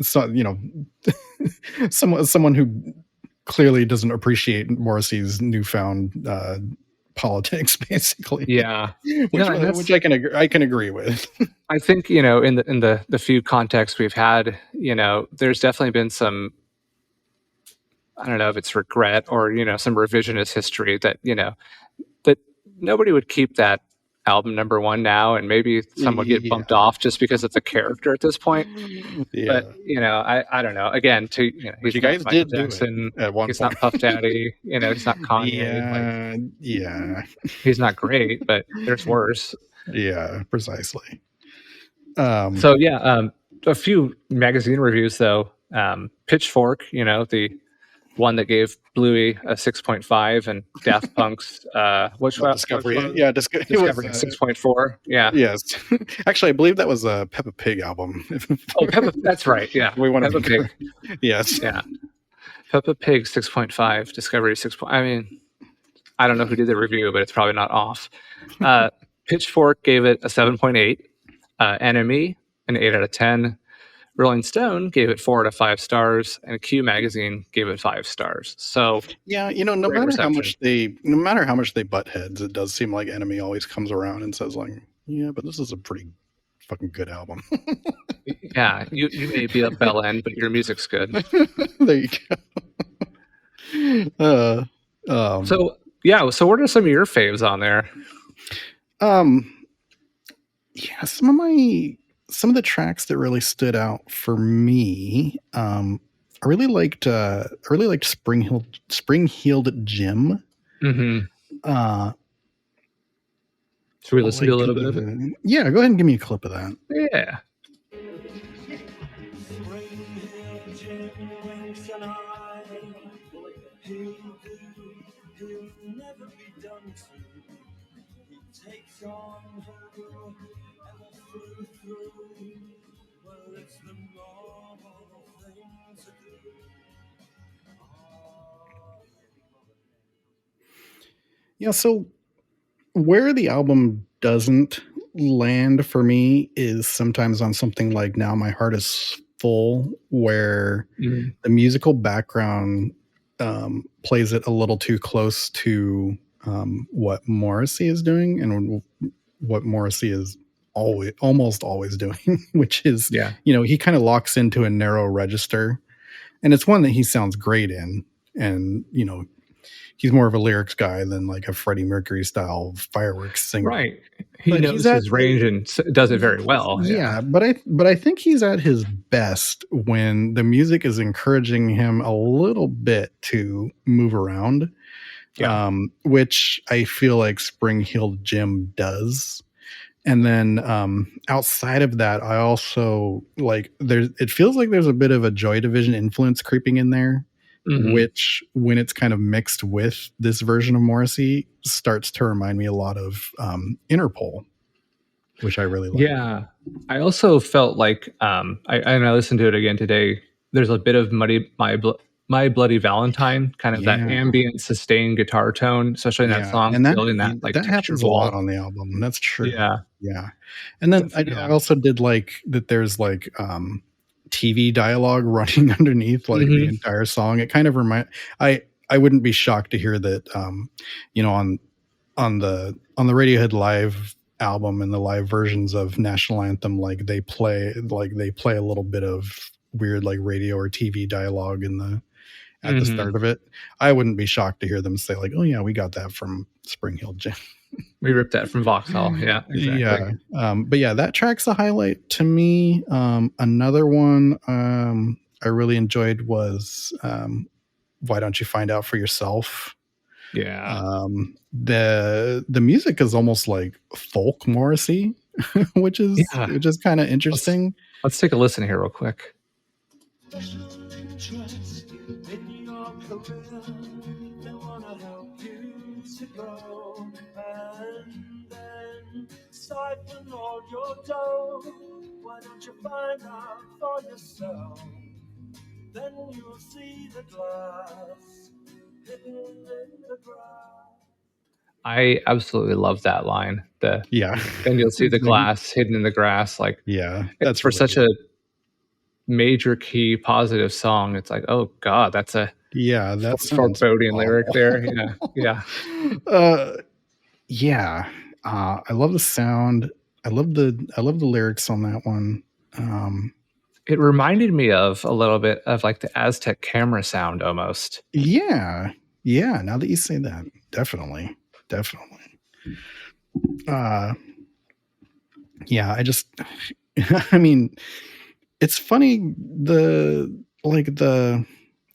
someone who clearly doesn't appreciate Morrissey's newfound politics, basically. Yeah, which I can agree with. I think in the few contexts we've had, there's definitely been some, I don't know if it's regret or some revisionist history that that nobody would keep that album #1 now, and maybe some would get bumped off just because it's a character at this point. Yeah. But I don't know. Again, he's you not guys Michael did do it Jackson. at one He's point. not Puff Daddy. He's not Kanye. Yeah. He's not great, but there's worse. Yeah, precisely. So a few magazine reviews though. Pitchfork, the one that gave Bluey a 6.5 and Daft Punk's Discovery. Discovery 6.4. Yeah. Yes. Actually, I believe that was a Peppa Pig album. Oh, Peppa. That's right. Yeah. We want Peppa Pig. Yes. Yeah. Peppa Pig 6.5. Discovery 6. I mean, I don't know who did the review, but it's probably not off. Pitchfork gave it a 7.8. NME an 8 out of 10. Rolling Stone gave it 4 out of 5 stars, and Q Magazine gave it 5 stars. So yeah, no matter how much they butt heads, it does seem like NME always comes around and says like, yeah, but this is a pretty fucking good album. Yeah, you may be a bell end, but your music's good. There you go. So what are some of your faves on there? Yeah, some of the tracks that really stood out for me, I really liked Spring Heeled Jim. Mm-hmm. Should we listen to a little bit of it? Yeah, go ahead and give me a clip of that. Yeah. Yeah, so where the album doesn't land for me is sometimes on something like Now My Heart Is Full, where the musical background plays it a little too close to what Morrissey is doing and what Morrissey is almost always doing, which is, he kind of locks into a narrow register, and it's one that he sounds great in. And, he's more of a lyrics guy than like a Freddie Mercury style fireworks singer. Right. He knows his range and does it very well. Yeah. But I think he's at his best when the music is encouraging him a little bit to move around. Yeah. Which I feel like Spring Heeled Jim does. And then outside of that, I also it feels like there's a bit of a Joy Division influence creeping in there. Mm-hmm. Which, when it's kind of mixed with this version of Morrissey, starts to remind me a lot of Interpol, which I really like. Yeah, I also felt like I listened to it again today. There's a bit of My Bloody Valentine, kind of that ambient, sustained guitar tone, especially in that song, and building that that happens a lot on the album. That's true. Yeah. And then I also did like that. There's like TV dialogue running underneath the entire song. It kind of I wouldn't be shocked to hear that on the Radiohead live album and the live versions of National Anthem, they play a little bit of weird radio or TV dialogue at the start of it. I wouldn't be shocked to hear them say oh yeah, we got that from Spring Heeled Jim. We ripped that from Vauxhall. Yeah, exactly. Yeah. But yeah, that track's a highlight to me. Another one I really enjoyed was Why Don't You Find Out for Yourself? Yeah. The music is almost like folk Morrissey, which is kind of interesting. Let's take a listen here real quick. Special interest in your career. They wanna help you to grow and then siphon all your dough. Why don't you find out for yourself? Then you'll see the glass hidden in the grass. I absolutely love that line. Then you'll see the glass hidden in the grass. Like, Yeah, that's for really such good. a major key positive song. It's like, oh God, that's a that foreboding lyric there. Yeah. I love the sound. I love the lyrics on that one. It reminded me of a little bit of like the Aztec camera sound almost. Yeah. Now that you say that, definitely. I just, I mean, it's funny. The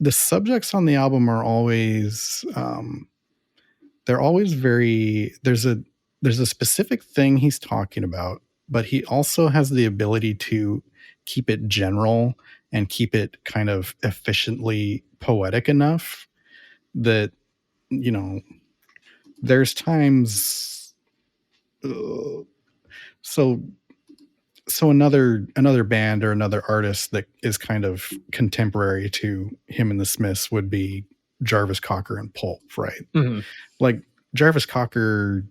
subjects on the album are always, they're always very, there's a specific thing he's talking about, but he also has the ability to keep it general and keep it kind of efficiently poetic enough that, there's times, so another band or another artist that is kind of contemporary to him and the Smiths would be Jarvis Cocker and Pulp, right? Mm-hmm. Like Jarvis Cocker,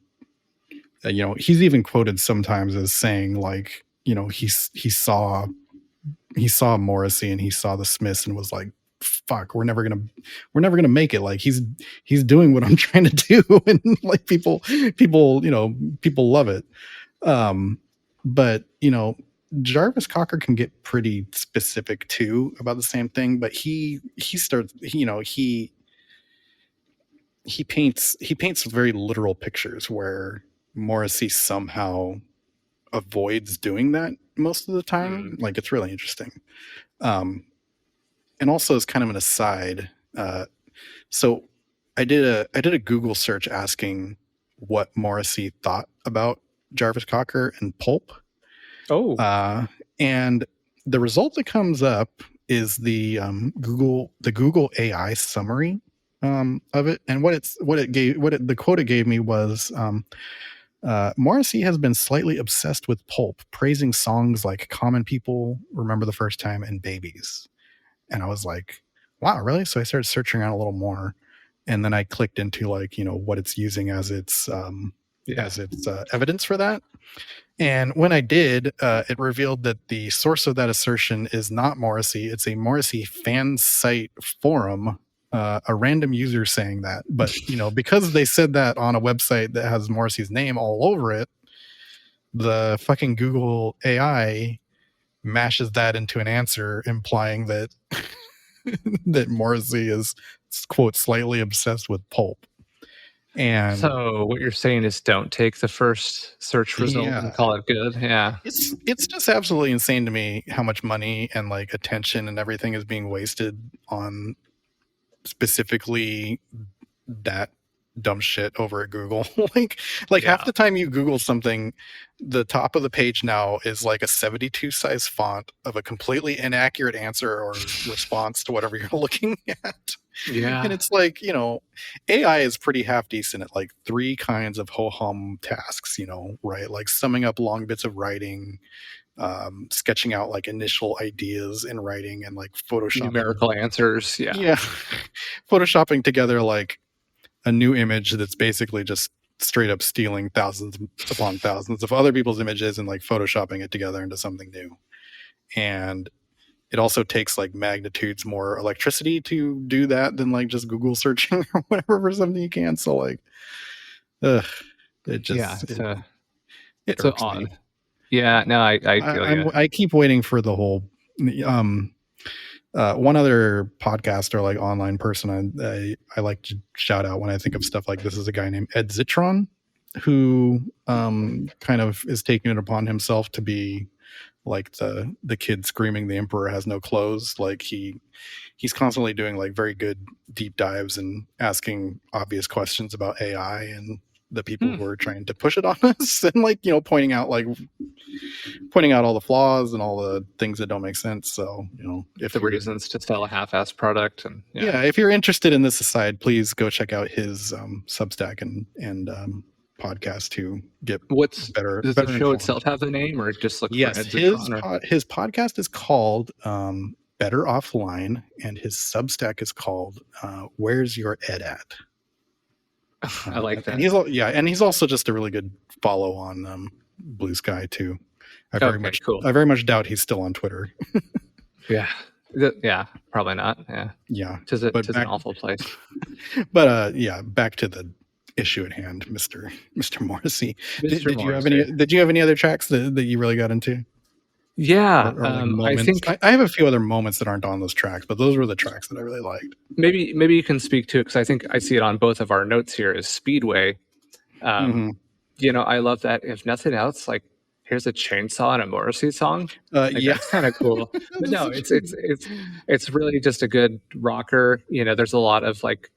he's even quoted sometimes as saying, like, he saw Morrissey and he saw the Smiths and was like, fuck, we're never gonna make it. Like he's doing what I'm trying to do, and like people love it. But Jarvis Cocker can get pretty specific too about the same thing, but he starts, he paints very literal pictures where Morrissey somehow avoids doing that most of the time. Like, it's really interesting. And also, as kind of an aside, so I did a Google search asking what Morrissey thought about Jarvis Cocker and Pulp. And the result that comes up is the Google AI summary of it. And the quote it gave me was, Morrissey has been slightly obsessed with Pulp, praising songs like Common People, Remember the First Time, and Babies. And I was like, wow, really? So I started searching around a little more, and then I clicked into like, what it's using as its evidence for that. And when I did, it revealed that the source of that assertion is not Morrissey. It's a Morrissey fan site forum, a random user saying that. But, because they said that on a website that has Morrissey's name all over it, the fucking Google AI mashes that into an answer, implying that that Morrissey is, quote, slightly obsessed with Pulp. And so what you're saying is don't take the first search result and call it good. Yeah. It's just absolutely insane to me how much money and like attention and everything is being wasted on specifically that dumb shit over at Google. like half the time you Google something, the top of the page now is like a 72 size font of a completely inaccurate answer or response to whatever you're looking at. Yeah. And it's like, AI is pretty half decent at like 3 kinds of ho-hum tasks, right? Like summing up long bits of writing, sketching out like initial ideas in writing, and like photoshopping numerical answers. Yeah. Photoshopping together like a new image that's basically just straight up stealing thousands upon thousands of other people's images and like photoshopping it together into something new. And it also takes like magnitudes more electricity to do that than like just Google searching or whatever for something you can. So like, it just, it irks odd. me. Yeah, no, I feel you. I keep waiting for the whole, one other podcast or like online person I like to shout out when I think of stuff like this is a guy named Ed Zitron, who kind of is taking it upon himself to be like the kid screaming the emperor has no clothes. Like he's constantly doing like very good deep dives and asking obvious questions about AI and the people who are trying to push it on us, and like, you know, pointing out all the flaws and all the things that don't make sense. So, you know, if The you're, reasons to sell a half-assed product, and yeah, if you're interested in this aside, please go check out his Substack and podcast to get does better the show informed. itself have a name, or just look Yes, for Ed his Zucron, or- his podcast is called Better Offline, and his Substack is called Where's Your Ed At? I like that. And he's also just a really good follow on Blue Sky too. I very much doubt he's still on Twitter. Yeah, probably not. Yeah, tis an awful place. But back to the issue at hand, Mr. Morrissey. Did you have any other tracks that you really got into? Yeah, or like I think I have a few other moments that aren't on those tracks, but those were the tracks that I really liked. Maybe you can speak to it, because I think I see it on both of our notes here is Speedway. You know, I love that. If nothing else, like, here's a chainsaw and a Morrissey song. That's kind of cool. But no, it's really just a good rocker. You know, there's a lot of like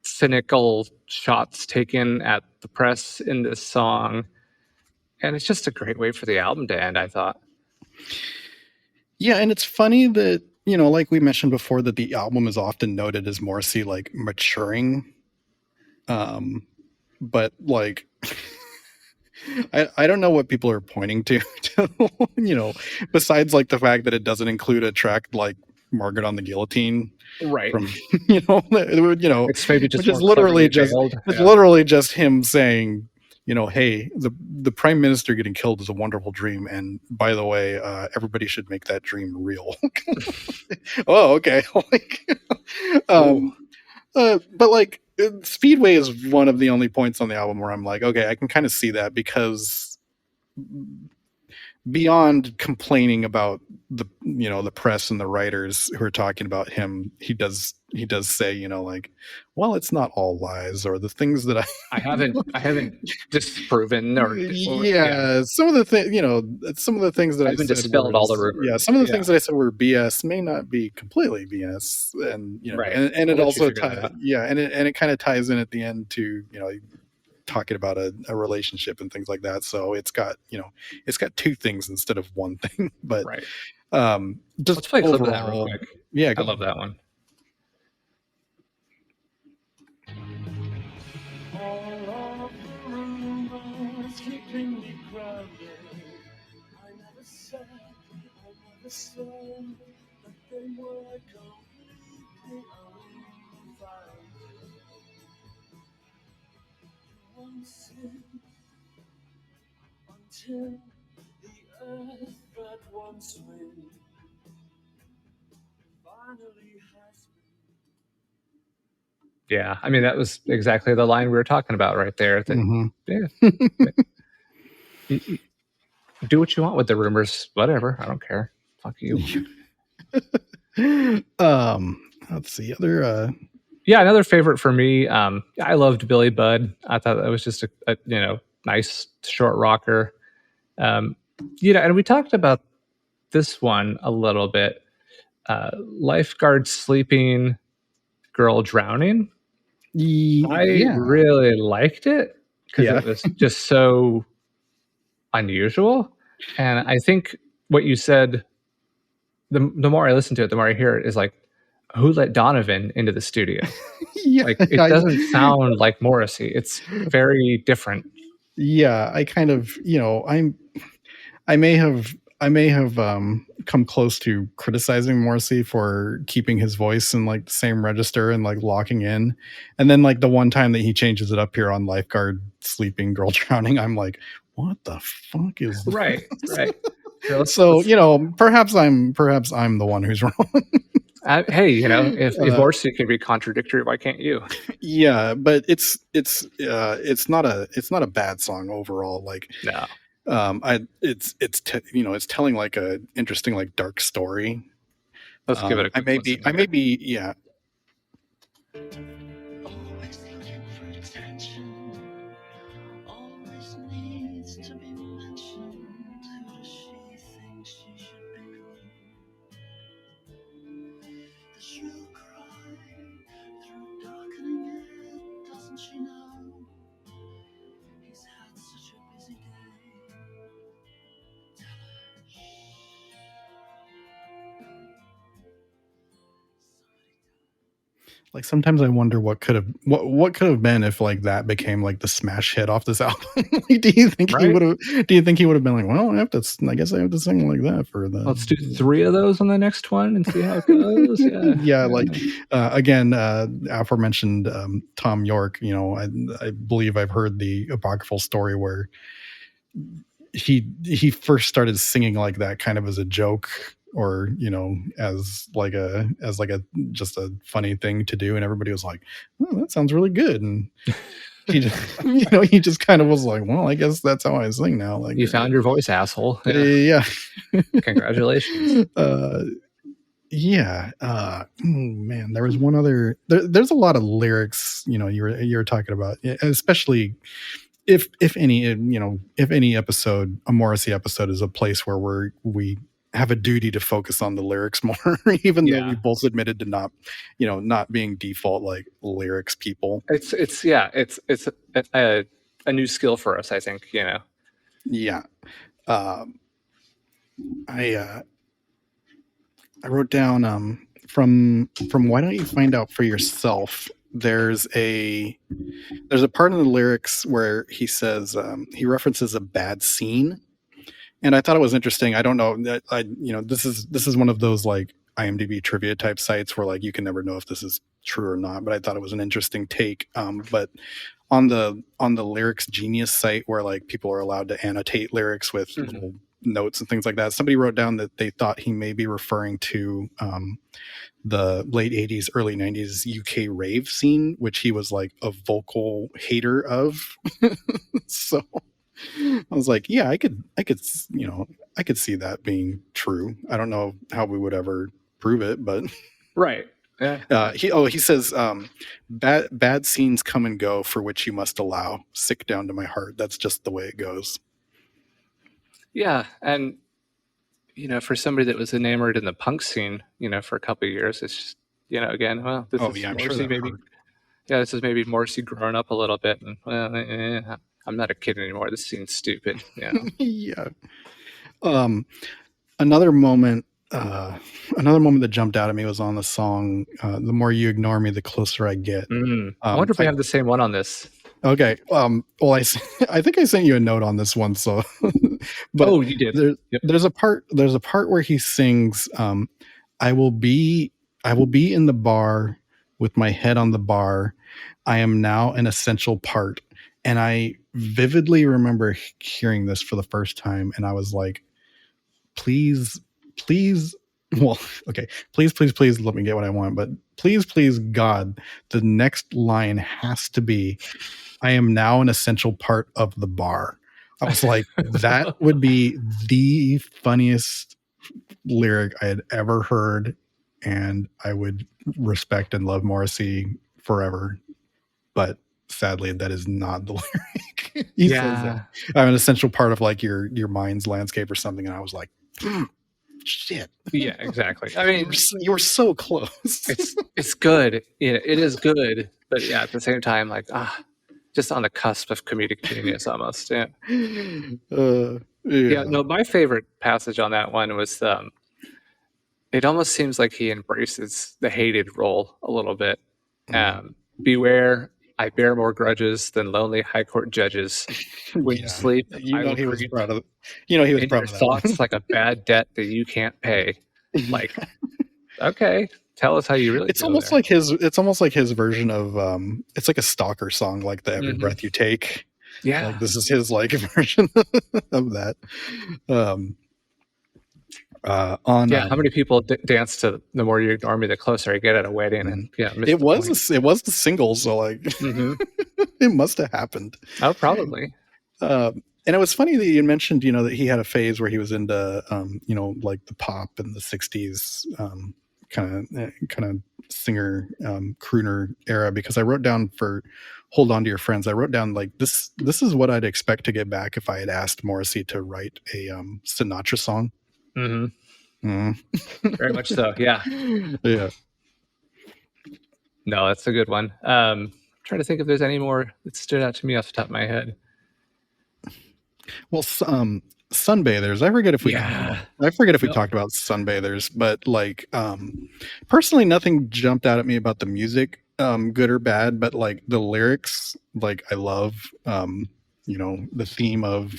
cynical shots taken at the press in this song, and it's just a great way for the album to end, I thought. Yeah, and it's funny that, you know, like we mentioned before, that the album is often noted as Morrissey like maturing, but like I don't know what people are pointing to, you know, besides like the fact that it doesn't include a track like Margaret on the Guillotine, right? From, you know, it's maybe just, which is literally just him saying, you know, hey, the prime minister getting killed is a wonderful dream, and by the way, everybody should make that dream real. Oh, okay. But like, Speedway is one of the only points on the album where I'm like, okay, I can kind of see that, because beyond complaining about the, you know, the press and the writers who are talking about him, he does say, you know, like, well, it's not all lies, or the things that I haven't disproven, or some of the things, you know, some of the things that I haven't dispelled all the rumors. Yeah, some of the things that I said were BS may not be completely BS, and you know, right. and it also and it kind of ties in at the end to, you know, talking about a relationship and things like that. So it's got, you know, it's got two things instead of one thing. But right. Just let's play a clip of that real quick. Yeah, I love that one. All of the rumors keeping me grounded. I never said that they were completely unfounded. Once in, until the earth that once wind finally has been. Yeah, I mean, that was exactly the line we were talking about right there. Do what you want with the rumors, whatever. I don't care. Fuck you. Let's see, another favorite for me. I loved Billy Budd. I thought that was just a you know, nice short rocker. You know, and we talked about this one a little bit. Lifeguard sleeping, girl drowning. I really liked it, because it was just so unusual. And I think what you said, the more I listen to it, the more I hear it, is like, who let Donovan into the studio? Like, it doesn't sound like Morrissey. It's very different. Yeah, I kind of, you know, I may have come close to criticizing Morrissey for keeping his voice in like the same register and like locking in, and then like the one time that he changes it up here on Lifeguard sleeping, girl drowning, I'm like, what the fuck is this? Right. So, you know, perhaps I'm the one who's wrong. Hey, you know, if Morrissey can be contradictory, why can't you? Yeah, but it's not a bad song overall. Like, no. It's telling like a interesting, like, dark story. Let's give it a quick listen. I may be, yeah. Always looking for attention, always needs to be mentioned. Who does she think she should be? The shrill cry through darkening air, doesn't she know? Like sometimes I wonder what could have been if like that became like the smash hit off this album. Like, do you think he Right. would have? Do you think he would have been like, well, I guess I have to sing like that for the. Let's do 3 of those on the next one and see how it goes. Yeah. Yeah, like again, aforementioned Tom York. You know, I believe I've heard the apocryphal story where he first started singing like that kind of as a joke, or you know, as like a just a funny thing to do, and everybody was like, oh, that sounds really good. And he just, you know, he just kind of was like, well, I guess that's how I sing now. Like, You found your voice, asshole. yeah. Congratulations. Yeah. Man, there was one other. There's a lot of lyrics. You know, you were talking about, especially if any, you know, if any episode, a Morrissey episode, is a place where we have a duty to focus on the lyrics more, even though we both admitted to not being default like lyrics people. It's a new skill for us, I think. You know. Yeah. I wrote down from Why Don't You Find Out for Yourself. There's a part in the lyrics where he says he references a bad scene, and I thought it was interesting. I don't know that this is one of those like IMDb trivia type sites where like you can never know if this is true or not, but I thought it was an interesting take. But on the Lyrics Genius site where like people are allowed to annotate lyrics with little notes and things like that, somebody wrote down that they thought he may be referring to the late 80s, early 90s UK rave scene, which he was like a vocal hater of. So I was like, yeah, I could see that being true. I don't know how we would ever prove it, but right. Yeah. He says, bad scenes come and go, for which you must allow. Sick down to my heart. That's just the way it goes. Yeah, and you know, for somebody that was enamored in the punk scene, you know, for a couple of years, it's just, you know, again, well, this is I'm Morrissey, sure maybe. Hurt. Yeah, this is maybe Morrissey growing up a little bit, and well, I'm not a kid anymore. This scene's stupid. You know? Yeah. Another moment that jumped out at me was on the song "The More You Ignore Me, the Closer I Get." I wonder if we have the same one on this. Okay. Well, I think I sent you a note on this one. So, but oh, you did. There's a part where he sings, "I will be in the bar with my head on the bar. I am now an essential part." And I vividly remember hearing this for the first time, and I was like, please, well, okay, please, let me get what I want. But please, God, the next line has to be, "I am now an essential part of the bar." I was like, that would be the funniest lyric I had ever heard, and I would respect and love Morrissey forever. But sadly, that is not the lyric. He says that I'm an essential part of like your mind's landscape or something, and I was like, shit. Yeah, exactly. I mean, you were so close. It's good. Yeah, it is good. But yeah, at the same time, like just on the cusp of comedic genius almost. Yeah. Yeah. No, my favorite passage on that one was it almost seems like he embraces the hated role a little bit. Beware, I bear more grudges than lonely high court judges. When you sleep, he was proud of it. You know, he was proud of that. Thoughts like a bad debt that you can't pay. Like, okay, tell us how you really. It's almost like his version of it's like a stalker song, like the Every Breath You Take. Yeah, like this is his like version of that. How many people dance to "The More You Ignore Me, the Closer I Get" at a wedding? And it was the single, so like it must have happened. Oh, probably. And it was funny that you mentioned, you know, that he had a phase where he was into, you know, like the pop in the '60s kind of singer crooner era. Because I wrote down for "Hold On to Your Friends," I wrote down like this is what I'd expect to get back if I had asked Morrissey to write a Sinatra song. Very much so. Yeah. Yeah. No, that's a good one. Trying to think if there's any more that stood out to me off the top of my head. Well, sunbathers. I forget if we talked about sunbathers, but like personally, nothing jumped out at me about the music. good or bad, but like the lyrics, like I love, the theme of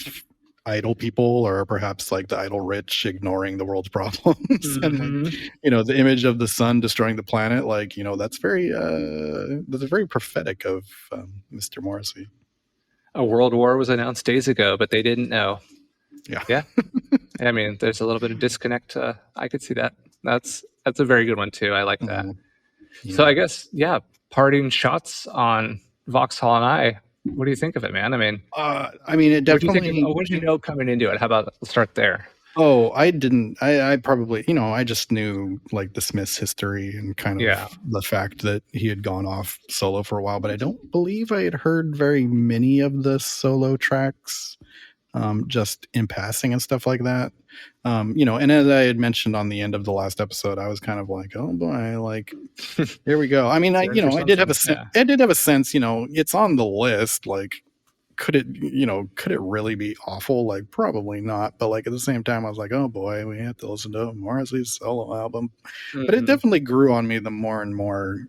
idle people, or perhaps like the idle rich ignoring the world's problems, and like, the image of the sun destroying the planet. Like, that's very prophetic of Mr. Morrissey. A world war was announced days ago, but they didn't know. Yeah. I mean, there's a little bit of disconnect. I could see that. That's a very good one too. I like that. Yeah. So I guess, parting shots on Vauxhall and I. What do you think of it, man? I mean, it definitely. What did you know coming into it? How about let's start there? Oh, I didn't. I probably, I just knew like the Smiths' history and kind of the fact that he had gone off solo for a while, but I don't believe I had heard very many of the solo tracks, just in passing and stuff like that. And as I had mentioned on the end of the last episode, I was kind of like, oh boy, like here we go. I mean, I did have a sense. I did have a sense. It's on the list. Like, could it really be awful? Like, probably not. But like at the same time, I was like, oh boy, we have to listen to Morrissey's solo album. But it definitely grew on me the more and more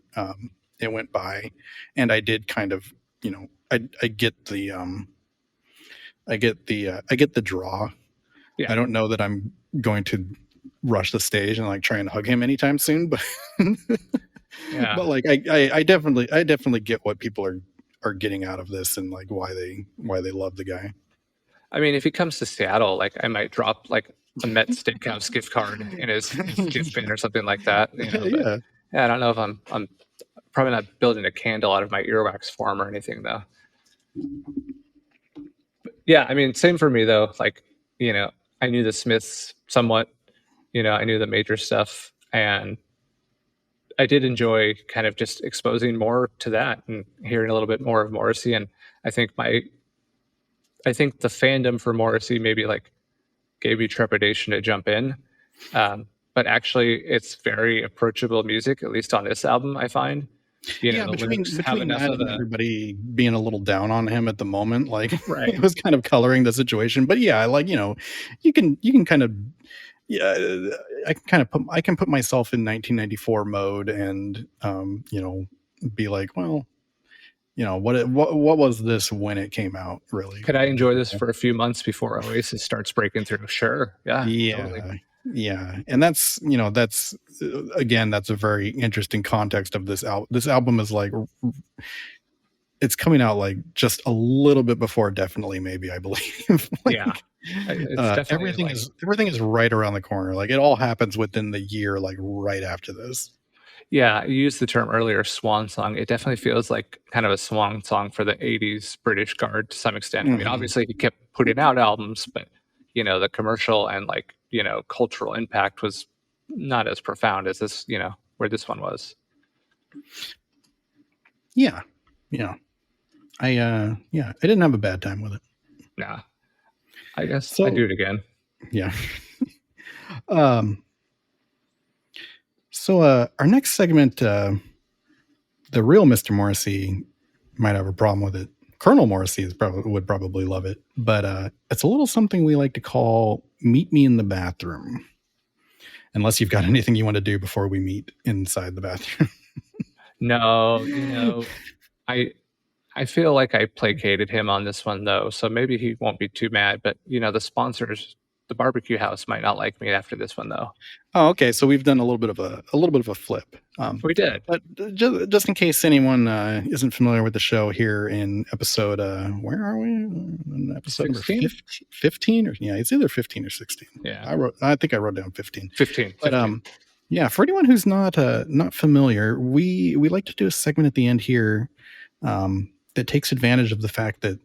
it went by, and I did kind of, I get the draw. Yeah. I don't know that I'm going to rush the stage and like try and hug him anytime soon, but but like I definitely get what people are getting out of this, and like why they love the guy. I mean, if he comes to Seattle, like I might drop like a Met Steakhouse gift card in his gift bin or something like that. But, I don't know if I'm probably not building a candle out of my earwax form or anything though. But, I mean, same for me though. Like, I knew the Smiths somewhat. I knew the major stuff, and I did enjoy kind of just exposing more to that and hearing a little bit more of Morrissey. And I think the fandom for Morrissey maybe like gave me trepidation to jump in. But actually it's very approachable music, at least on this album, I find. Between that and everybody being a little down on him at the moment, like it was kind of coloring the situation. But like, you can kind of, I can put myself in 1994 mode and be like, well, what was this when it came out, really? Could I enjoy this for a few months before Oasis starts breaking through? Sure. Totally. And that's again, that's a very interesting context of this album. This album is like, it's coming out like just a little bit before Definitely Maybe, I believe. It's everything is right around the corner. Like it all happens within the year, like right after this. Yeah, you used the term earlier, swan song. It definitely feels like kind of a swan song for the 80s British guard to some extent. I mean, obviously he kept putting out albums, but the commercial and like, cultural impact was not as profound as this, where this one was. Yeah. I didn't have a bad time with it. Nah. I guess I'd do it again. Yeah. So our next segment, the real Mr. Morrissey might have a problem with it. Colonel Morrissey would probably love it, but it's a little something we like to call Meet Me in the Bathroom. Unless you've got anything you want to do before we meet inside the bathroom. No, I feel like I placated him on this one though, so maybe he won't be too mad. But the sponsors, the barbecue house, might not like me after this one though. Oh, okay. So we've done a little bit of a flip. We did, but just in case anyone isn't familiar with the show, here in episode, where are we? In episode 15, or it's either 15 or 16. Yeah, I think I wrote down 15. 15. But for anyone who's not familiar, we like to do a segment at the end here that takes advantage of the fact that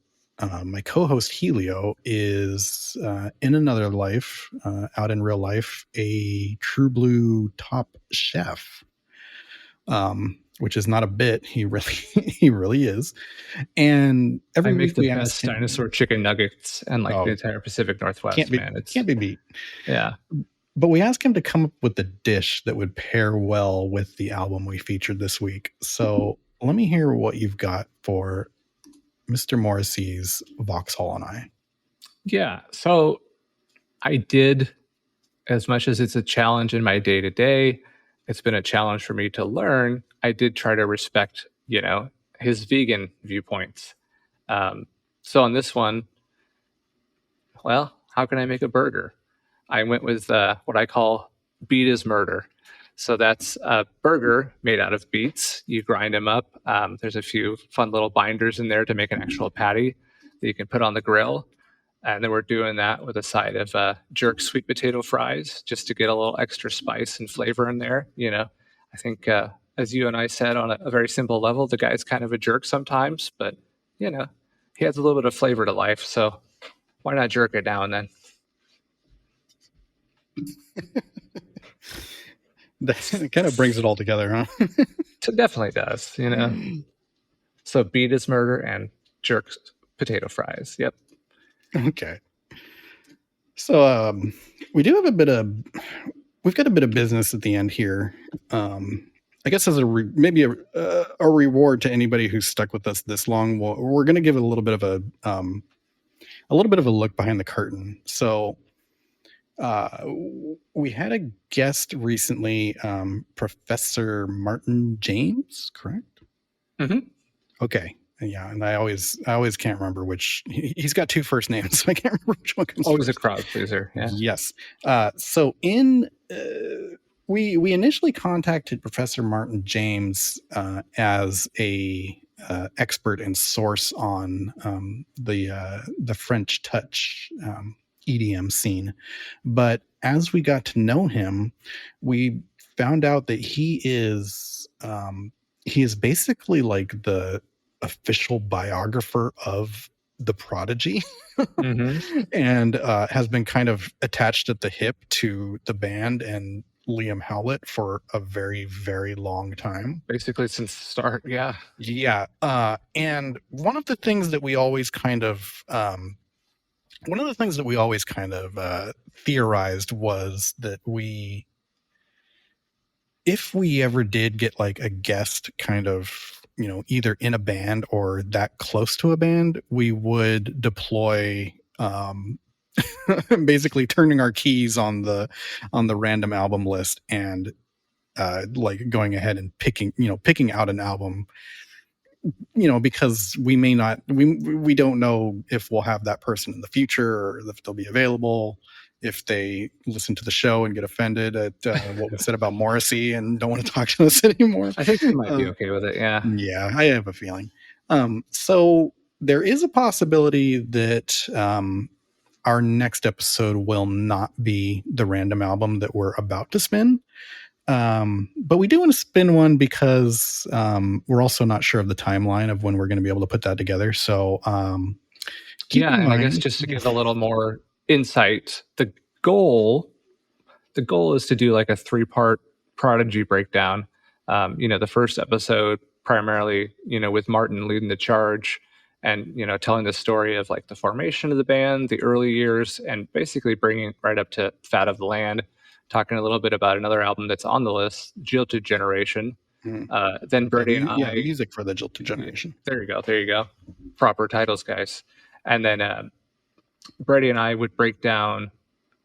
my co-host Helio is in another life, out in real life, a true blue top chef, which is not a bit. He really is. And every week we best dinosaur chicken nuggets and like the entire Pacific Northwest. Can't be beat. Yeah. But we asked him to come up with a dish that would pair well with the album we featured this week. So let me hear what you've got for Mr. Morrissey's Vauxhall and I. Yeah. So I did, as much as it's a challenge in my day-to-day, it's been a challenge for me to learn, I did try to respect, his vegan viewpoints. So on this one, well, how can I make a burger? I went with what I call beet is murder. So that's a burger made out of beets. You grind them up. There's a few fun little binders in there to make an actual patty that you can put on the grill. And then we're doing that with a side of jerk sweet potato fries just to get a little extra spice and flavor in there. I think, as you and I said, on a very simple level, the guy's kind of a jerk sometimes, but, he has a little bit of flavor to life. So why not jerk it now and then? That kind of brings it all together, huh? It definitely does, So beet is murder and jerk potato fries. Yep. Okay. So we've got a bit of business at the end here. I guess as maybe a reward to anybody who's stuck with us this long, we're going to give it a little bit of a look behind the curtain. So we had a guest recently, Professor Martin James, correct? Mm-hmm. Okay. Yeah, and I always can't remember which. He's got two first names, so I can't remember which one comes Always first. a crowd pleaser. Yeah. Yes. So we initially contacted Professor Martin James as a expert and source on the French touch EDM scene, but as we got to know him, we found out that he is basically like the official biographer of the Prodigy. Mm-hmm. And has been kind of attached at the hip to the band and Liam Howlett for a very, very long time. Basically since the start, yeah. Yeah. And one of the things that we always kind of theorized was that if we ever did get like a guest kind of, either in a band or that close to a band, we would deploy basically turning our keys on the random album list and like going ahead and picking out an album, because we may not, we don't know if we'll have that person in the future or if they'll be available, if they listen to the show and get offended at what we said about Morrisey and don't want to talk to us anymore. I think they might be okay with it. Yeah. Yeah, I have a feeling. So there is a possibility that our next episode will not be the random album that we're about to spin. But we do want to spin one because we're also not sure of the timeline of when we're going to be able to put that together. So yeah, and I guess just to give a little more insight, the goal is to do like a 3-part Prodigy breakdown. The first episode primarily, with Martin leading the charge and, telling the story of like the formation of the band, the early years, and basically bringing it right up to Fat of the Land, talking a little bit about another album that's on the list, Jilted Generation. Then Breddy and I... music for the Jilted Generation. There you go. Proper titles, guys. And then Breddy and I would break down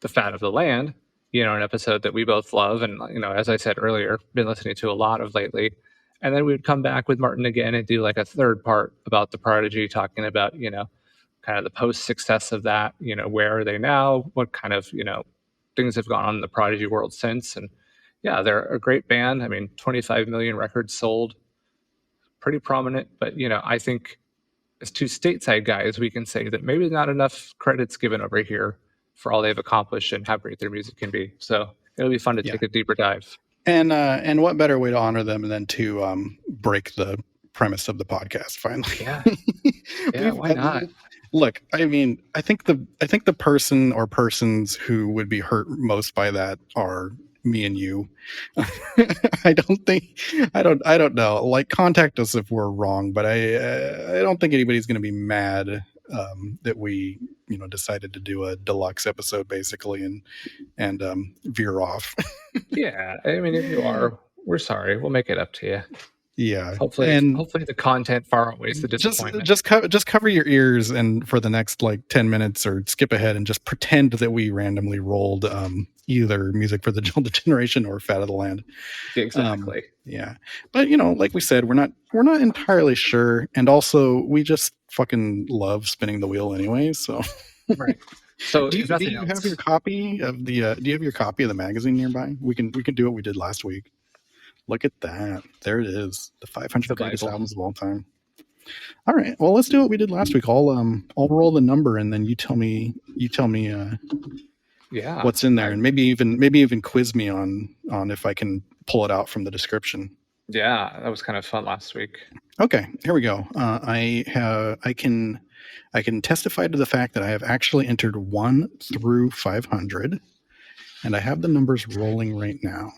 the Fat of the Land, an episode that we both love. And, as I said earlier, been listening to a lot of lately. And then we would come back with Martin again and do like a third part about the Prodigy, talking about, kind of the post-success of that, where are they now? What kind of, things have gone on in the Prodigy world since. And yeah, they're a great band. I mean, 25 million records sold, pretty prominent. But, I think as two stateside guys, we can say that maybe not enough credit's given over here for all they've accomplished and how great their music can be. So it'll be fun to take a deeper dive. And what better way to honor them than to break the premise of the podcast finally? Yeah, why not? Look, I mean, I think the person or persons who would be hurt most by that are me and you. I don't know. Like, contact us if we're wrong, but I don't think anybody's going to be mad that we decided to do a deluxe episode basically and veer off. Yeah, I mean, if you are, we're sorry. We'll make it up to you. Yeah. Hopefully the content far outweighs the disappointment. Just cover your ears and for the next like 10 minutes or skip ahead and just pretend that we randomly rolled either Music for the Jilted Generation or Fat of the Land. Exactly. Yeah. But like we said, we're not entirely sure, and also we just fucking love spinning the wheel anyway, so Right. So do if nothing you else, have your copy of the do you have your copy of the magazine nearby? We can do what we did last week. Look at that. There it is. The 500 greatest Bible. albums of all time. All right. Well, let's do what we did last week. I'll roll the number and then you tell me what's in there, and maybe even quiz me on if I can pull it out from the description. Yeah, that was kind of fun last week. Okay, here we go. I can testify to the fact that I have actually entered 1 through 500, and I have the numbers rolling right now.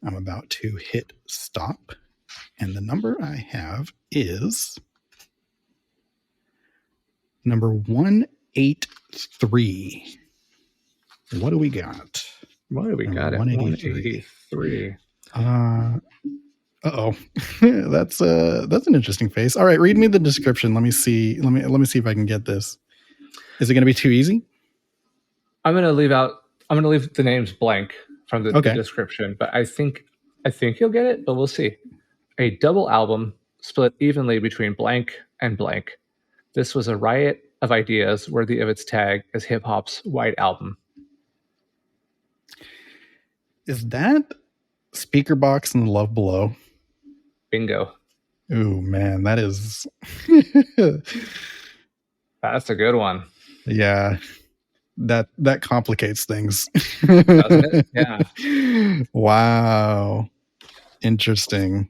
I'm about to hit stop, and the number I have is number 183. What do we got? What do we got at 183? Uh-oh. That's an interesting face. All right, read me the description. Let me see if I can get this. Is it going to be too easy? I'm going to leave the names blank from the description, but I think you'll get it, but we'll see. A double album split evenly between blank and blank. This was a riot of ideas worthy of its tag as hip-hop's White Album. Is that Speakerbox and Love Below? Bingo. Ooh, man, that is... That's a good one. Yeah. That complicates things. Doesn't it? Yeah. Wow. Interesting.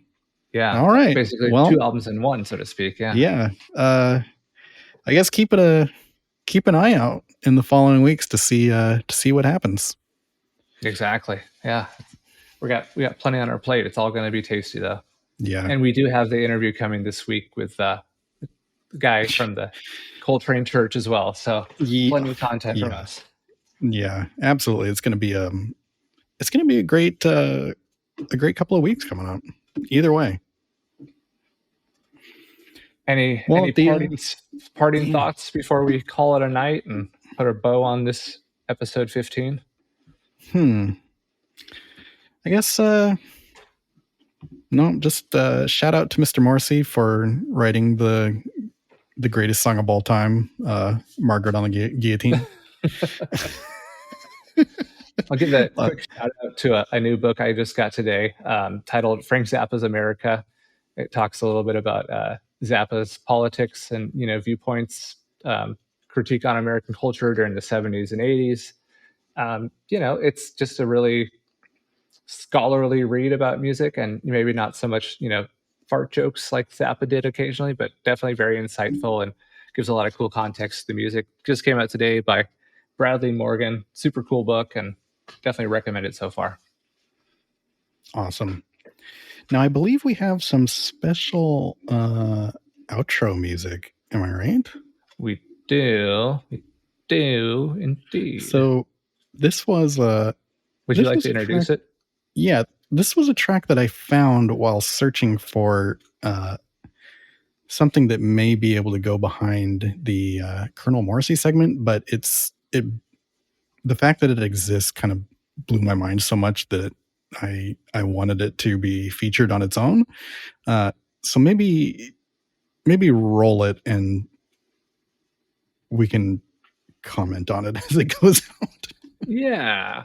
Yeah. All right. Basically 2 albums in one, so to speak. Yeah. Yeah. I guess keep an eye out in the following weeks to see what happens. Exactly. Yeah. We got plenty on our plate. It's all going to be tasty though. Yeah. And we do have the interview coming this week with the guy from the Coltrane Church as well. So plenty of content from us. Yeah, absolutely. It's going to be a great couple of weeks coming up. Either way. Any parting thoughts before we call it a night and put a bow on this episode 15? I guess no, just shout out to Mr. Morrissey for writing the greatest song of all time, Margaret on the Guillotine. I'll give a quick shout out to a new book I just got today, titled Frank Zappa's America. It talks a little bit about Zappa's politics and viewpoints, critique on American culture during the 70s and 80s. It's just a really scholarly read about music, and maybe not so much fart jokes like Zappa did occasionally, but definitely very insightful and gives a lot of cool context to the music. Just came out today by Bradley Morgan. Super cool book, and definitely recommend it so far. Awesome. Now I believe we have some special outro music. Am I right? We do indeed. So this was would you like to introduce it? Yeah, this was a track that I found while searching for something that may be able to go behind the Colonel Morrissey segment, but the fact that it exists kind of blew my mind so much that I wanted it to be featured on its own. So maybe roll it and we can comment on it as it goes out. Yeah.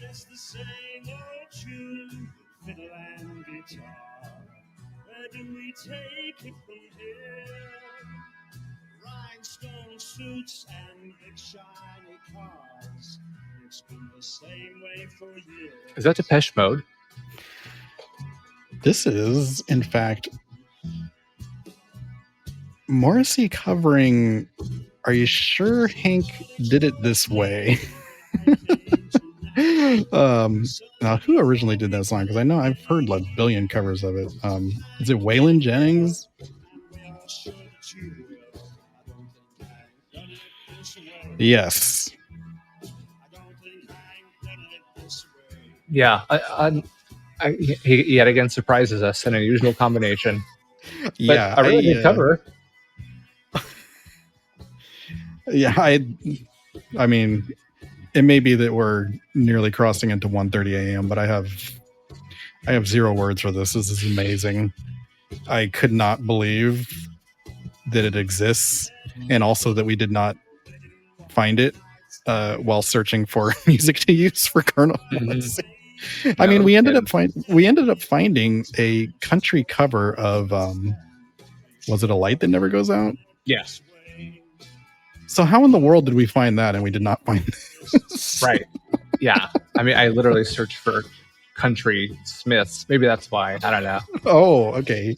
It's the same old tune, fiddle and guitar. Where do we take it from here? Rhinestone suits and big shiny cars. It's been the same way for years. Is that Depeche Mode? This is, in fact, Morrissey covering are you sure Hank did it this way? Now, who originally did that song? Because I know I've heard like a billion covers of it. Is it Waylon Jennings? Yes. Yeah. He yet again surprises us in an unusual combination. But Yeah, a really good cover. Yeah, I mean, it may be that we're nearly crossing into 1:30 a.m., but I have zero words for this. This is amazing. I could not believe that it exists, and also that we did not find it while searching for music to use for Colonel Morrissey. I mean, we ended up finding a country cover of was it A Light That Never Goes Out? Yes. So how in the world did we find that and we did not find this? Right. Yeah. I mean, I literally searched for country Smiths. Maybe that's why. I don't know. Oh, okay.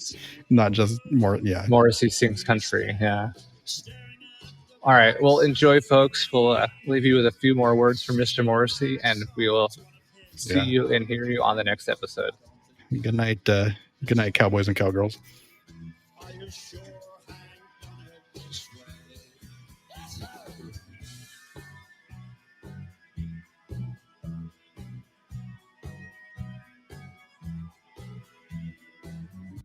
Not just more. Yeah. Morrissey sings country. Yeah. All right. Well, enjoy, folks. We'll leave you with a few more words from Mr. Morrissey, and we will see you and hear you on the next episode. Good night. Good night, cowboys and cowgirls. I assure